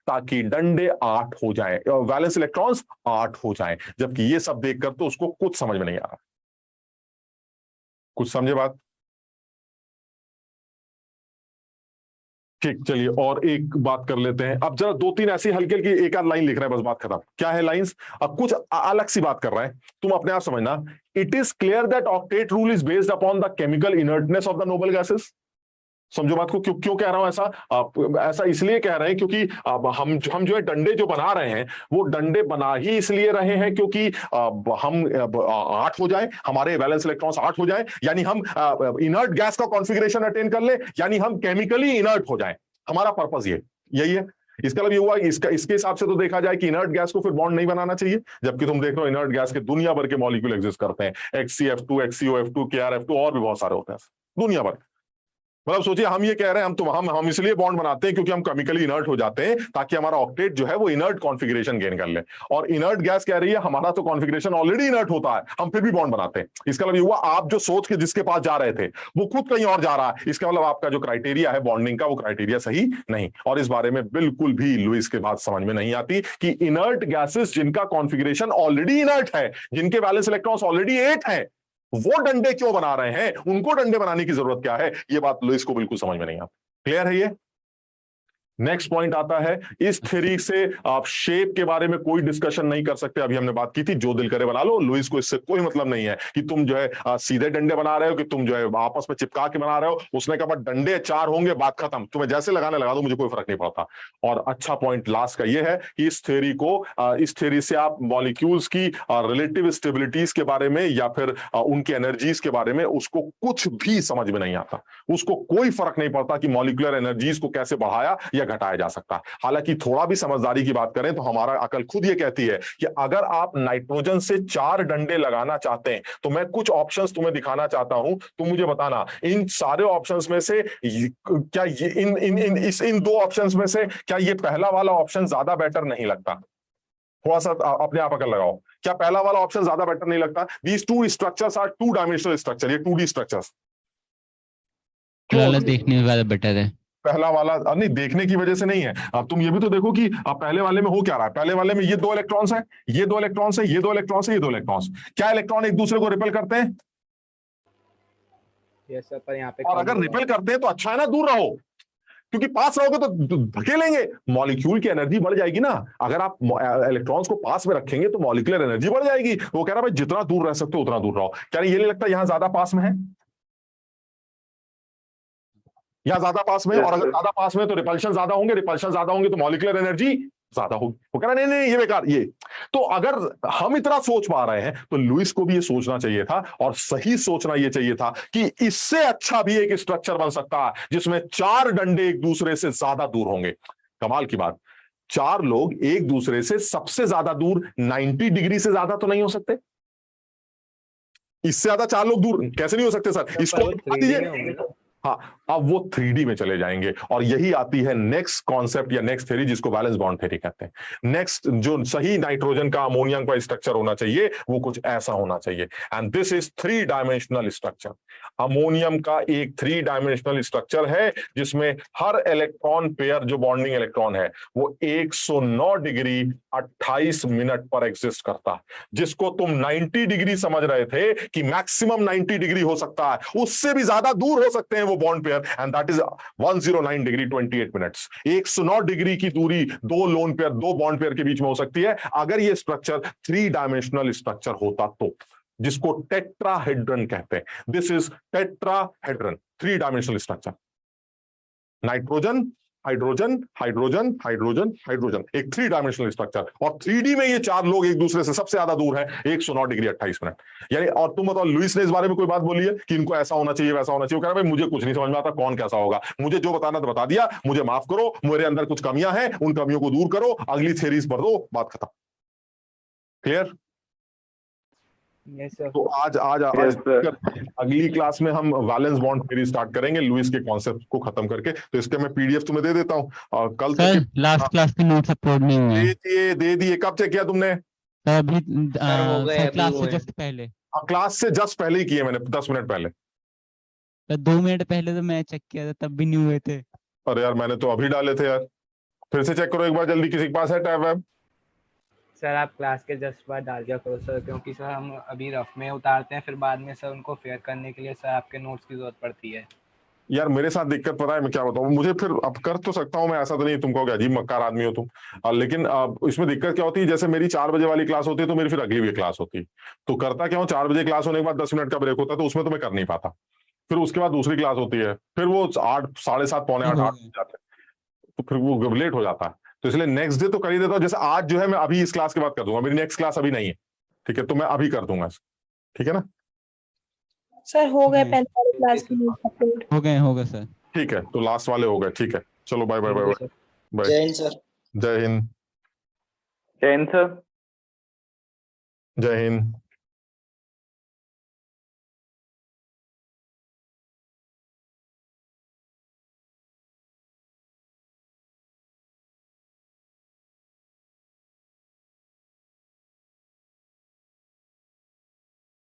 ताकि डंडे 8 हो जाए, वैलेंस इलेक्ट्रॉन्स 8 हो जाएं, जबकि ये सब देखकर तो उसको कुछ समझ में नहीं आ रहा। कुछ समझे बात? ठीक, चलिए और एक बात कर लेते हैं। अब जरा 2-3 ऐसी हल्की हल्की एक आध लाइन लिख रहे हैं, बस बात खत्म। क्या है लाइंस? अब कुछ अलग सी बात कर रहे हैं, तुम अपने आप समझना। It is clear that octet rule is based upon the chemical inertness of the noble gases. समझो बात को। क्यों कह रहा हूं ऐसा? ऐसा इसलिए कह रहे हैं क्योंकि हम जो है डंडे जो बना रहे हैं, वो डंडे बना ही इसलिए रहे हैं क्योंकि हम 8 हो जाए, हमारे वैलेंस इलेक्ट्रॉन्स 8 हो जाए, यानी हम इनर्ट गैस का कॉन्फ़िगरेशन अटेन कर ले, यानी हम केमिकली इनर्ट हो जाए। हमारा पर्पस यही है। इसका मतलब ये हुआ, इसके हिसाब से तो देखा जाए कि इनर्ट गैस को फिर बॉन्ड नहीं बनाना चाहिए, जबकि तुम देख रहे हो इनर्ट गैस के दुनिया भर के मॉलिक्यूल एग्जिस्ट करते हैं, HCF2, HCOF2, KrF2 और भी बहुत सारे होते हैं दुनिया भर। मतलब सोचिए, हम ये कह रहे हैं हम इसलिए बॉन्ड बनाते हैं क्योंकि हम केमिकली इनर्ट हो जाते हैं, ताकि हमारा ऑक्टेट जो है वो इनर्ट कॉन्फ़िगरेशन गेन कर ले। और इनर्ट गैस कह रही है हमारा तो कॉन्फ़िगरेशन ऑलरेडी इनर्ट होता है, हम फिर भी बॉन्ड बनाते हैं। इसका मतलब ये हुआ, आप जो सोच के जिसके पास जा रहे थे वो खुद कहीं और जा रहा है। इसका मतलब आपका जो क्राइटेरिया है बॉन्डिंग का, वो क्राइटेरिया सही नहीं। और इस बारे में बिल्कुल भी लुईस के बात समझ में नहीं आती कि इनर्ट गैसेस जिनका कॉन्फ़िगरेशन ऑलरेडी इनर्ट है, जिनके वैलेंस इलेक्ट्रॉन्स ऑलरेडी 8 है, वो डंडे क्यों बना रहे हैं? उनको डंडे बनाने की जरूरत क्या है? ये बात लुईस को बिल्कुल समझ में नहीं आती। क्लियर है ये? नेक्स्ट पॉइंट आता है, इस थ्योरी से आप शेप के बारे में कोई डिस्कशन नहीं कर सकते। अभी हमने बात की थी, जो दिल करे बना लो। लुईस को इससे कोई मतलब नहीं है कि तुम जो है सीधे डंडे बना रहे हो, कि तुम जो है आपस में चिपका के बना रहे हो। उसने कहा डंडे 4 होंगे, बात खत्म, तुम्हें जैसे लगाने लगा दो, मुझे कोई फर्क नहीं पड़ता। और अच्छा पॉइंट लास्ट का यह है कि इस थ्योरी से आप मॉलिक्यूल्स की रिलेटिव स्टेबिलिटीज के बारे में या फिर उनकी एनर्जीज के बारे में उसको कुछ भी समझ में नहीं आता। उसको कोई फर्क नहीं पड़ता कि मॉलिक्यूलर एनर्जीज को कैसे बढ़ाया या घटाया जा सकता है। हालांकि थोड़ा भी समझदारी की बात करें तो हमारा अकल खुद ये कहती है कि अगर आप नाइट्रोजन से 4 डंडे लगाना चाहते हैं, तो मैं कुछ ऑप्शंस तुम्हें दिखाना चाहता हूं, तुम मुझे बताना इन सारे ऑप्शंस में से क्या इन 2 ऑप्शंस में से क्या ये पहला वाला ऑप्शन ज्यादा बेटर नहीं लगता? थोड़ा सा अपने आप अकल लगाओ, क्या पहला वाला ऑप्शन ज्यादा बेटर नहीं लगता? These 2 structures are 2-dimensional structure, ये 2D structures। देखने में ज्यादा बेटर है। पहला वाला नहीं, देखने की वजह से नहीं है। अब तुम ये भी तो देखो कि अब पहले वाले में हो क्या रहा है। पहले वाले में ये 2 इलेक्ट्रॉन्स हैं, ये 2 इलेक्ट्रॉन्स हैं, ये 2 इलेक्ट्रॉन्स हैं, ये 2 इलेक्ट्रॉन्स। क्या इलेक्ट्रॉन एक दूसरे को रिपेल करते हैं? यस सर, पर यहाँ पे और अगर रिपेल करते हैं तो अच्छा है ना, दूर रहो, क्योंकि पास रहोगे तो धकेलेंगे, मॉलिक्यूल की एनर्जी बढ़ जाएगी ना। अगर आप इलेक्ट्रॉन्स को पास में रखेंगे तो मॉलिक्यूलर एनर्जी बढ़ जाएगी। वो कह रहा है भाई जितना दूर रह सकते हो उतना दूर रहो। क्या ये नहीं लगता यहां ज्यादा पास में है? या ज्यादा पास में, और अगर ज्यादा पास में तो रिपल्शन ज्यादा होंगे, रिपल्शन ज्यादा होंगे तो मॉलिक्यूलर एनर्जी ज्यादा होगी। वो कह रहा नहीं ये बेकार। ये तो अगर हम इतना सोच पा रहे हैं तो लुईस को भी ये सोचना चाहिए था, और सही सोचना ये चाहिए था कि इससे अच्छा भी एक स्ट्रक्चर बन सकता है जिसमें 4 डंडे एक दूसरे से ज्यादा दूर होंगे। कमाल की बात, 4 लोग एक दूसरे से सबसे ज्यादा दूर 90 डिग्री से ज्यादा तो नहीं हो सकते? इससे ज्यादा 4 लोग दूर कैसे नहीं हो सकते सर? इसको बता दीजिए। हाँ, अब वो 3D में चले जाएंगे, और यही आती है नेक्स्ट कॉन्सेप्ट या नेक्स्ट थ्योरी, जिसको वैलेंस बॉन्ड थ्योरी कहते हैं। नेक्स्ट जो सही नाइट्रोजन का अमोनियम का स्ट्रक्चर होना चाहिए वो कुछ ऐसा होना चाहिए, and this is three dimensional structure. Ammonium का एक 3-डायमेंशनल स्ट्रक्चर है जिसमें हर इलेक्ट्रॉन पेयर जो बॉन्डिंग इलेक्ट्रॉन है वो 109 डिग्री 28 मिनट पर एग्जिस्ट करता है। जिसको तुम 90 डिग्री समझ रहे थे कि मैक्सिमम 90 डिग्री हो सकता है, उससे भी ज्यादा दूर हो सकते हैं वो bond pair, and that is 109 degree 28 minutes. 109 degree की दूरी 2 लोन पेयर, 2 बॉन्ड पेयर के बीच में हो सकती है अगर ये स्ट्रक्चर 3-डायमेंशनल स्ट्रक्चर होता तो, जिसको टेट्राहेड्रन कहते हैं। This is tetrahedron, three dimensional structure. Nitrogen hydrogen hydrogen hydrogen hydrogen, एक 3 डायमेंशनल स्ट्रक्चर, और 3D में ये 4 लोग एक दूसरे से सबसे ज्यादा दूर है 109 डिग्री 28 मिनट। यानी और तुम बताओ, लुइस ने इस बारे में कोई बात बोली है कि इनको ऐसा होना चाहिए वैसा होना चाहिए? वो कह रहा है भाई मुझे कुछ नहीं समझ में आता कौन कैसा होगा, मुझे जो बताना था बता दिया, मुझे माफ करो, मेरे अंदर कुछ कमियां हैं, उन कमियों को दूर करो, अगली थ्योरीज पढ़ दो, बात खत्म। क्लियर? Yes sir. तो आज अगली क्लास में हम वैलेंस बॉन्ड थ्योरी स्टार्ट करेंगे लुइस के कॉन्सेप्ट को खत्म करके। तो इसके मैं पीडीएफ तुम्हें दे देता हूँ, और कल सर लास्ट क्लास के नोट्स अपलोड नहीं हुए दे दिए। कब चेक किया तुमने? सर अभी हो गए, सर अभी क्लास से हुए। जस्ट पहले, क्लास से जस्ट पहले ही किए मैंने, 10 मिनट पहले। सर 2 मिनट पहले तो मैं चेक किया था तब भी नहीं हुए थे। अरे यार मैंने तो अभी डाले थे यार, फिर से चेक करो एक बार जल्दी, किसी के पास है टैब वैब? सर आप क्लास के जस्ट बाद डाल दिया करो सर, क्योंकि सर हम अभी रफ में उतारते हैं, फिर बाद में सर उनको फेयर करने के लिए सर आपके नोट्स की जरूरत पड़ती है। यार मेरे साथ दिक्कत पता है मैं क्या बताऊं, मुझे फिर अब कर तो सकता हूं मैं, ऐसा तो नहीं तुम कहोगे अजीब मक्कार आदमी हो तुम, लेकिन इसमें दिक्कत क्या होती है, जैसे मेरी 4 बजे वाली क्लास होती है तो मेरी फिर अगली भी क्लास होती है, तो करता क्या हूँ 4 बजे क्लास होने के बाद 10 मिनट का ब्रेक होता है, तो उसमें तो मैं कर नहीं पाता। फिर उसके बाद दूसरी क्लास होती है, फिर वो 8, 7:30, पौने 8 बज जाते हैं, तो फिर वो लेट हो जाता है। तो इसलिए नेक्स्ट डे तो कर ही देता हूँ, जैसे आज जो है मैं अभी इस क्लास के बाद कर दूंगा, मेरी नेक्स्ट क्लास अभी नहीं है, ठीक है, तो मैं अभी कर दूंगा, ठीक है ना? सर हो गए जी। पहले वाले क्लास के नोट्स अपलोड। हो गए सर। ठीक है, तो लास्ट वाले हो गए, ठीक है, चलो bye bye bye bye bye. जय हिंद सर। जय हिंद। जय हिंद सर। जय हिंद।